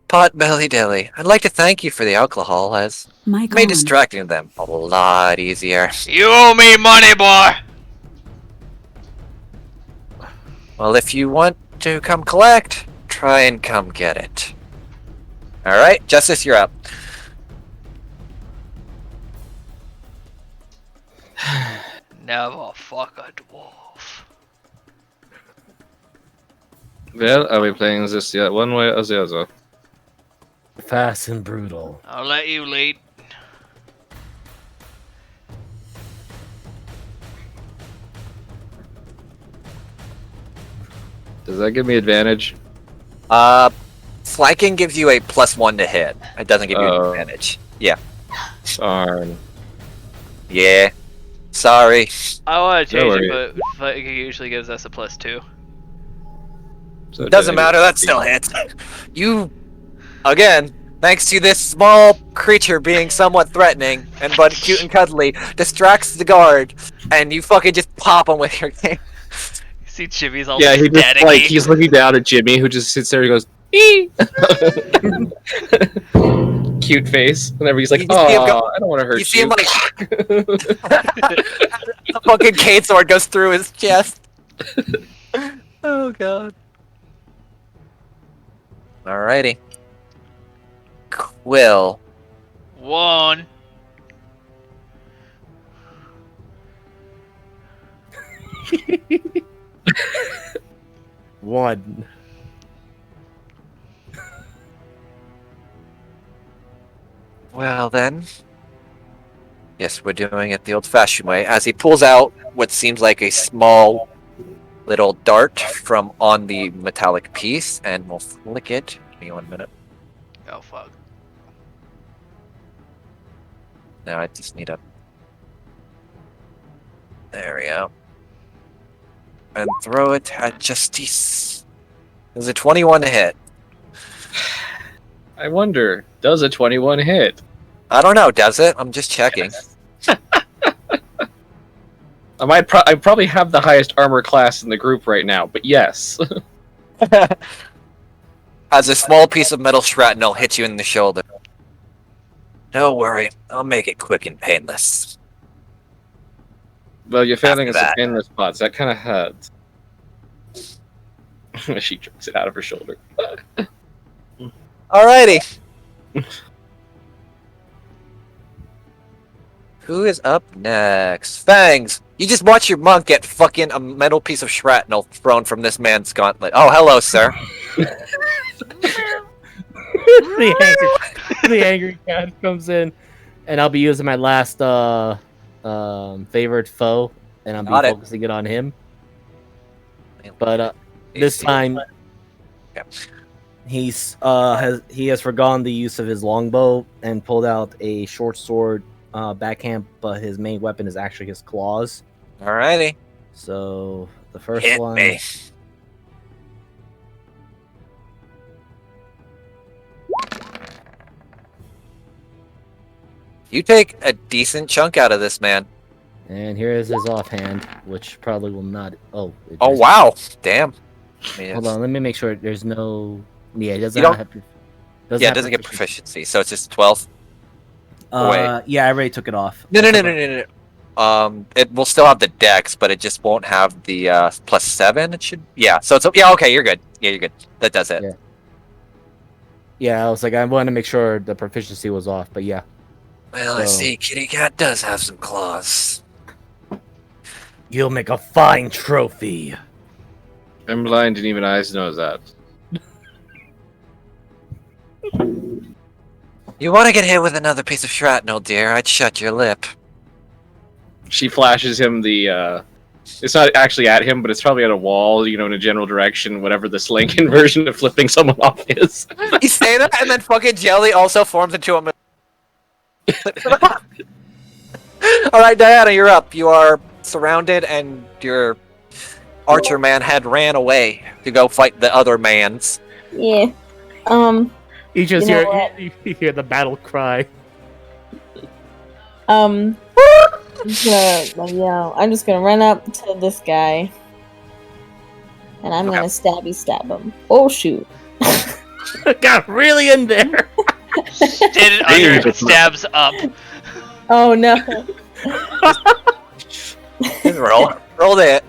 Potbelly Dilly, I'd like to thank you for the alcohol, as Mic made on. distracting them a lot easier. You owe me money, boy. Well, if you want to come collect, try and come get it. Alright, Justice, you're up. Never fuck a dwarf. Well, are we playing this yet one way or the other? Fast and brutal. I'll let you lead. Does that give me advantage? Flanking gives you a +1 to hit. It doesn't give you an advantage. Yeah. Darn. Yeah. Sorry. I want to No change it, worries. but flanking usually gives us a +2. So Doesn't matter, that still hits. You, again, thanks to this small creature being somewhat threatening but cute and cuddly, distracts the guard, and you fucking just pop him with your game. See Jimmy's all Yeah, he just staticky. he's looking down at Jimmy, who just sits there and goes, "Ee!" Cute face. Whenever he's like, You see him go- "Oh, I don't want to hurt you." You see him like the fucking cane sword goes through his chest. Oh god. Alrighty. Quill. 1. One. Well then. Yes, we're doing it the old-fashioned way. As he pulls out what seems like a small little dart from on the metallic piece, and we'll flick it. Give me 1 minute. Oh fuck. Now I just need a... There we go. And throw it at Justice. There's a 21 to hit. I wonder, does a 21 hit? I don't know, does it? I'm just checking. I probably have the highest armor class in the group right now, but yes. As a small piece of metal shrapnel hits you in the shoulder. Don't worry, I'll make it quick and painless. Well, you're failing After us that. a painless spots. That kind of hurts. She jerks it out of her shoulder. Alrighty. Who is up next? Fangs! You just watch your monk get fucking a metal piece of shrapnel thrown from this man's gauntlet. Oh, hello, sir. the angry cat comes in, and I'll be using my last favored foe, and I'll Got be it. focusing it on him. But this time, Yep. he has forgone the use of his longbow and pulled out a short sword backhand, but his main weapon is actually his claws. Alrighty. So the first Hit one. me. You take a decent chunk out of this man. And here is his offhand, which probably will not. Oh. Oh wow! Damn. I mean, Hold it's- on, let me make sure there's no. Yeah, it doesn't You don't- have. Yeah, it doesn't get proficiency, so it's just 12. Wait. Yeah, I already took it off. No. It will still have the dex, but it just won't have the +7. It should. Yeah. So it's yeah. Okay, you're good. Yeah, you're good. That does it. Yeah. Yeah, I was like, I wanted to make sure the proficiency was off, but yeah. Well, I So- see. Kitty Cat does have some claws. You'll make a fine trophy. I'm blind and even eyes knows that. You want to get hit with another piece of shrapnel, dear? I'd shut your lip. She flashes him the, it's not actually at him, but it's probably at a wall, in a general direction, whatever the Slinkin version of flipping someone off is. You say that, and then fucking jelly also forms into a. All right, Diana, you're up. You are surrounded, and your archer man had ran away to go fight the other mans. Yeah. You just You know hear what? you hear the battle cry. I'm just gonna run up to this guy, and I'm Okay. gonna stab him. Oh shoot! Got really in there. Did it under, stabs up. Oh no! Just roll it.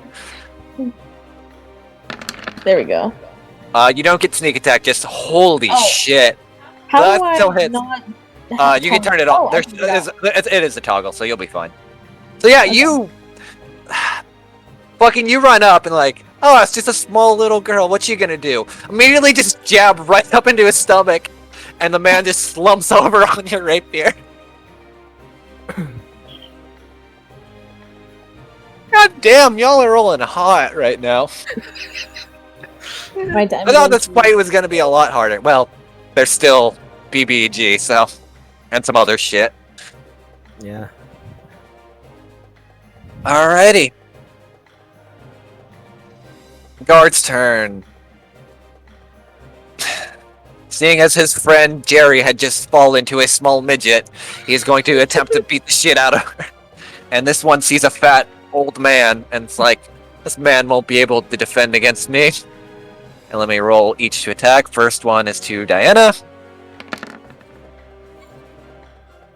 There we go. You don't get sneak attack. Just holy Oh. shit. How That do still I hits. not? You can turn it off. Oh, I It is a toggle, so you'll be fine. So yeah, you fucking you run up and like, oh, it's just a small little girl. What you gonna do? Immediately just jab right up into his stomach, and the man just slumps over on your rapier. God damn, y'all are rolling hot right now. My I thought this fight was gonna be a lot harder. Well, there's still BBG, so, and some other shit. Yeah. Alrighty. Guard's turn. Seeing as his friend Jerry had just fallen to a small midget, he is going to attempt to beat the shit out of her. And this one sees a fat old man and it's like, This man won't be able to defend against me. And let me roll each to attack. First one is to Diana.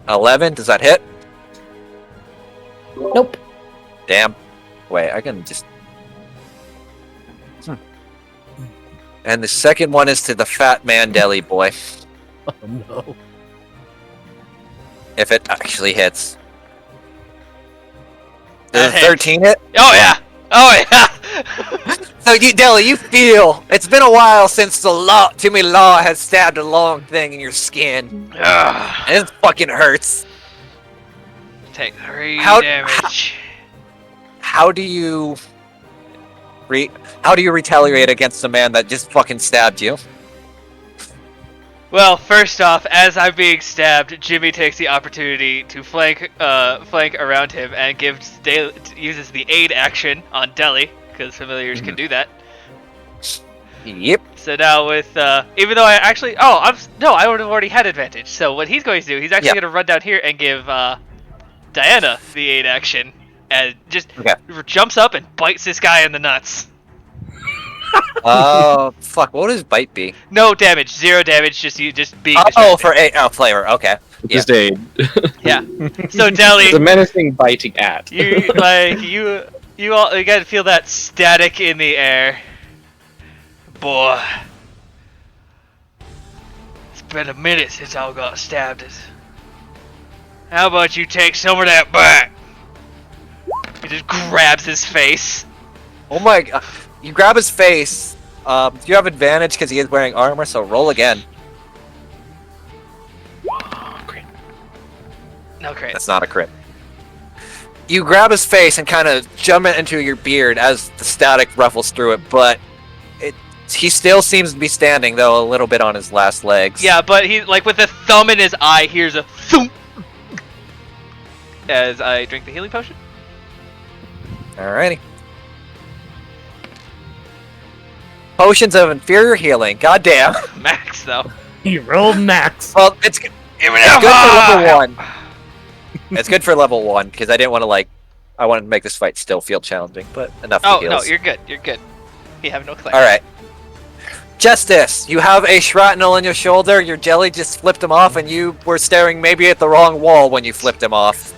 11, does that hit? Nope. Damn. Wait, I can just... And the second one is to the fat man deli boy. Oh no. If it actually hits. That Does hits. 13 hit? Oh yeah! Oh yeah! So you, Deli, you feel it's been a while since the Timmy Law has stabbed a long thing in your skin, Ugh. and it fucking hurts. Take 3 How- damage. How do you retaliate against a man that just fucking stabbed you? Well, first off, as I'm being stabbed, Jimmy takes the opportunity to flank around him and uses the aid action on Deli, because familiars can do that. Yep. So now with even though I would have already had advantage. So what he's going to do, he's actually going to run down here and give Diana the aid action, and just jumps up and bites this guy in the nuts. Oh fuck! What would his bite be? No damage, 0 damage. Just being Oh, distracted. for flavor. Okay. Just aid. Yeah. So Deli, It's a menacing biting at. you gotta feel that static in the air. Boy, it's been a minute since I got stabbed. How about you take some of that back? He just grabs his face. Oh my god! You grab his face. You have advantage because he is wearing armor. So roll again. No crit. That's not a crit. You grab his face and kind of jump it into your beard as the static ruffles through it, but he still seems to be standing, though, a little bit on his last legs. Yeah, but he, like, with a thumb in his eye, hears a thump as I drink the healing potion. Alrighty. Potions of inferior healing. Goddamn. Max, though. He rolled max. Well, it's good for level 1. It's good for level 1, because I didn't want to, I wanted to make this fight still feel challenging, but enough Oh, to heals. no, you're good. You're good. You have no claim. Alright. Justice, you have a shrapnel in your shoulder, your jelly just flipped him off, and you were staring maybe at the wrong wall when you flipped him off.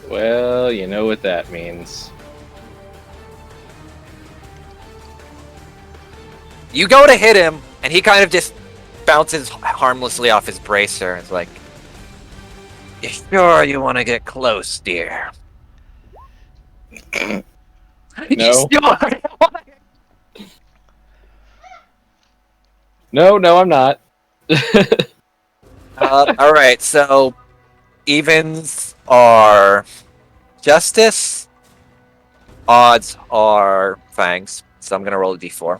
Well, you know what that means. You go to hit him, and he kind of just bounces harmlessly off his bracer, and is like, "You sure you want to get close, dear?" No. You sure? No, I'm not. Alright, so evens are Justice, odds are Fangs, so I'm gonna roll a d4.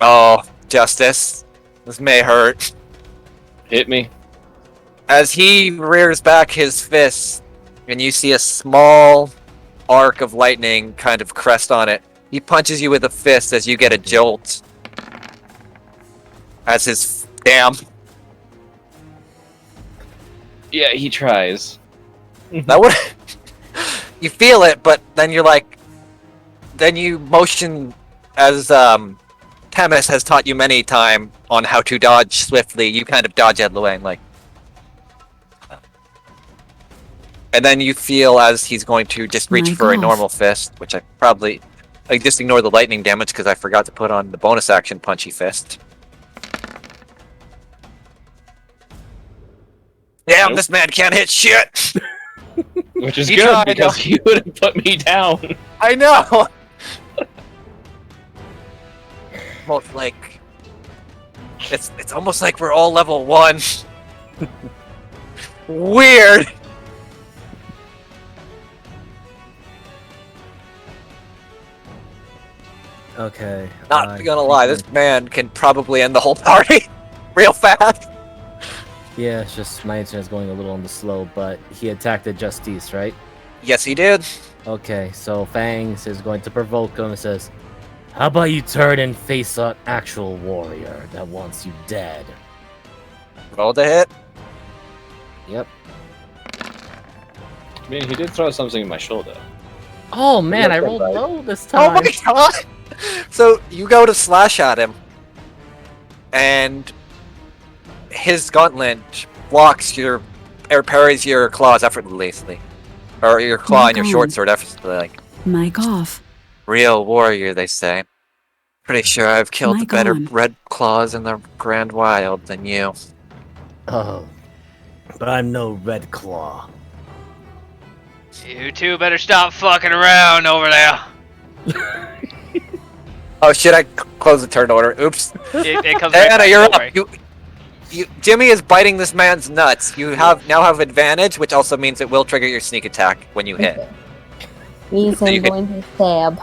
Oh, Justice. This may hurt. Hit me. As he rears back his fist, and you see a small arc of lightning kind of crest on it, he punches you with a fist as you get a jolt. As his... Damn. Yeah, he tries. That would... You feel it, but then you're like... Then you motion as, Temis has taught you many times on how to dodge swiftly. You kind of dodge out of the way and like... And then you feel as he's going to just reach My for a gosh. normal fist, which I probably... I just ignore the lightning damage because I forgot to put on the bonus action punchy fist. Damn, Nope. this man can't hit shit! Which is He good tried, because though. he would have put me down. I know! Almost like... It's almost like we're all level 1. Weird! Okay. Not gonna lie, this man can probably end the whole party real fast. Yeah, it's just my internet's going a little on the slow, but he attacked the Justice, right? Yes, he did. Okay, so Fangs is going to provoke him and says, "How about you turn and face an actual warrior that wants you dead?" Roll the hit. Yep. I mean, he did throw something in my shoulder. Oh man, Yeah, I rolled right. low this Oh time. my god! So you go to slash at him, and his gauntlet blocks your, or parries your claws effortlessly, or your claw and your short sword effortlessly. Like Mic off. real warrior, they say. Pretty sure I've killed the Mic better on. red claws in the Grand Wild than you. Oh, but I'm no Red Claw. You two better stop fucking around over there. Oh shit! I closed the turn order. Oops. It comes right Diana, back, you're don't up. worry. Jimmy is biting this man's nuts. You now have advantage, which also means it will trigger your sneak attack when you hit. Ethan So you going to stab.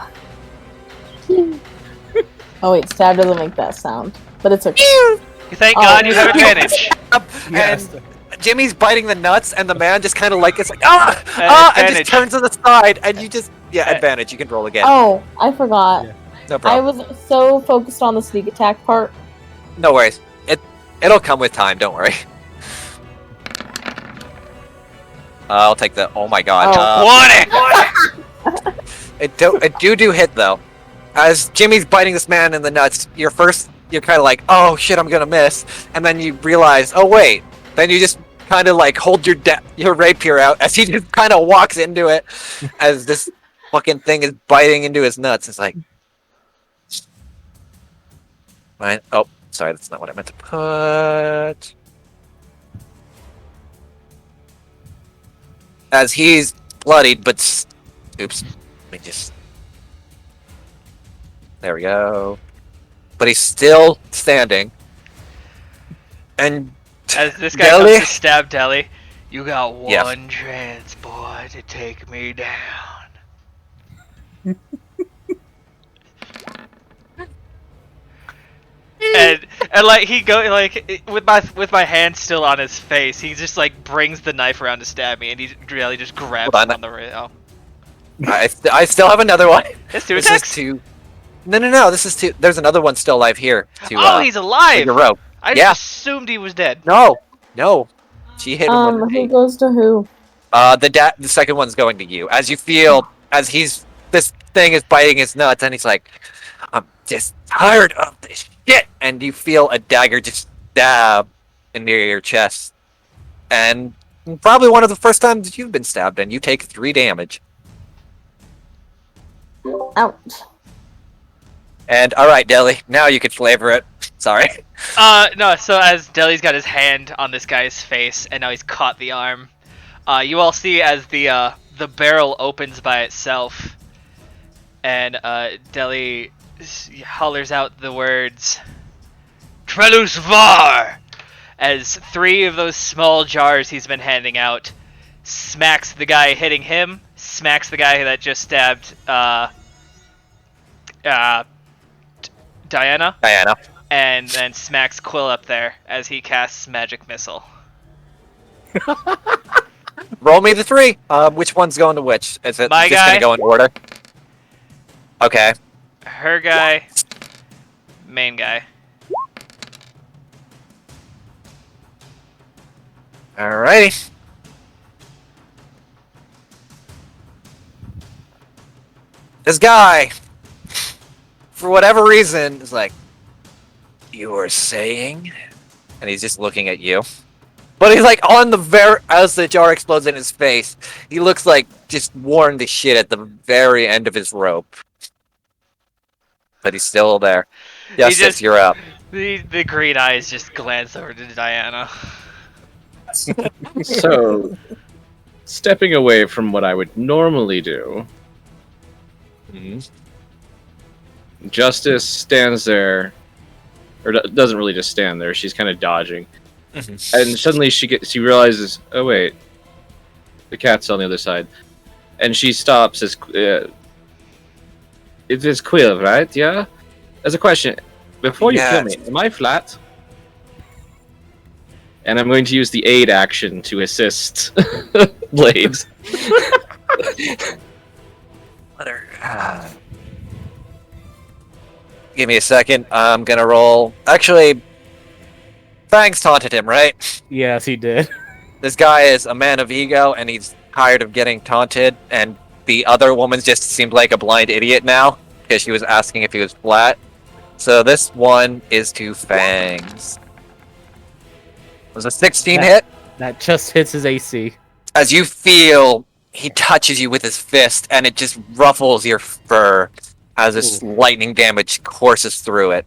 Oh wait, stab doesn't make that sound, but it's okay. Thank Oh. God you have advantage. Yes. And Jimmy's biting the nuts, and the man just kind of like it's like and advantage. just turns to the side, and you just advantage. You can roll again. Oh, I forgot. Yeah. No I problem. was so focused on the sneak attack part. No worries. It'll come with time. Don't worry. I'll take the. Oh my god. Oh. Want it! It do hit though. As Jimmy's biting this man in the nuts, you're kind of like, oh shit, I'm gonna miss, and then you realize, oh wait. Then you just kind of like hold your rapier out as he just kind of walks into it, as this fucking thing is biting into his nuts. It's like, right? Oh, sorry, that's not what I meant to put. As he's bloodied, but oops, let me just. There we go. But he's still standing. And As this guy Deli? comes to stab Deli, you got one Yeah. chance, boy, to take me down. and like he go like with my hand still on his face, he just like brings the knife around to stab me, and he really just grabs Hold him on. on the rail. I still have another one. That's two This attacks. is two. No. This is two. There's another one still alive here. Oh, he's alive! Your rope. I Yeah. just assumed he was dead. No. She hit him with an Who 8. goes to who? The second one's going to you. As you feel, as this thing is biting his nuts, and he's like, I'm just tired of this shit. And you feel a dagger just stab into your chest. And probably one of the first times you've been stabbed, and you take 3 damage. Ouch. And alright, Deli, now you can flavor it. Sorry. No, so as Deli's got his hand on this guy's face, and now he's caught the arm, you all see as the barrel opens by itself, and Deli hollers out the words, Trelus Var! As 3 of those small jars he's been handing out smacks the guy hitting him, smacks the guy that just stabbed, Diana, and then smacks Quill up there as he casts Magic Missile. Roll me the 3. Which one's going to which? Is it My just guy. gonna go in order? Okay. Her guy, main guy. Alrighty. This guy, for whatever reason, is like, you were saying? And he's just looking at you. But he's like on the as the jar explodes in his face, he looks like just worn to shit at the very end of his rope. But he's still there. Yes, you're up. The green eyes just glance over to Diana. So, stepping away from what I would normally do, Justice stands there, or doesn't really just stand there. She's kind of dodging, and suddenly she realizes, oh wait, the cat's on the other side, and she stops. It is Quill, right? Yeah. As a question, before you kill me, am I flat? And I'm going to use the aid action to assist Blades. Give me a second. I'm gonna roll. Actually, Fangs taunted him, right? Yes, he did. This guy is a man of ego, and he's tired of getting taunted, and the other woman just seemed like a blind idiot now, because she was asking if he was flat. So this one is to Fangs. Was a 16 hit? That just hits his AC. As you feel, he touches you with his fist, and it just ruffles your fur as this lightning damage courses through it.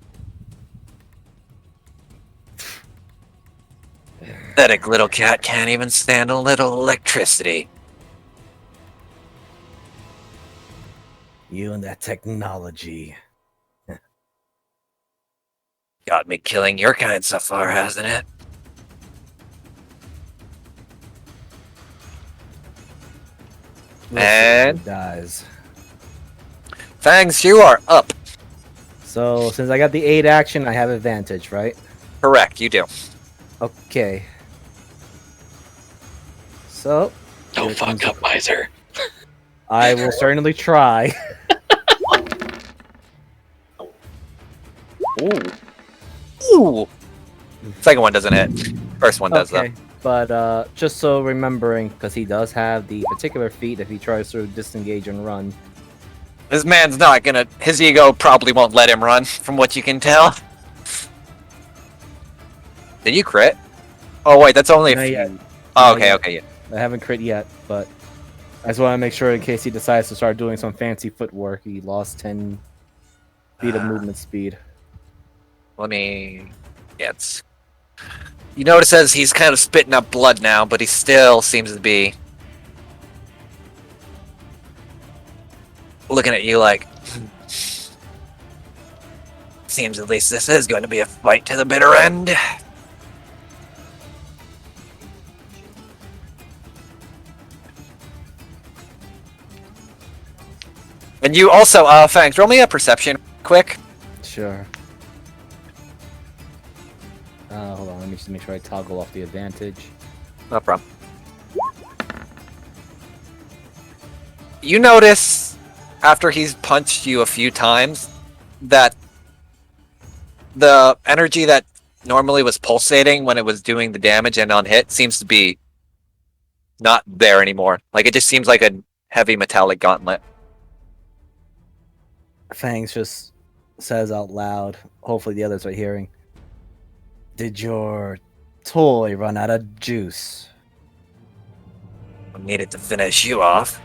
Pathetic little cat can't even stand a little electricity. You and that technology. Got me killing your kind so far, hasn't it? And dies. Fangs, you are up. So since I got the 8 action, I have advantage, right? Correct, you do. Okay. So Don't fuck up, miser. I will certainly try. Ooh. Second one doesn't hit. First one does, though. But just so remembering, because he does have the particular feat if he tries to disengage and run. This man's not gonna... His ego probably won't let him run, from what you can tell. Did you crit? Oh, wait, that's only a Not few... yet. Oh, Not okay, yet. okay, yeah. I haven't crit yet, but I just want to make sure in case he decides to start doing some fancy footwork, he lost 10 feet of movement speed. Let me... Yeah, it's... You notice as he's kind of spitting up blood now, but he still seems to be... looking at you like... Seems at least this is going to be a fight to the bitter end. And you also, Fangs, roll me a perception quick. Sure. Hold on, let me just make sure I toggle off the advantage. No problem. You notice, after he's punched you a few times, that the energy that normally was pulsating when it was doing the damage and on hit seems to be not there anymore. Like, it just seems like a heavy metallic gauntlet. Fangs just says out loud, hopefully the others are hearing. Did your toy run out of juice? I needed to finish you off.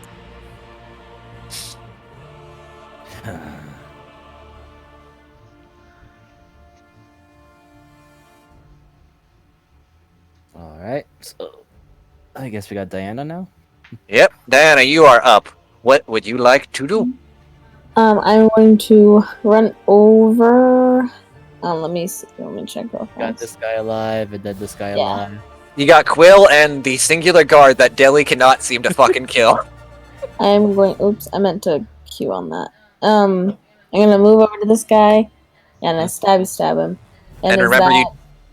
Alright, so I guess we got Diana now. Yep, Diana, you are up. What would you like to do? I'm going to run over. Let me see. Let me check real Got fast. this guy alive and then this guy Yeah. alive. You got Quill and the singular guard that Deli cannot seem to fucking kill. I'm going. Oops, I meant to Q on that. I'm gonna move over to this guy and I stab him. And is remember, that, you...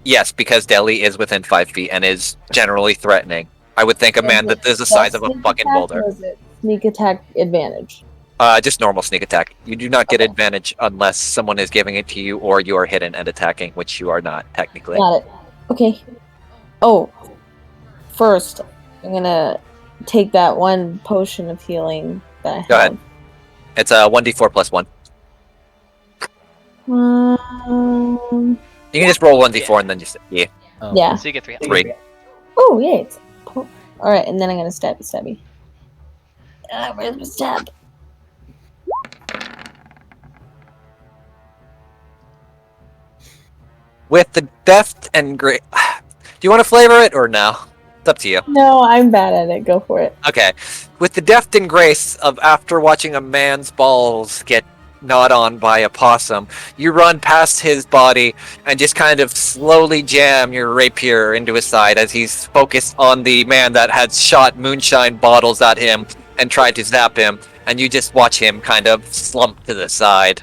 Yes, because Deli is within 5 feet and is generally threatening. I would think a man that is the size of a sneak fucking attack, boulder. or is it sneak attack advantage? Just normal sneak attack. You do not get Okay. advantage unless someone is giving it to you or you are hidden and attacking, which you are not, technically. Got it. Okay. Oh, first I'm gonna take that one potion of healing that I have. Go ahead. It's a 1d4 plus 1. Um, You can just roll 1d4 and then just... Yeah. Oh. yeah. So you get 3. 3. Oh, yay. Alright, and then I'm gonna stabby. Where's my stab? With the deft and great... Do you want to flavor it or no? It's up to you. No, I'm bad at it. Go for it. Okay. With the deft and grace of after watching a man's balls get gnawed on by a possum, you run past his body and just kind of slowly jam your rapier into his side as he's focused on the man that had shot moonshine bottles at him and tried to zap him, and you just watch him kind of slump to the side.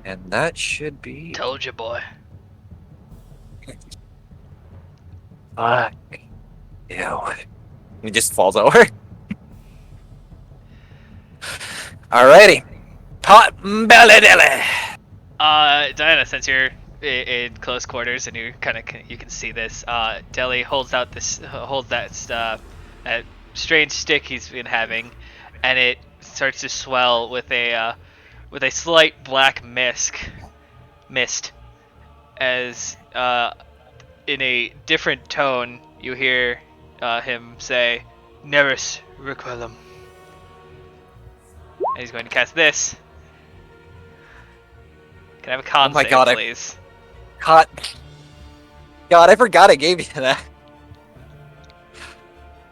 And that should be... Told you, boy. Fuck. Ew. He just falls over. Alrighty. Pot belly dilly. Diana, since you're in close quarters, and you can see this. Deli holds that that strange stick he's been having, and it starts to swell with a slight black mist as in a different tone you hear him say, "Neris Requiem." And he's going to cast this. Can I have a con my save, God, please? God, I forgot I gave you that.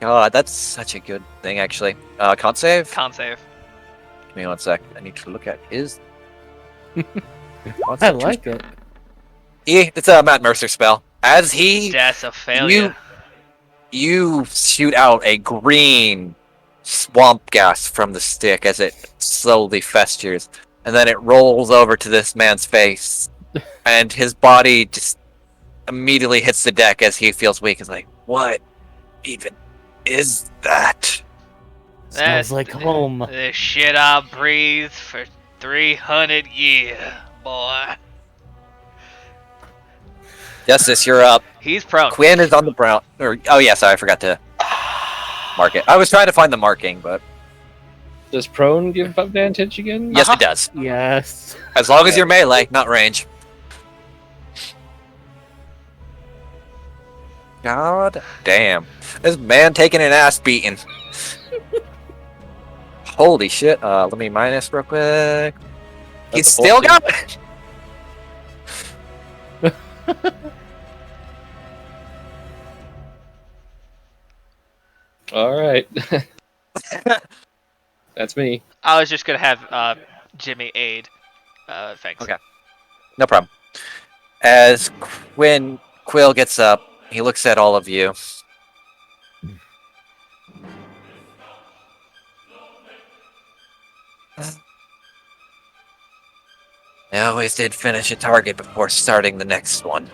God, that's such a good thing, actually. Con save? Con save. Give me 1 sec. I need to look at his. I like it. It's a Matt Mercer spell. As he, That's a failure. you shoot out a green swamp gas from the stick as it slowly festers, and then it rolls over to this man's face, and his body just immediately hits the deck as he feels weak. He's like, "What even is that?" Smells like home. The shit I breathed for 300 years, boy. Justice, you're up. He's prone. Quinn is on the brown. Oh yeah, sorry, I forgot to mark it. I was trying to find the marking, but Does prone give advantage again? yes, it does. Yes. As long as you're melee, not range. God damn. This man taking an ass beating. Holy shit. Let me minus real quick. He's a still 14. got it. All right. That's me. I was just gonna have Jimmy aid. Thanks. Okay. No problem. As Quill gets up, he looks at all of you. I always did finish a target before starting the next one.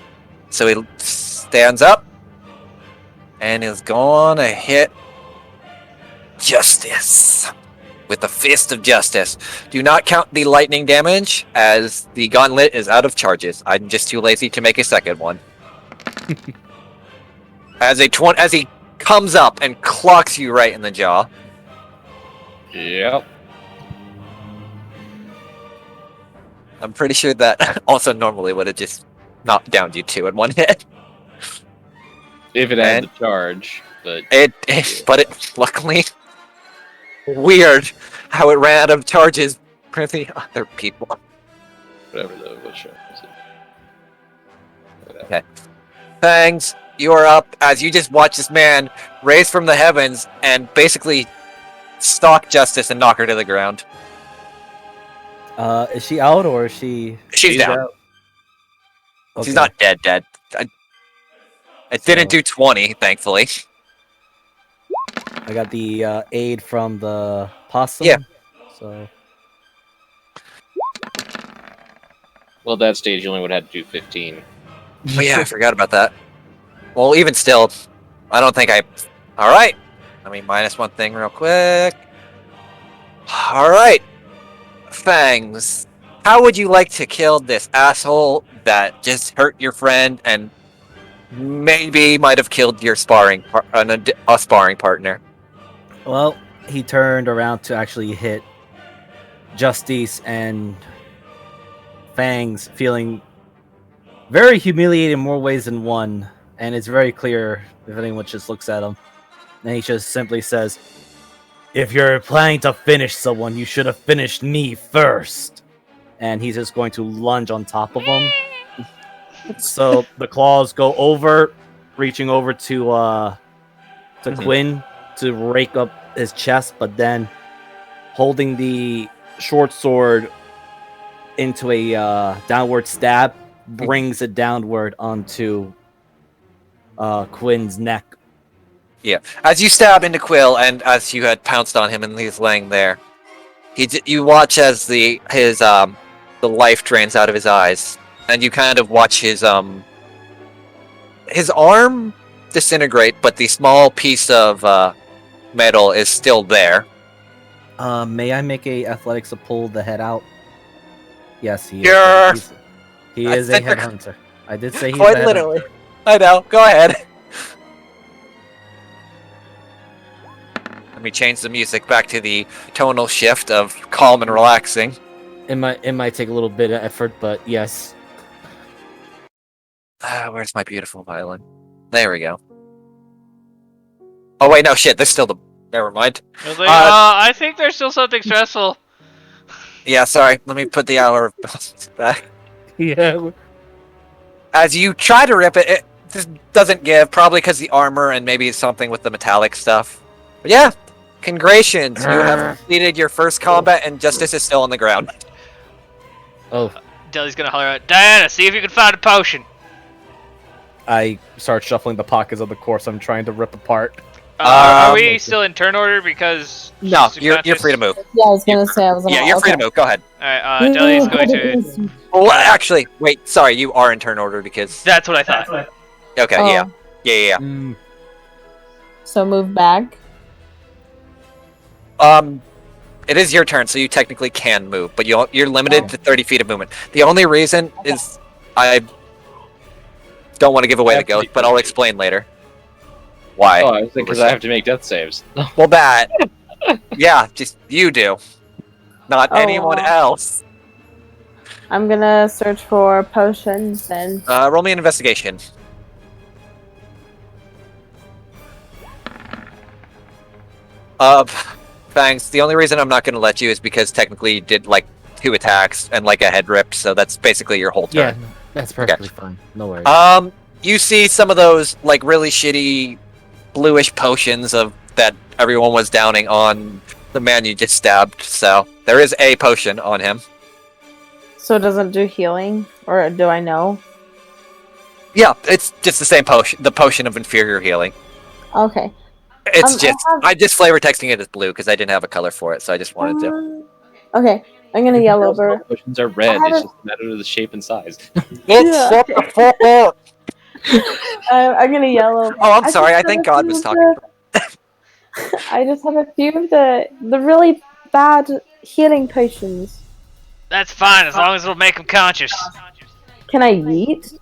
So he stands up and is gonna hit Justice with the Fist of Justice. Do not count the lightning damage, as the gauntlet is out of charges. I'm just too lazy to make a second one. As he comes up and clocks you right in the jaw. Yep. I'm pretty sure that also normally would have just knocked down you two in one hit. If it had the charge, but But it luckily weird how it ran out of charges for the other people. whatever the was showing. Okay. Fangs, you are up as you just watch this man raise from the heavens and basically stalk Justice and knock her to the ground. Is she out or is she? She's down. out? She's Okay. not dead. I didn't do 20, thankfully. I got the aid from the possum. Yeah. So Well, at that stage, you only would have had to do 15. Oh yeah, I forgot about that. Well, even still, I don't think I... Alright. Let me minus one thing real quick. Alright. Fangs, how would you like to kill this asshole that just hurt your friend and maybe might have killed your sparring partner? Well, he turned around to actually hit Justice, and Fangs, feeling very humiliated in more ways than one, and it's very clear if anyone just looks at him. And he just simply says, "If you're planning to finish someone, you should have finished me first." And he's just going to lunge on top of him. So the claws go over, reaching over to Quinn to rake up his chest, but then holding the short sword into a downward stab, brings it downward onto Quinn's neck. Yeah. As you stab into Quill, and as you had pounced on him and he's laying there, you watch as the life drains out of his eyes, and you kind of watch his arm disintegrate, but the small piece of metal is still there. May I make a athletics to pull the head out? Yes, he Sure. is. He I is a said for- headhunter. I did say he's Quite a headhunter. literally. I know. Go ahead. Let me change the music back to the tonal shift of calm and relaxing. It might take a little bit of effort, but yes. Where's my beautiful violin? There we go. Oh wait, no shit. There's still the. Never mind. I was like, I think there's still something stressful. Yeah, sorry. Let me put the hour of bells back. Yeah. As you try to rip it, it just doesn't give. Probably because the armor and maybe something with the metallic stuff. But yeah, congratulations. You have completed your first combat, and Justice is still on the ground. Oh, Deli's gonna holler out, Diana, see if you can find a potion. I start shuffling the pockets of the corpse I'm trying to rip apart. Are we still in turn order? Because No, she's you're unconscious? free to move. Yeah, I was gonna say I was. Yeah, you're free to move. Go ahead. Alright, Deli's going to. Well, actually, wait. Sorry, you are in turn order because. That's what I thought. Okay. Oh. Yeah. Mm, So move back. It is your turn, so you technically can move, but you're limited to 30 feet of movement. The only reason is I don't want to give away the ghost, but I'll explain later. Why? Oh, I was because I have to make death saves. Well, that. Yeah, just you do. Not Oh, anyone wow. else. I'm gonna search for potions then. Roll me an investigation. Thanks. The only reason I'm not going to let you is because technically you did like 2 attacks and like a head rip, so that's basically your whole yeah, turn. that's perfectly fine. No worries. You see some of those like really shitty bluish potions of that everyone was downing on the man you just stabbed. So there is a potion on him. So it doesn't do healing, or do I know? Yeah, it's just the same potion, the potion of inferior healing. Okay. It's I have- I just flavor texting it as blue because I didn't have a color for it, so I just wanted to. Okay, I'm gonna yell over. Potions are red. I It's haven't- just a matter of the shape and size. Yeah. Shut the fuck up! I'm gonna yell over. Oh, I'm I sorry. just I think have a God few was of talking. I just have a few of the really bad healing potions. That's fine, as long as it'll make him conscious. Can I yeet?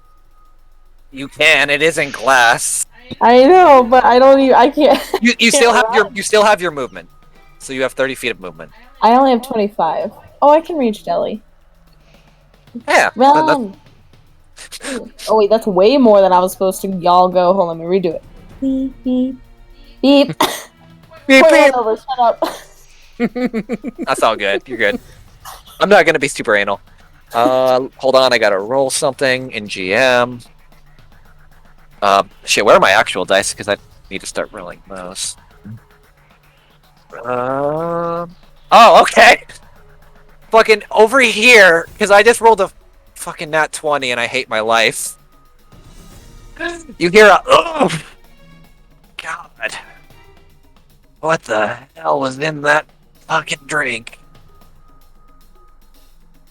You can. It isn't glass. I know, but I don't even. I can't. You still have your movement, so you have 30 feet of movement. I only have 25. Oh, I can reach Deli. Yeah. Run! Oh wait, that's way more than I was supposed to. Y'all go. Hold on, let me redo it. Beep beep beep. Beep, Wait, beep. Oliver, shut up. That's all good. You're good. I'm not gonna be super anal. Hold on. I gotta roll something in GM. Shit. Where are my actual dice? Because I need to start rolling those. Oh, okay. Fucking over here, because I just rolled a fucking nat 20 and I hate my life. You hear a oh God. What the hell was in that fucking drink?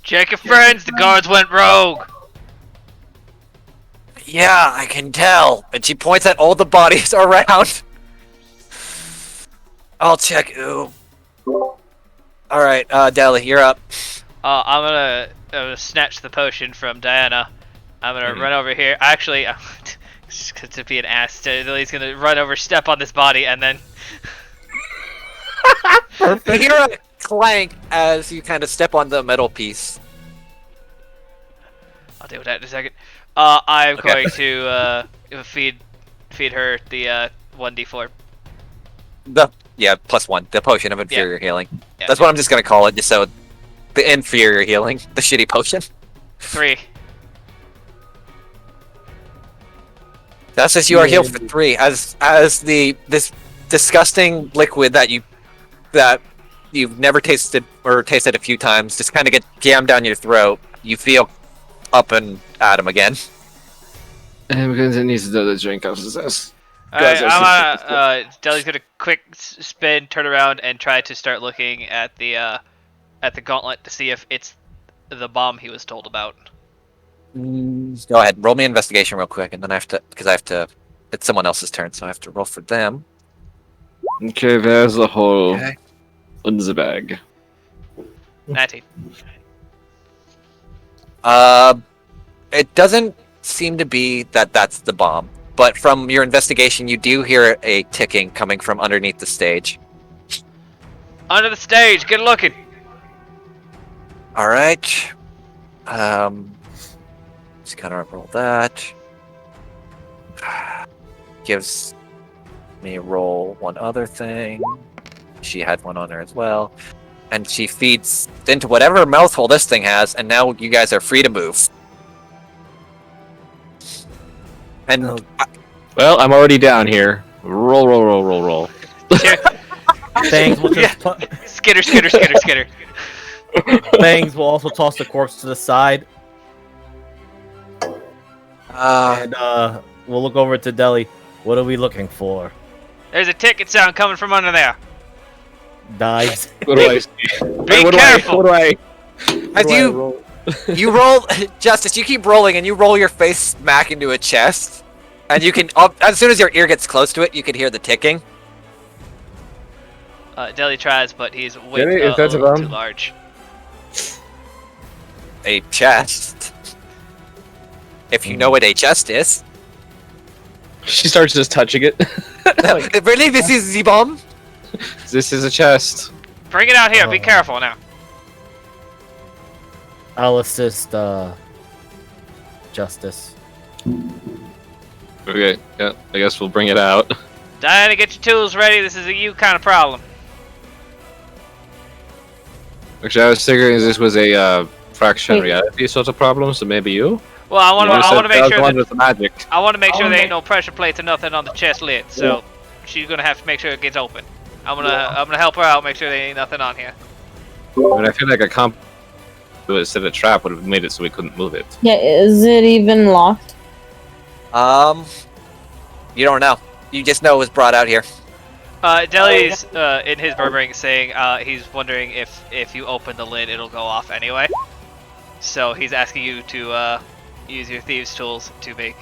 Check your friends, the guards went rogue. Yeah, I can tell. And she points at all the bodies around. I'll check. Ooh. Alright, Deli, you're up. I'm gonna snatch the potion from Diana. I'm gonna run over here. Actually, just to be an ass, Lily's gonna run over, step on this body, and then. You hear a clank as you kind of step on the metal piece. I'll deal with that in a second. I'm Okay. going to feed her the 1d4. Yeah, +1. The potion of inferior healing. Yeah. That's what I'm just gonna call it, just so the inferior healing, the shitty potion. 3. That's just you are healed for 3. As this disgusting liquid that you've never tasted or tasted a few times just kind of get jammed down your throat. You feel up and at him again. And because it needs to do the drink of this. Alright, Guys, I'm Deli's gonna quick spin, turn around, and try to start looking at the gauntlet to see if it's the bomb he was told about. Go ahead, roll me an investigation real quick, and then it's someone else's turn, so I have to roll for them. Okay, there's a hole Okay. in the bag. 19. It doesn't seem to be that that's the bomb, but from your investigation, you do hear a ticking coming from underneath the stage. Under the stage, get looking. All right. Just kind of roll that. Gives me roll one other thing. She had one on her as well. And she feeds into whatever mouthhole this thing has, and now you guys are free to move. And No. Well, I'm already down here. Roll. Fangs will just Skitter, skitter, skitter, skitter. Fangs will also toss the corpse to the side, and we'll look over to Deli. What are we looking for? There's a ticket sound coming from under there. Dives. What do I see? Be careful. you roll, Justice. You keep rolling, and you roll your face smack into a chest, and you can. As soon as your ear gets close to it, you can hear the ticking. Deli tries, but he's way Deli, is that a little a too bomb? large. A chest. If you know what a chest is. She starts just touching it. Really, this is the bomb. This is a chest. Bring it out here. Be careful now. I'll assist Justice. Okay, yeah, I guess we'll bring it out. Diana, get your tools ready. This is a you kind of problem. Actually, I was figuring this was a fraction reality sort of problem, so maybe you? Well, I want to make sure one that with the magic. I want to make sure there ain't no pressure plates or nothing on the chest lid. So she's gonna have to make sure it gets open. I'm gonna help her out, make sure there ain't nothing on here. I mean, I feel like a comp instead of a trap would have made it so we couldn't move it. Yeah, is it even locked? You don't know. You just know it was brought out here. Deli's in his murmuring saying he's wondering if you open the lid it'll go off anyway. So he's asking you to use your thieves' tools to make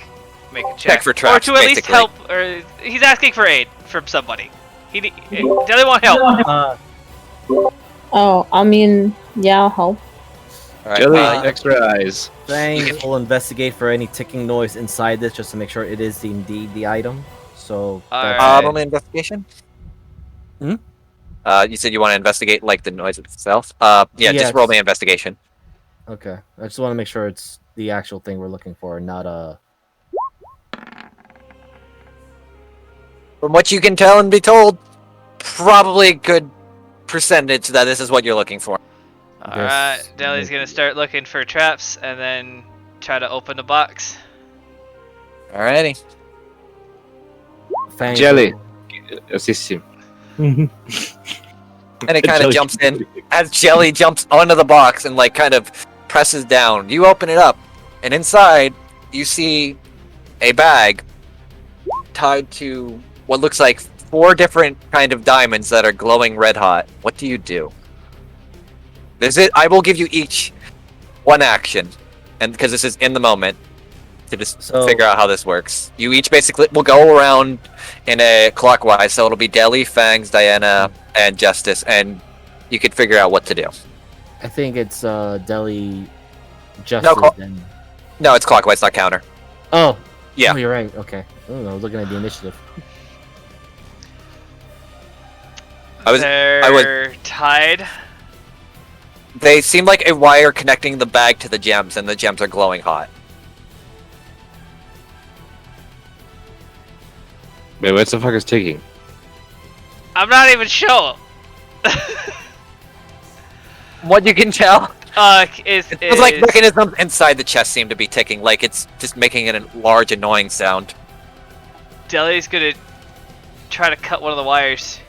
a check for traps, or to at least basically. help. Or he's asking for aid from somebody. Deli won't help. Oh, I mean, yeah, I'll help. All right. Jelly, extra eyes. Fangs will investigate for any ticking noise inside this, just to make sure it is indeed the item. So. Alright. Roll me investigation. Hmm? You said you want to investigate like the noise itself. Yeah, just roll me investigation. Okay, I just want to make sure it's the actual thing we're looking for, not a. From what you can tell and be told, probably a good percentage that this is what you're looking for. Alright, Deli's gonna start looking for traps and then try to open the box. Alrighty. Fangs Jelly. will- Assist him. And it kind of Jelly. jumps in as Jelly jumps onto the box and like kind of presses down. You open it up, and inside you see a bag tied to what looks like 4 different kind of diamonds that are glowing red hot. What do you do? I will give you each one action, and because this is in the moment, to just figure out how this works. You each basically will go around in a clockwise, so it'll be Deli, Fangs, Diana, and Justice, and you can figure out what to do. I think it's Deli, Justice, and. No, it's clockwise, not counter. Oh. Yeah. Oh, you're right. Okay. I was looking at the initiative. They're tied. They seem like a wire connecting the bag to the gems, and the gems are glowing hot. Wait, what the fuck is ticking? I'm not even sure. What you can tell, It's it's like mechanisms inside the chest seem to be ticking, like it's just making a large, annoying sound. Deli's gonna try to cut one of the wires.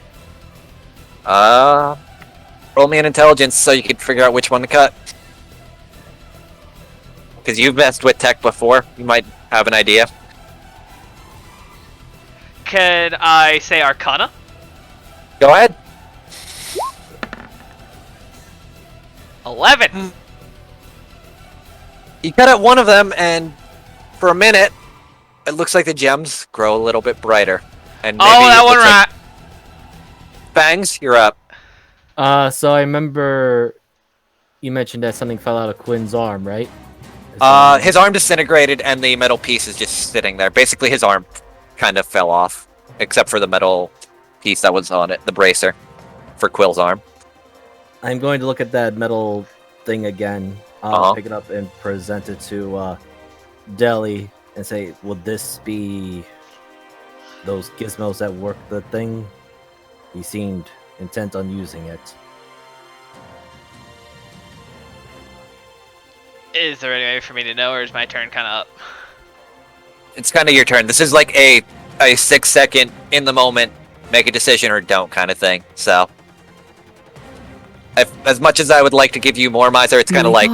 Roll me an intelligence so you can figure out which one to cut. Because you've messed with tech before, you might have an idea. Can I say Arcana? Go ahead. 11. You cut at one of them, and for a minute, it looks like the gems grow a little bit brighter. And maybe That it one looks right. like... Fangs, you're up. So I remember you mentioned that something fell out of Quinn's arm, right? Is His arm disintegrated, and the metal piece is just sitting there. Basically, his arm kind of fell off, except for the metal piece that was on it, the bracer for Quill's arm. I'm going to look at that metal thing again. I'll pick it up and present it to Deli and say, "Would this be those gizmos that work the thing?" He seemed intent on using it. Is there any way for me to know, or is my turn kind of up? It's kind of your turn. This is like a 6-second in the moment, make a decision or don't kind of thing. So, as much as I would like to give you more, Miser, it's kind of like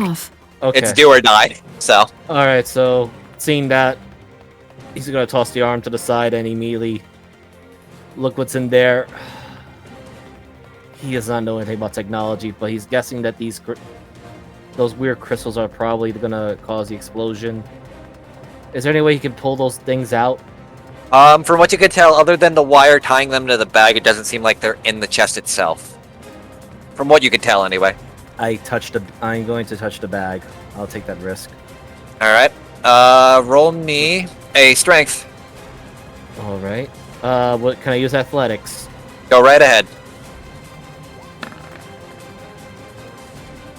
Okay. it's do or die. So, All right. So seeing that, he's gonna toss the arm to the side and immediately look what's in there. He does not know anything about technology, but he's guessing that those weird crystals are probably gonna cause the explosion. Is there any way he can pull those things out? from what you could tell, other than the wire tying them to the bag, it doesn't seem like they're in the chest itself. From what you could tell, anyway. I'm going to touch the bag. I'll take that risk. All right. Roll me a strength. All right. What can I use? Athletics. Go right ahead.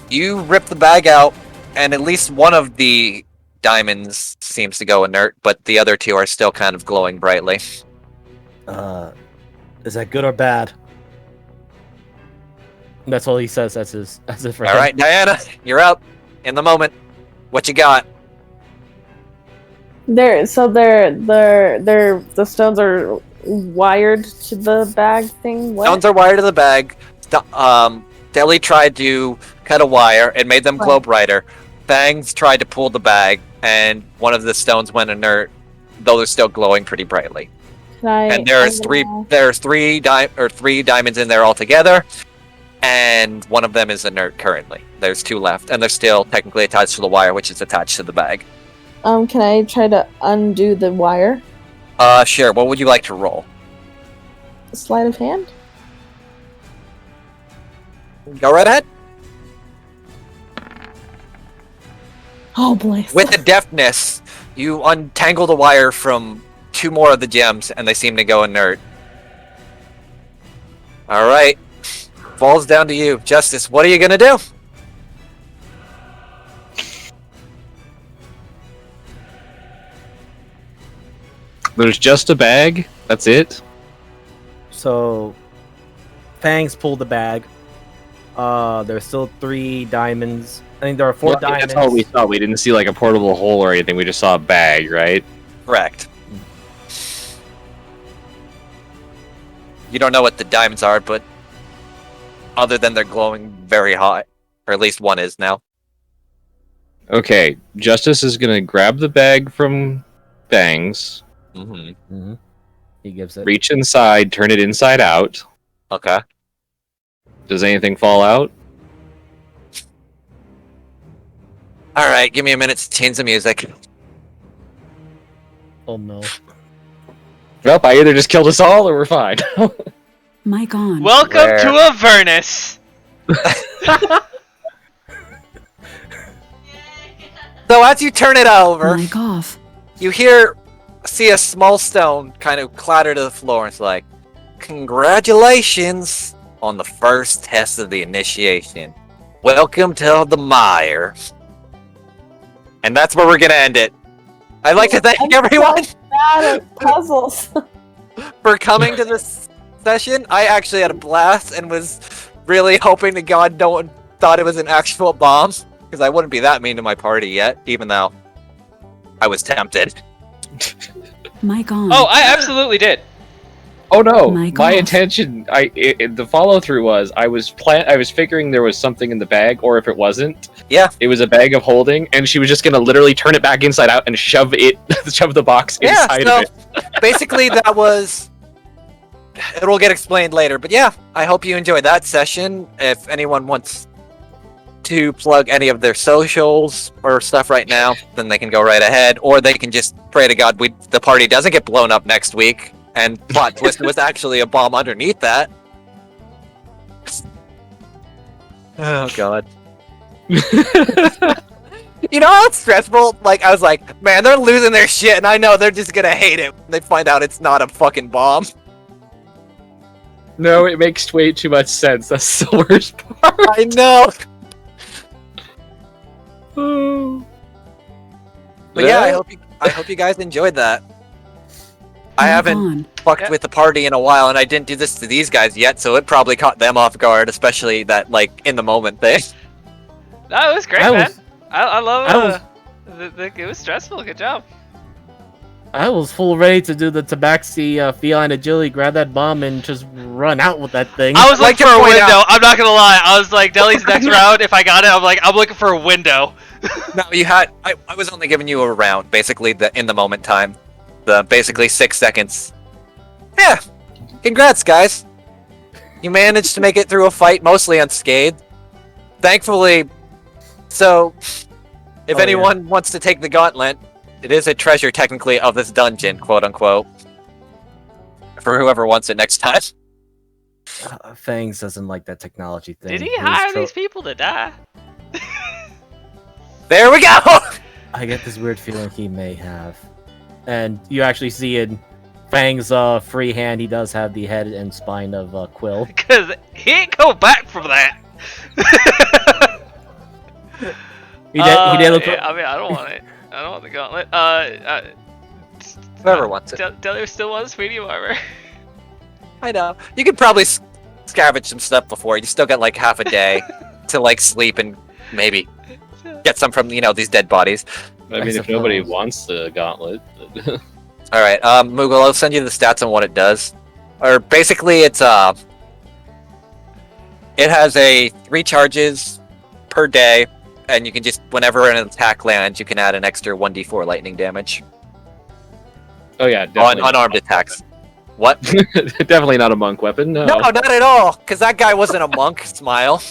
You rip the bag out, and at least one of the diamonds seems to go inert, but the other two are still kind of glowing brightly. Is that good or bad? That's all he says. That's it for him. All right, Diana, you're up. In the moment. What you got? The stones are wired to the bag thing. What? Stones are wired to the bag. Deli tried to cut a wire. It made them glow brighter. Fangs tried to pull the bag, and one of the stones went inert, though they're still glowing pretty brightly. And there's three diamonds in there altogether, and one of them is inert currently. There's two left, and they're still technically attached to the wire, which is attached to the bag. Can I try to undo the wire? Sure. What would you like to roll? Sleight of hand? Go right ahead. Oh, boy. With the deftness, you untangle the wire from two more of the gems, and they seem to go inert. All right. Falls down to you. Justice, what are you going to do? There's just a bag. That's it. So, Fangs pulled the bag. There's still 3 diamonds. I think there are 4 diamonds. That's all we saw. We didn't see like a portable hole or anything. We just saw a bag, right? Correct. You don't know what the diamonds are, but other than they're glowing very hot, or at least one is now. Okay, Justice is gonna grab the bag from Fangs, He gives it. reach inside, turn it inside out. Okay. Does anything fall out? All right, give me a minute to change the music. Oh no. Well, I either just killed us all or we're fine. Mic on. Welcome Where? to Avernus. So as you turn it over, Mic off. you see a small stone kind of clatter to the floor. It's like, congratulations on the first test of the initiation. Welcome to the mire. And that's where we're gonna end it. I'd like to thank everyone Bad at puzzles. for coming to this session. I actually had a blast and was really hoping to God no one thought it was an actual bomb, because I wouldn't be that mean to my party yet, even though I was tempted. Mic on. Oh, I absolutely did. Oh no! Mic My off. intention, the follow through was I was figuring there was something in the bag, or if it wasn't, Yeah. it was a bag of holding, and she was just gonna literally turn it back inside out and shove the box inside of it. Basically that was... It'll get explained later, but yeah, I hope you enjoyed that session. If anyone wants to plug any of their socials or stuff right now, then they can go right ahead, or they can just pray to God the party doesn't get blown up next week, and plot twist was actually a bomb underneath that. Oh God. You know how it's stressful? Like, I was like, man, they're losing their shit, and I know they're just gonna hate it when they find out it's not a fucking bomb. No, it makes way too much sense. That's the worst part. I know. But yeah, I hope you guys enjoyed that. I haven't fucked with the party in a while, and I didn't do this to these guys yet, so it probably caught them off guard, especially that, like, in the moment thing. No, it was great, man. I love it was stressful. Good job. I was full ready to do the Tabaxi feline agility, grab that bomb, and just run out with that thing. I was Like looking to for a point window. out- I'm not gonna lie. I was like, Deli's next round. If I got it, I'm looking for a window. No, you had. I was only giving you a round, basically the in the moment time, the basically 6 seconds. Yeah, congrats, guys. You managed to make it through a fight mostly unscathed. Thankfully, so if anyone wants to take the gauntlet, it is a treasure technically of this dungeon, quote unquote. For whoever wants it next time. Fangs doesn't like that technology thing. Did he was hire these people to die? There we go. I get this weird feeling he may have. And you actually see in Fang's free hand, he does have the head and spine of Quill. Because he ain't go back from that. He did look. Yeah, I mean, I don't want it. I don't want the gauntlet. Whoever wants it. Deli still wants medium armor. I know. You could probably scavenge some stuff before. You still got like half a day to like sleep and maybe get some from these dead bodies. I mean, if nobody wants the gauntlet. All right, Moogle, I'll send you the stats on what it does. Or basically, it has 3 charges per day, and you can just whenever an attack lands, you can add an extra 1d4 lightning damage Oh yeah, on definitely. unarmed attacks. What? Definitely not a monk weapon. No. No, not at all. Because that guy wasn't a monk. Smile.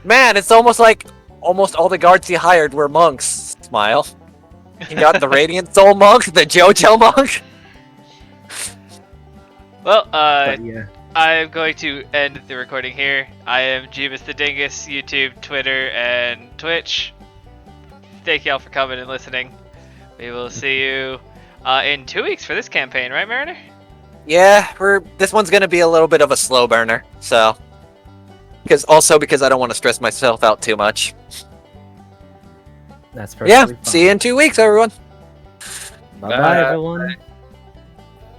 Man, it's almost like almost all the guards he hired were monks. Smile. You got the Radiant Soul monk, the JoJo monk. Well, Yeah. I'm going to end the recording here. I am Jeebus the Dingus, YouTube, Twitter, and Twitch. Thank y'all for coming and listening. We will see you in 2 weeks for this campaign, right, Mariner? Yeah, this one's gonna be a little bit of a slow burner, so because I don't want to stress myself out too much. That's perfectly fine. See you in 2 weeks, everyone. Bye-bye, everyone.